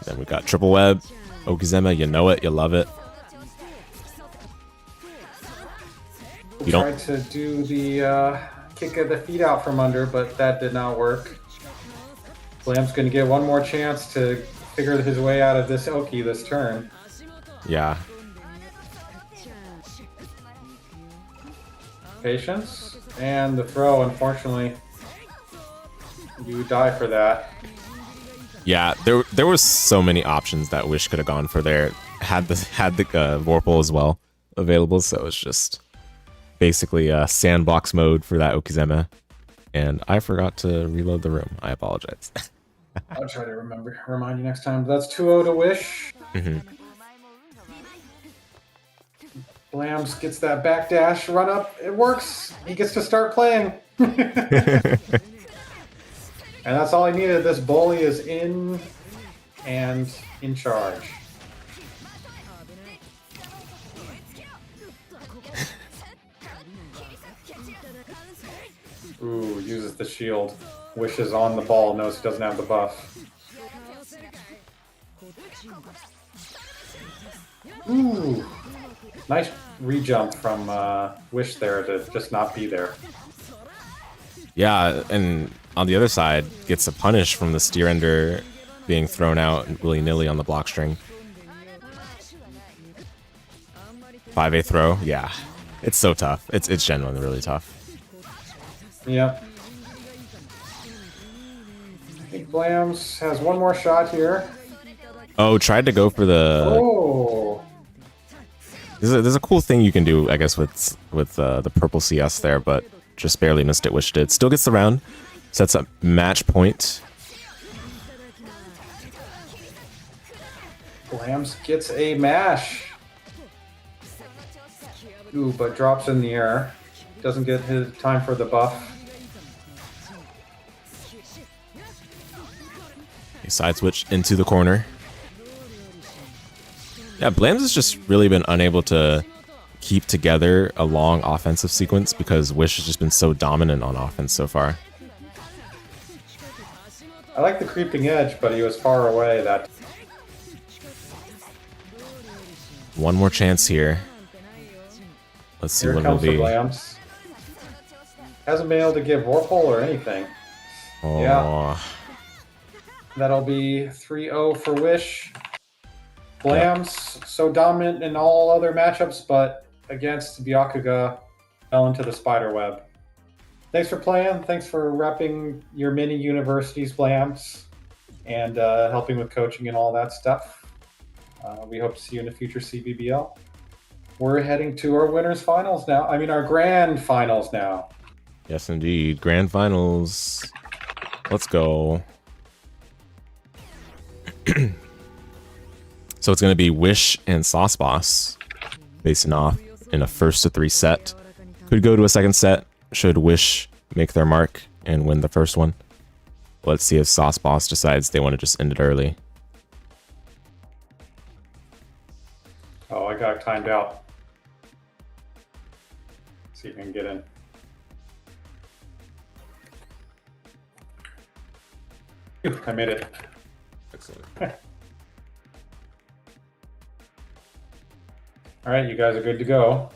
Then we got triple web. Okizeme, you know it, you love it. We tried to do the kick of the feet out from under, but that did not work. Blam's going to get one more chance to figure his way out of this Oki this turn. Yeah. Patience. And the throw, unfortunately. You die for that. Yeah, there was so many options that Wish could have gone for there. Had the Vorpal as well available, so it was just basically a sandbox mode for that Okizeme. And I forgot to reload the room. I apologize. I'll try to remind you next time. That's 2-0 to Wish. Blams gets that backdash run up. It works. He gets to start playing. And that's all he needed. This bully is in and in charge. Ooh, uses the shield. Wishes on the ball, knows he doesn't have the buff. Ooh. Nice re-jump from Wish there to just not be there. Yeah, and on the other side, gets a punish from the steer ender being thrown out willy-nilly on the block string. 5A throw, yeah. It's so tough. It's genuinely really tough. Yep. I think Blams has one more shot here. Oh, tried to go for the... Oh! There's a cool thing you can do, I guess, with the purple CS there, but just barely missed it, Wish did. Still gets the round. Sets up match point. Blams gets a mash. Ooh, but drops in the air. Doesn't get his time for the buff. He side switch into the corner. Yeah, Blams has just really been unable to keep together a long offensive sequence because Wish has just been so dominant on offense so far. I like the creeping edge, but he was far away. That one more chance here. Let's see here what it'll comes the be. Blams. Hasn't been able to give Vorpal or anything. Oh. Yeah. That'll be 3-0 for Wish. Blams, so dominant in all other matchups, but against Byakuya, fell into the spider web. Thanks for playing. Thanks for repping your mini universities, Blams, and helping with coaching and all that stuff. We hope to see you in the future CBBL. We're heading to our winners finals now. I mean, our grand finals now. Yes, indeed. Grand finals. Let's go. So it's going to be Wish and Sauceboss facing off in a 1st-to-3 set. Could go to a second set should Wish make their mark and win the first one. Let's see if Sauceboss decides they want to just end it early. Oh, I got timed out. See if I can get in. Phew, I made it. Excellent. All right, you guys are good to go.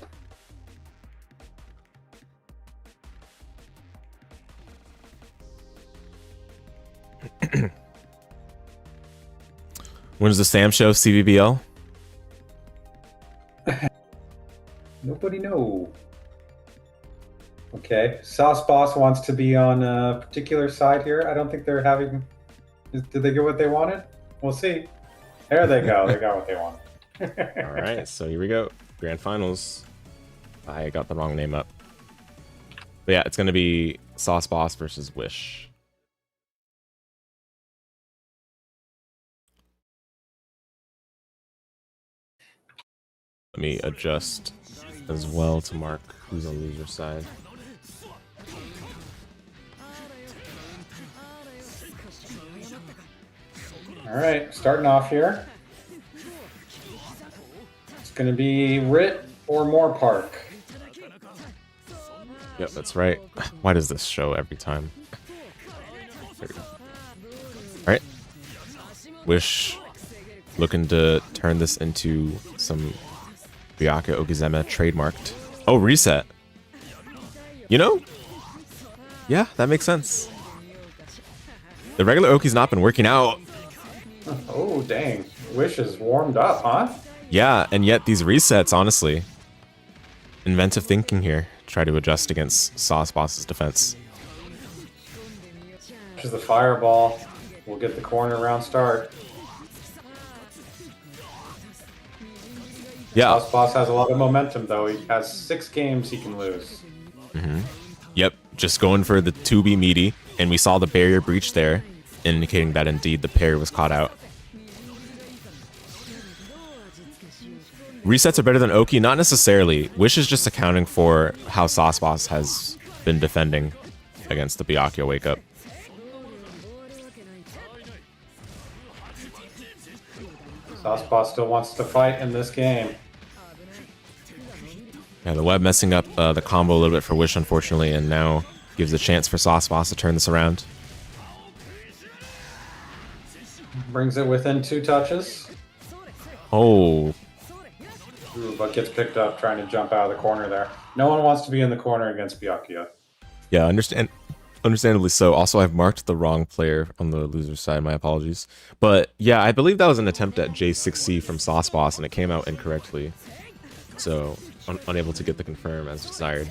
When's the Sam show, CBBL? Nobody know. Okay, Sauce Boss wants to be on a particular side here. I don't think they're having... Did they get what they wanted? We'll see. There they go. They got what they wanted. All right, so here we go. Grand Finals. I got the wrong name up. But yeah, it's going to be Sauce Boss versus Wish. Let me adjust as well to mark who's on loser side. All right, starting off here. It's going to be Rit or Moore Park. Yep, that's right. Why does this show every time? There we go. All right. Wish looking to turn this into some Byakuya Okizeme trademarked. Oh, reset. You know? Yeah, that makes sense. The regular Oki's not been working out. Oh, dang. Wish is warmed up, huh? Yeah, and yet these resets, honestly. Inventive thinking here. Try to adjust against Sauce Boss's defense. Which is the fireball. We'll get the corner round start. Yeah. Sauce Boss has a lot of momentum, though. He has 6 games he can lose. Yep, just going for the 2B meaty, and we saw the barrier breach there, indicating that indeed the parry was caught out. Resets are better than Oki? Not necessarily. Wish is just accounting for how Sauce Boss has been defending against the Byakuya wake up. Sauce Boss still wants to fight in this game. Yeah, the web messing up the combo a little bit for Wish, unfortunately, and now gives a chance for Sauce Boss to turn this around. Brings it within 2 touches. Oh. Ooh, but gets picked up trying to jump out of the corner there. No one wants to be in the corner against Byakuya. Yeah, understandably so. Also, I've marked the wrong player on the loser side. My apologies. But yeah, I believe that was an attempt at J6C from Sauce Boss, and it came out incorrectly. So, unable to get the confirm as desired.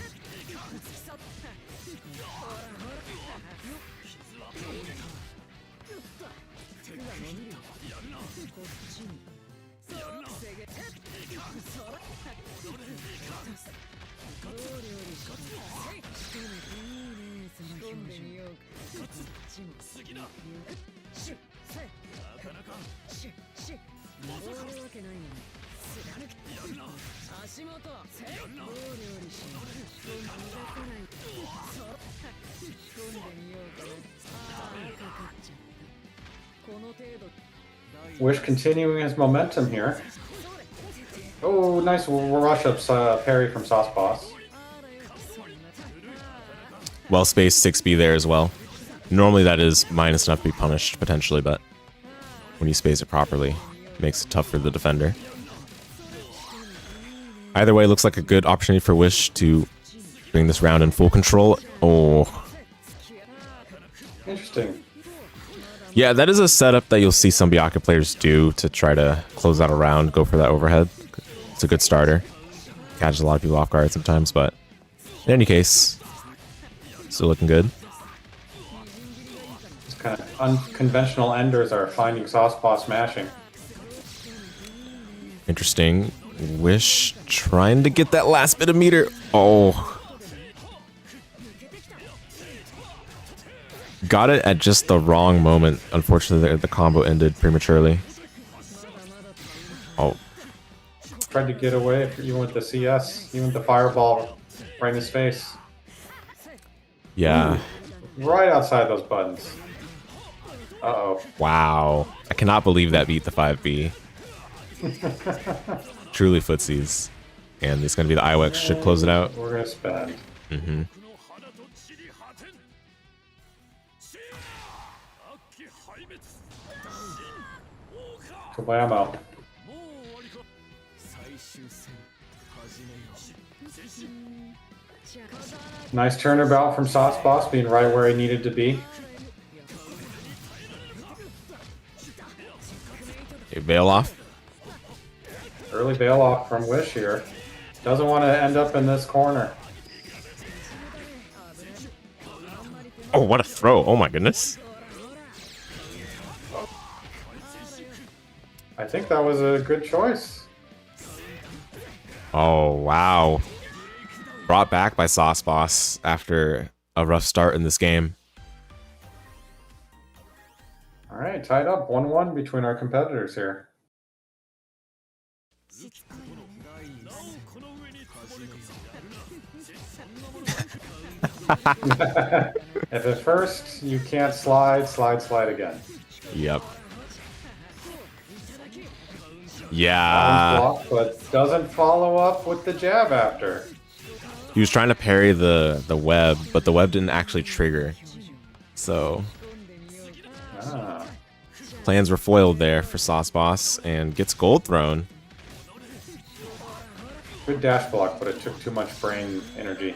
Wish continuing his momentum here. Oh, nice rush up parry from Sauce Boss. Well spaced 6B there as well. Normally that is minus enough to be punished potentially, but when you space it properly, it makes it tough for the defender. Either way, looks like a good opportunity for Wish to bring this round in full control. Oh. Interesting. Yeah, that is a setup that you'll see some Byakuya players do to try to close out a round, go for that overhead. It's a good starter. Catches a lot of people off guard sometimes, but in any case, still looking good. These kind of unconventional enders are finding Sauce Boss mashing. Interesting. Wish trying to get that last bit of meter. Oh. Got it at just the wrong moment. Unfortunately, the combo ended prematurely. Oh. Tried to get away even with the CS, even with the fireball right in his face. Yeah. Ooh, right outside those buttons. Uh-oh. Wow. I cannot believe that beat the 5B. Truly footsies. And it's going to be the IWEX. Should close it out. We're going to spend. Mm-hmm. Kablammo. Nice turnabout from Sauce Boss, being right where he needed to be. Okay, veil off. Early bail off from Wish here. Doesn't want to end up in this corner. Oh, what a throw. Oh my goodness. I think that was a good choice. Oh, wow. Brought back by Sauce Boss after a rough start in this game. All right, tied up 1-1 between our competitors here. If at first you can't slide, slide again. Yep. Yeah. Blocked, but doesn't follow up with the jab after. He was trying to parry the web, but the web didn't actually trigger. So plans were foiled there for Sauce Boss and gets gold thrown. Good dash block, but it took too much brain energy.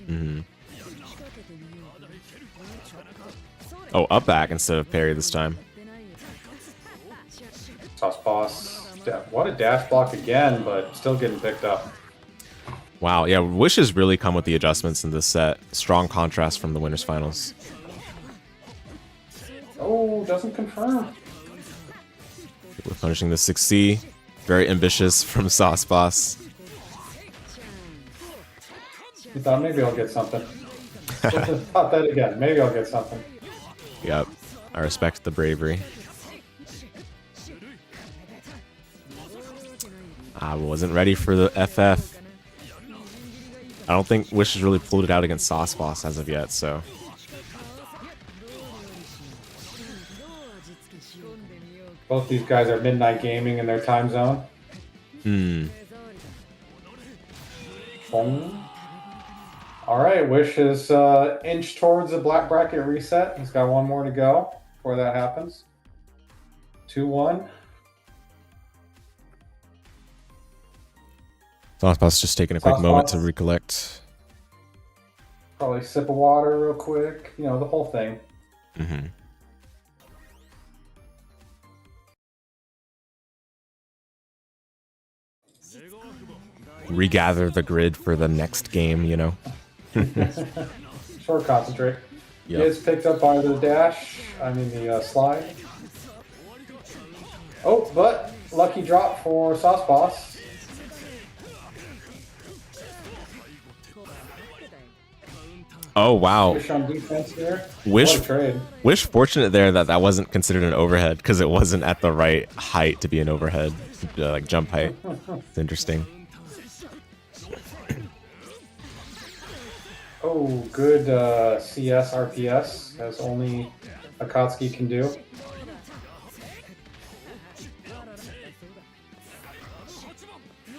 Mm-hmm. Oh, up back instead of parry this time. Sauce Boss. What a dash block again, but still getting picked up. Wow, yeah, Wish has really come with the adjustments in this set. Strong contrast from the winners finals. Oh, doesn't confirm. We're punishing the 6C. Very ambitious from Sauce Boss. You thought maybe I'll get something. Thought that again. Maybe I'll get something. Yep. I respect the bravery. I wasn't ready for the FF. I don't think Wish has really pulled it out against Sauce Boss as of yet, so. Both these guys are midnight gaming in their time zone. Boom. All right, Wish is inched towards the black bracket reset. He's got one more to go before that happens. 2-1. Sauce Boss just taking a quick moment to recollect. Probably sip of water real quick. You know, the whole thing. Mm-hmm. Regather the grid for the next game, you know. Short concentrate. Yep. He is picked up by the dash. I mean the slide. Oh, but lucky drop for Sauce Boss. Oh, wow. Wish on defense here. Wish, what a trade. Wish fortunate there that that wasn't considered an overhead because it wasn't at the right height to be an overhead, like jump height. It's interesting. Oh, good CS RPS, as only Akatsuki can do.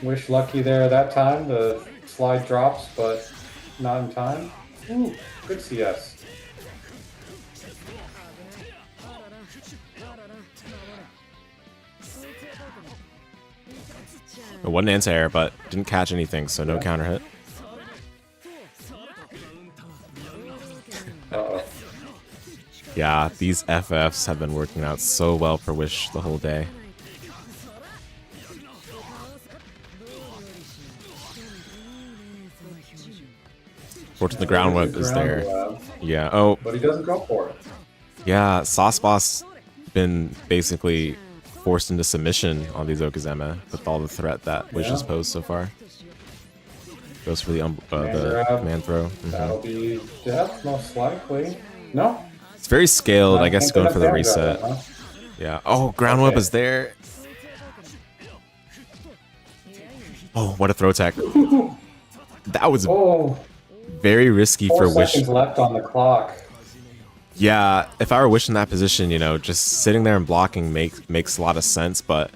Wish lucky there that time. The slide drops, but not in time. Ooh, good CS. It wasn't anti-air, but didn't catch anything, so no counter hit. Uh-oh. Yeah, these FFs have been working out so well for Wish the whole day. Fortune the ground whip is there. Yeah. Oh. But he doesn't go for it. Yeah, Sauce Boss been basically forced into submission on these Okazeme with all the threat that Wish has posed so far. Goes for the man throw. That'll be death, most likely. No? It's very scaled, I guess, going for the reset. Huh? Yeah. Oh, ground whip is there. Oh, what a throw tech. That was very risky for Wish. 4 seconds left on the clock. Yeah, if I were Wish in that position, you know, just sitting there and blocking makes a lot of sense, but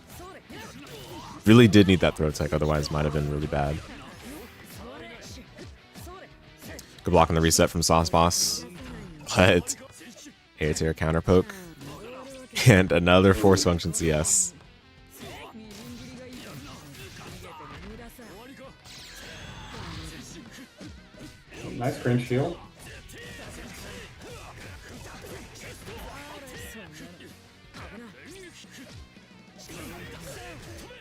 really did need that throw tech, otherwise might have been really bad. Good block on the reset from Sauce Boss, but air counter poke and another force function CS. Nice cringe shield.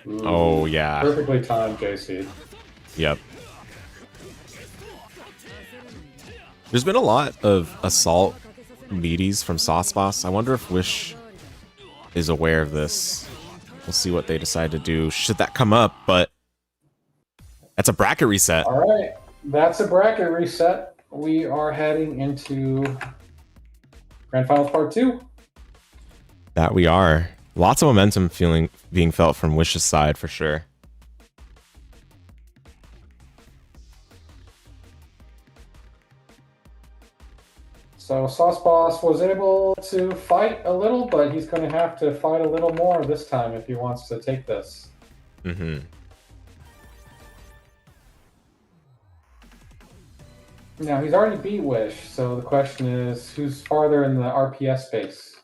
Ooh, Oh, yeah. Perfectly timed, JC. Yep. There's been a lot of assault meaties from Sauceboss. I wonder if Wish is aware of this. We'll see what they decide to do should that come up, but that's a bracket reset. All right, that's a bracket reset. We are heading into Grand Finals Part 2. That we are. Lots of momentum being felt from Wish's side for sure. So Sauceboss was able to fight a little, but he's going to have to fight a little more this time if he wants to take this. Mm-hmm. Now, he's already beat Wish, so the question is, who's farther in the RPS space?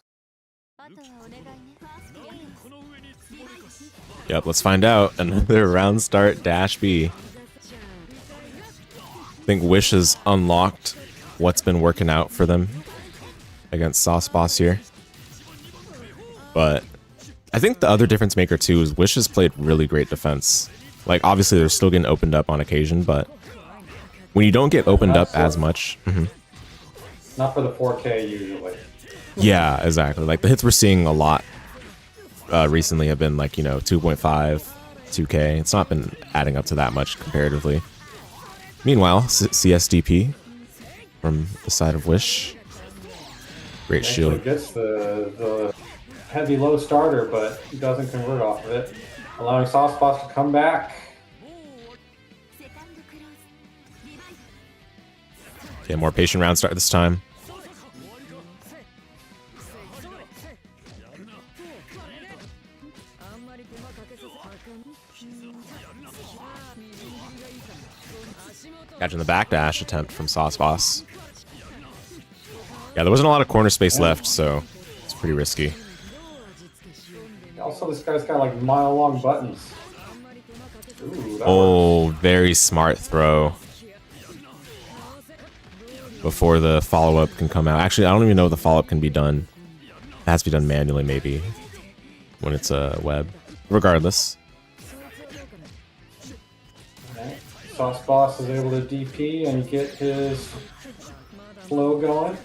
Yep, let's find out. Another round start dash B. I think Wish has unlocked what's been working out for them against Sauceboss here. But I think the other difference maker too is Wish has played really great defense. Like, obviously they're still getting opened up on occasion, but when you don't get opened up as much... Not for the 4K usually. Yeah, exactly. Like the hits we're seeing a lot recently have been like, you know, 2.5, 2K. It's not been adding up to that much comparatively. Meanwhile, CSDP from the side of Wish. Great shield. Gets the heavy low starter, but he doesn't convert off of it, allowing Sauceboss to come back. Okay, more patient round start this time. Catching the backdash attempt from Sauceboss. Yeah, there wasn't a lot of corner space left, so it's pretty risky. Also, this guy's got like mile-long buttons. Ooh, Oh, very smart throw. Before the follow-up can come out. Actually, I don't even know if the follow-up can be done. It has to be done manually, maybe, when it's a web. Regardless. Sauceboss is able to DP and get his flow going.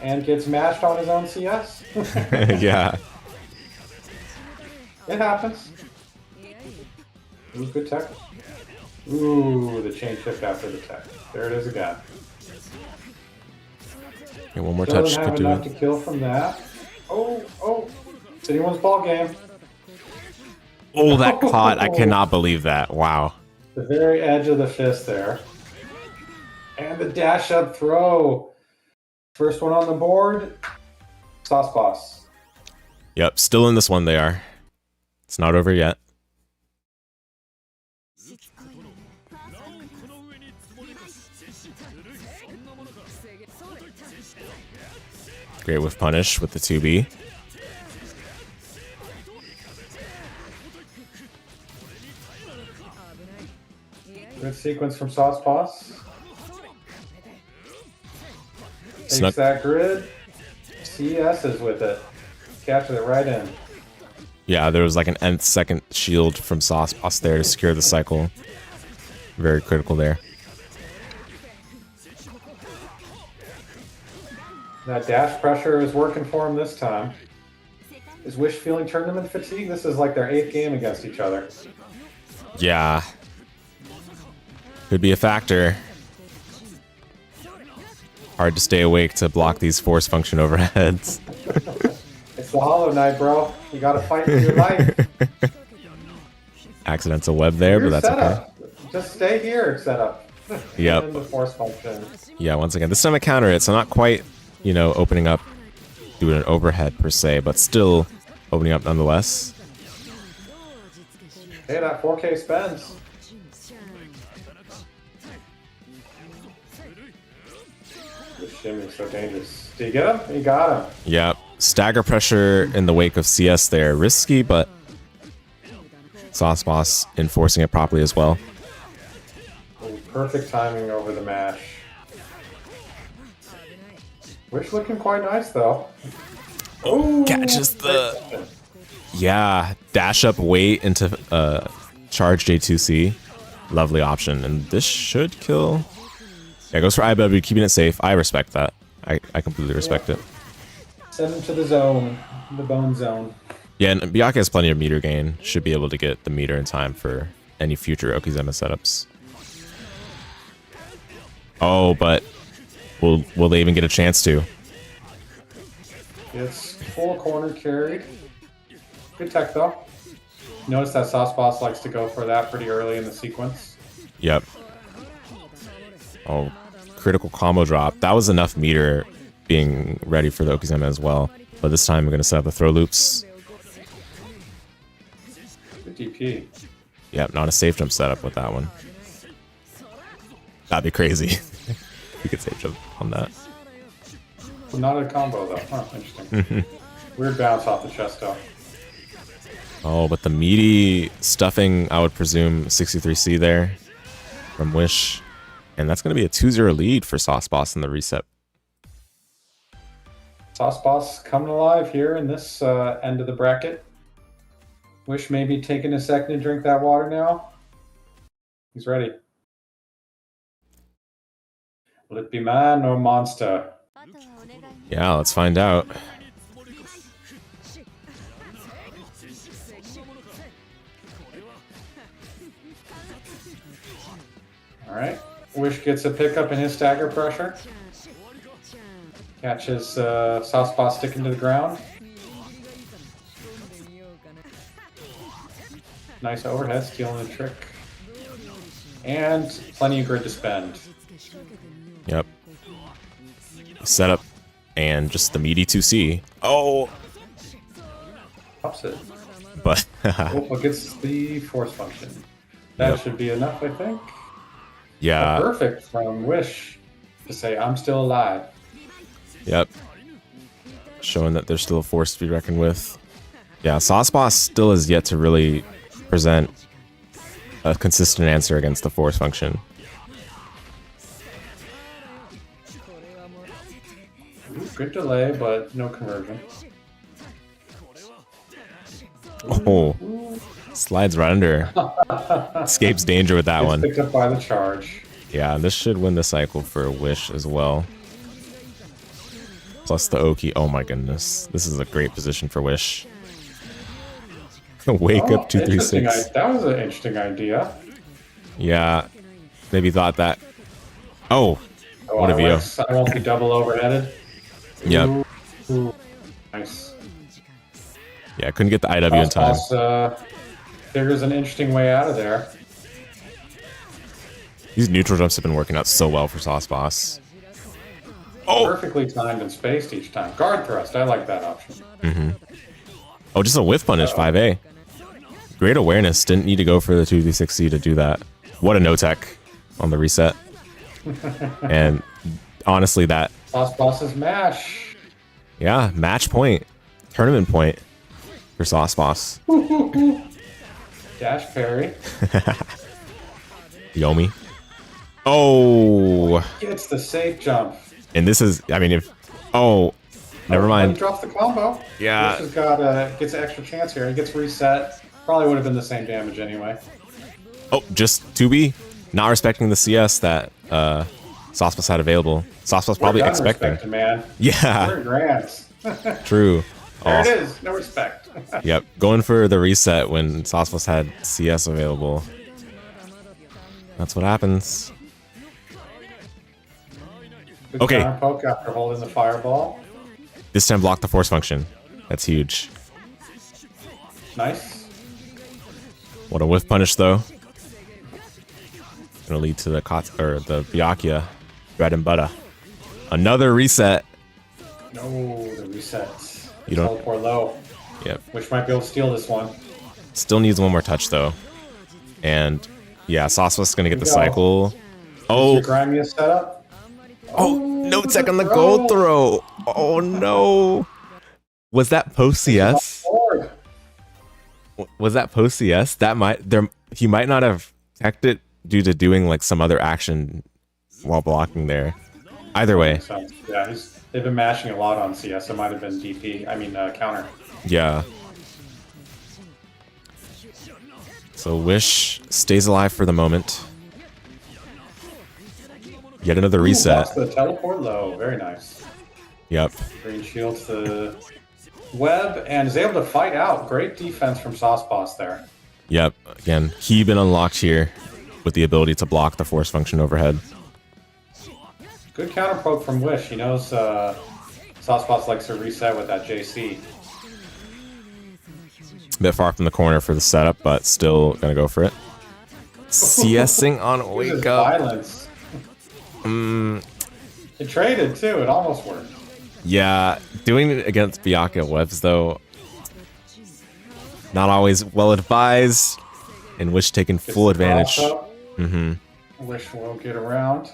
And gets mashed on his own CS. Yeah. It happens. Ooh, good tech. Ooh, the chain shift after the tech. There it is again. Okay, one more Doesn't touch have could do enough it. to kill from that. Oh. It's anyone's ball game. Oh, that caught. I cannot believe that. Wow. The very edge of the fist there. And the dash up throw. First one on the board. Sauceboss. Yep, still in this one they are. It's not over yet. Great with punish with the 2B. Good sequence from Sauceboss. Snuck. Takes that grid. CS is with it. Capture it right in. Yeah, there was like an nth second shield from Sauceboss there to secure the cycle. Very critical there. That dash pressure is working for him this time. Is Wish feeling tournament fatigue? This is like their 8th game against each other. Yeah. Could be a factor. Hard to stay awake to block these force function overheads. It's the Hollow Knight, bro. You gotta fight for your life. Accidental web there, Your but that's setup. okay. Just stay here, setup. Yep. And the force function. Yeah, once again, this time I counter it, so not quite, you know, opening up, doing an overhead per se, but still opening up nonetheless. Hey, that 4K spends. This shimmy's so dangerous. Do you get him? You got him. Yep. Stagger pressure in the wake of CS there. Risky, but Sauceboss enforcing it properly as well. Ooh, perfect timing over the mash. Wish looking quite nice, though. Oh, Catches the... Yeah, dash up, wait into charge J2C. Lovely option, and this should kill. Yeah, goes for IW, keeping it safe. I respect that. I completely respect it. Send him to the zone, the bone zone. Yeah, and Byakuya has plenty of meter gain. Should be able to get the meter in time for any future Okizeme setups. Oh, but will they even get a chance to? It's full corner carried. Good tech though. Notice that Sauce Boss likes to go for that pretty early in the sequence. Yep. Oh, critical combo drop. That was enough meter being ready for the Okizeme as well. But this time we're going to set up the throw loops. Good DP. Yep, not a safe jump setup with that one. That'd be crazy. We could safe jump on that. Not a combo though. Huh, interesting. Weird bounce off the chest though. Oh, but the meaty stuffing, I would presume 63C there from Wish. And that's going to be a 2-0 lead for Sauce Boss in the reset. Sauce Boss coming alive here in this end of the bracket. Wish maybe taking a second to drink that water now. He's ready. Will it be man or monster? Yeah, let's find out. Alright. Wish gets a pickup in his stagger pressure. Catches Sauce Boss sticking to the ground. Nice overhead, stealing the trick. And plenty of grid to spend. Yep. Setup and just the meaty 2C. Oh! Pops it. But Oh, gets the force function. That Yep. should be enough, I think. yeah, Perfect from Wish to say, I'm still alive. yep. Showing that there's still a force to be reckoned with. Yeah, Sauce Boss still is yet to really present a consistent answer against the force function. Ooh, good delay, but no conversion. Oh, slides right under. Escapes danger with that Gets one. picked up by the charge. Yeah, this should win the cycle for Wish as well. Plus the Oki. Oh my goodness. This is a great position for Wish. Wake up 236. That was an interesting idea. Yeah. Maybe thought that. Oh. Oh, What a view. I won't be double overheaded. Yep. Ooh. Nice. Yeah, couldn't get the IW in time. Figures an interesting way out of there. These neutral jumps have been working out so well for Sauce Boss. Oh! Perfectly timed and spaced each time. Guard thrust, I like that option. Mm-hmm. Oh, just a whiff punish, 5A. Great awareness. Didn't need to go for the 2v6C to do that. What a no-tech on the reset. And honestly, that... Sauce Boss's mash. Yeah, match point. Tournament point for Sauce Boss. Dash parry. Yomi. Oh! Gets the safe jump. And this is... I mean, if... Oh! Never He mind. drops the combo. Yeah. This has got gets an extra chance here. He gets reset. Probably would have been the same damage anyway. Oh, just 2B. Not respecting the CS that Sauce Boss had available. Sauce Boss probably expecting. Respect, man. Yeah. 100 grants. True. There it is. No respect. Yep. Going for the reset when Sauce Boss had CS available. That's what happens. Good Okay. counter poke after holding the fireball. This time block the force function. That's huge. Nice. What a whiff punish though. Gonna lead to the the Byakuya bread and butter. Another reset. No, the reset. You don't- Teleport low. Yep. Which might be able to steal this one. Still needs one more touch though. And yeah, Sauce Boss is gonna get the Go. cycle. Your Oh, grimiest setup. oh, no tech on the gold throw. Oh no. Was that post CS? Forward. Was that post CS? That he might not have teched it due to doing like some other action while blocking there. Either way, So, yeah, they've been mashing a lot on CS. It might have been DP. I mean, counter. yeah. So Wish stays alive for the moment. Yet another reset. Blocks the teleport low. Very nice. Yep. Green shields the web and is able to fight out. Great defense from Sauceboss there. Yep. Again, he been unlocked here with the ability to block the force function overhead. Good counter poke from Wish. He knows Sauceboss likes to reset with that JC. A bit far from the corner for the setup, but still gonna go for it. CSing on Wake Up. Violence. It traded too. It almost worked. Yeah, doing it against Byakuya webs though, not always well advised, and Wish taking full advantage. Wish will get around.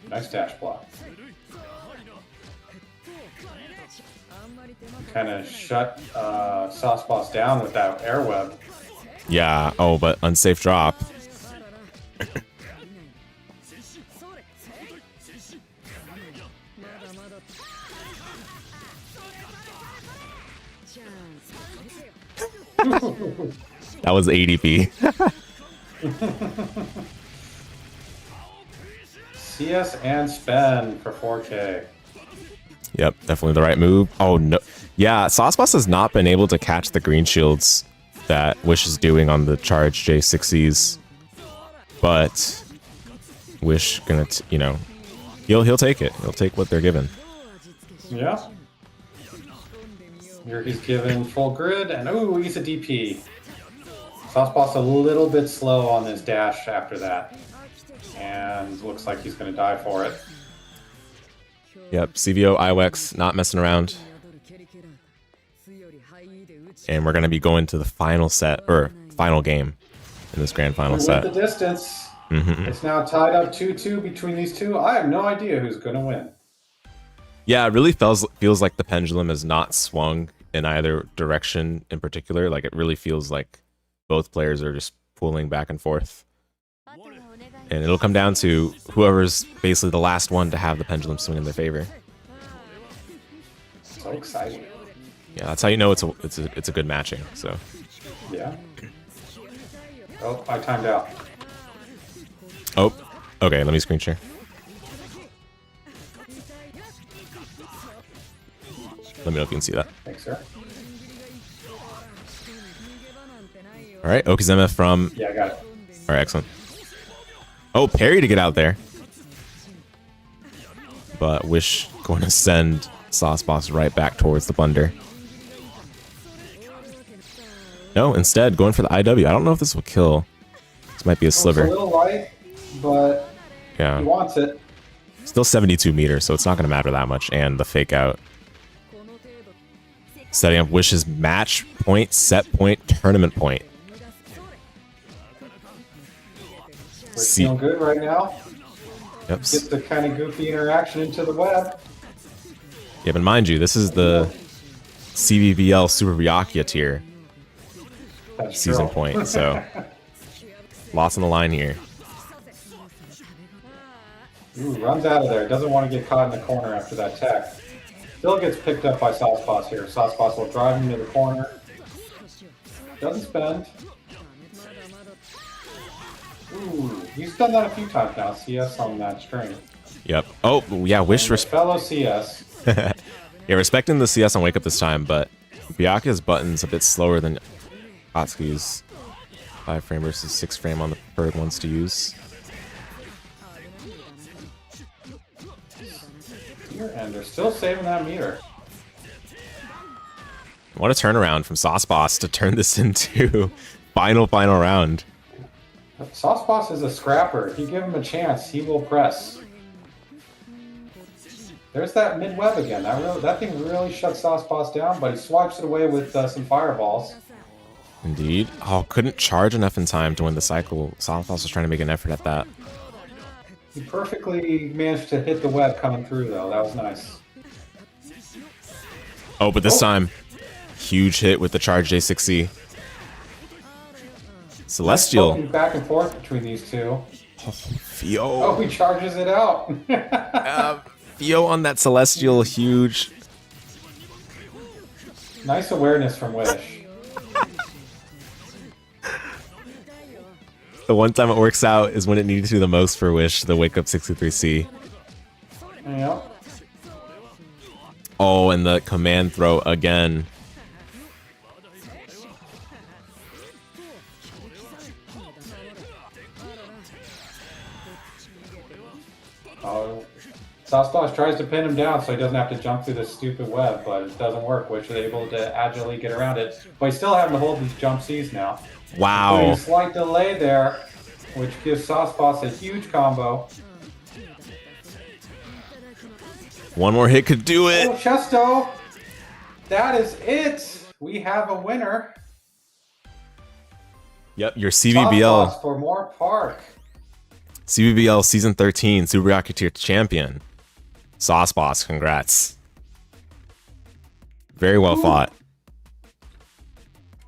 Nice dash block. Kind of shut Sauceboss down with that air web. Yeah. Oh, but unsafe drop. That was ADP. CS and spend for 4K. Yep, definitely the right move. Oh no. Yeah, Sauceboss has not been able to catch the green shields that Wish is doing on the charge J6Es. But Wish gonna, you know, he'll take it. He'll take what they're given. Yeah. Here he's given full grid, and ooh, he's a DP. Sauceboss a little bit slow on his dash after that. And looks like he's going to die for it. Yep, CVO, IWEX, not messing around. And we're going to be going to the final set, or final game in this grand final set. The distance. It's now tied up 2-2 between these two. I have no idea who's going to win. Yeah, it really feels like the pendulum has not swung in either direction in particular. Like, it really feels like both players are just pulling back and forth. And it'll come down to whoever's basically the last one to have the pendulum swing in their favor. So exciting. Yeah, that's how you know it's a good matching. So. Yeah. Oh, I timed out. Oh, okay. Let me screen share. Let me know if you can see that. Thanks, sir. All right, Okizeme from. Yeah, I got it. All right, excellent. Oh, parry to get out there. But Wish going to send Sauceboss right back towards the blunder. No, instead going for the IW. I don't know if this will kill. This might be a sliver. It's a little light, but yeah, he wants it. Still 72 meters, so it's not going to matter that much. And the fake out. Setting up Wish's match point, set point, tournament point. We're feeling good right now. Yep. Get the kind of goofy interaction into the web. Yeah, but mind you, this is the CBBL Super Byakuya Tier season point, so lots on the line here. Ooh, runs out of there. Doesn't want to get caught in the corner after that tech. Still gets picked up by Sauceboss here. Sauceboss will drive him to the corner. Doesn't spend. Ooh, he's done that a few times now. CS on that string. Yep. Oh, yeah, Wish fellow CS. Yeah, respecting the CS on Wake Up this time, but Byakuya's button's a bit slower than Akatsuki's 5 frame versus 6 frame on the preferred ones to use. And they're still saving that meter. What a turnaround from Sauceboss to turn this into final round. Sauceboss is a scrapper. If you give him a chance, he will press. There's that mid-web again. That thing really shuts Sauceboss down, but he swipes it away with some fireballs. Indeed. Oh, couldn't charge enough in time to win the cycle. Sauceboss was trying to make an effort at that. He perfectly managed to hit the web coming through, though. That was nice. Oh, but this time, huge hit with the charge J6E. Celestial. Back and forth between these two. Oh, Fio. Oh, he charges it out. Fio on that Celestial, huge. Nice awareness from Wish. The one time it works out is when it needed to the most for Wish, the Wake Up 63C. Yep. Oh, and the command throw again. Oh, Sauceboss tries to pin him down so he doesn't have to jump through this stupid web, but it doesn't work, which is able to agilely get around it. But he's still having to hold these jump Cs now. Wow. Including a slight delay there, which gives Sauceboss a huge combo. One more hit could do it. Oh, Chesto! That is it! We have a winner. Yep, your CBBL. Sauceboss for more Park. CBBL Season 13 Super Byakuya Tier champion. Sauceboss, congrats. Very well fought.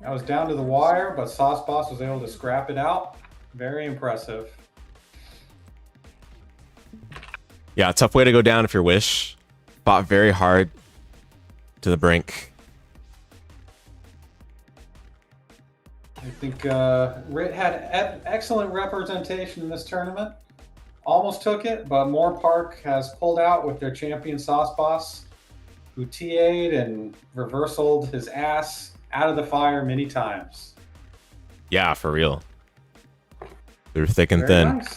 I was down to the wire, but Sauceboss was able to scrap it out. Very impressive. Yeah, tough way to go down if you're Wish. Fought very hard to the brink. I think Rit had excellent representation in this tournament. Almost took it, but Moore Park has pulled out with their champion Sauceboss, who TA'd and reversaled his ass out of the fire many times. Yeah, for real. Through thick and Very thin. nice.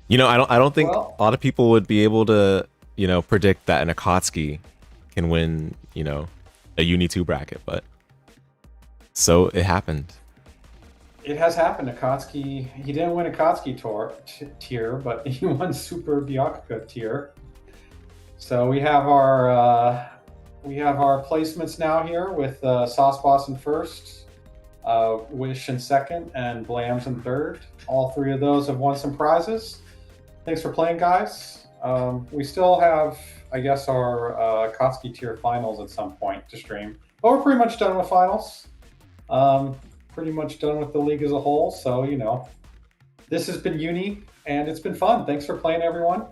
You know, I don't think Well, a lot of people would be able to, you know, predict that an Akatsuki can win, you know, a UNI2 bracket, but so it happened. it has happened. Akatsuki, he didn't win Akatsuki tier, but he won Super Byakuya tier. So we have our placements now here with Sauceboss in first, Wish in second, and Blams in third. All three of those have won some prizes. Thanks for playing, guys. We still have, I guess, our Akatsuki tier finals at some point to stream. But we're pretty much done with finals. Pretty much done with the league as a whole. So, you know, this has been Uni, and it's been fun. Thanks for playing, everyone.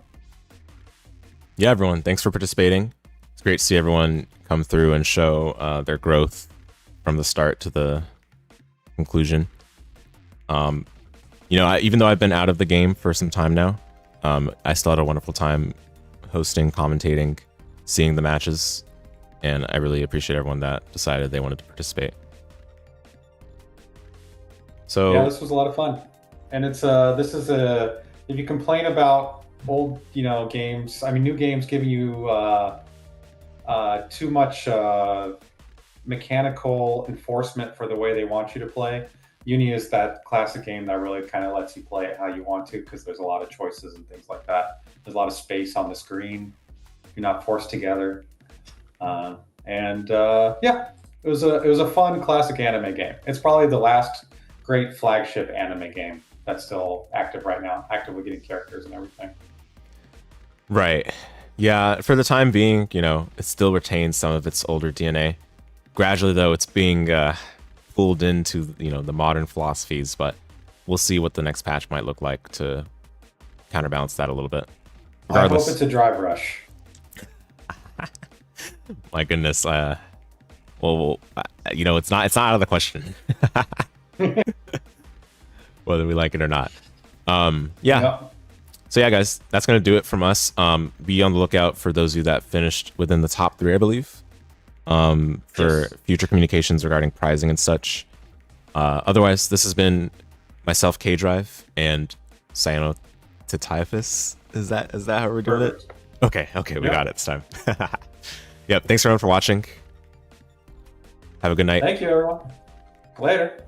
Yeah, everyone, thanks for participating. It's great to see everyone come through and show their growth from the start to the conclusion. You know, even though I've been out of the game for some time now, I still had a wonderful time hosting, commentating, seeing the matches, and I really appreciate everyone that decided they wanted to participate. So yeah, this was a lot of fun, and it's if you complain about old, you know, games, I mean, new games giving you too much mechanical enforcement for the way they want you to play. Uni is that classic game that really kind of lets you play it how you want to, because there's a lot of choices and things like that. There's a lot of space on the screen. You're not forced together, yeah, it was a fun classic anime game. It's probably the last great flagship anime game that's still active right now, actively getting characters and everything. right, yeah. For the time being, you know, it still retains some of its older DNA. Gradually, though, it's being pulled into, you know, the modern philosophies, but we'll see what the next patch might look like to counterbalance that a little bit. Regardless, I hope it's a dry brush. my goodness, well, you know, it's not out of the question whether we like it or not. Yeah. Yep. So yeah, guys, that's gonna do it from us. Be on the lookout for those of you that finished within the top 3, I believe. For future communications regarding prizing and such. Otherwise, this has been myself, K-Drive, and Cyanotetyphas. Is that how we're doing it? Okay, we got it this time. Yep, thanks everyone for watching. Have a good night. Thank you, everyone. Later.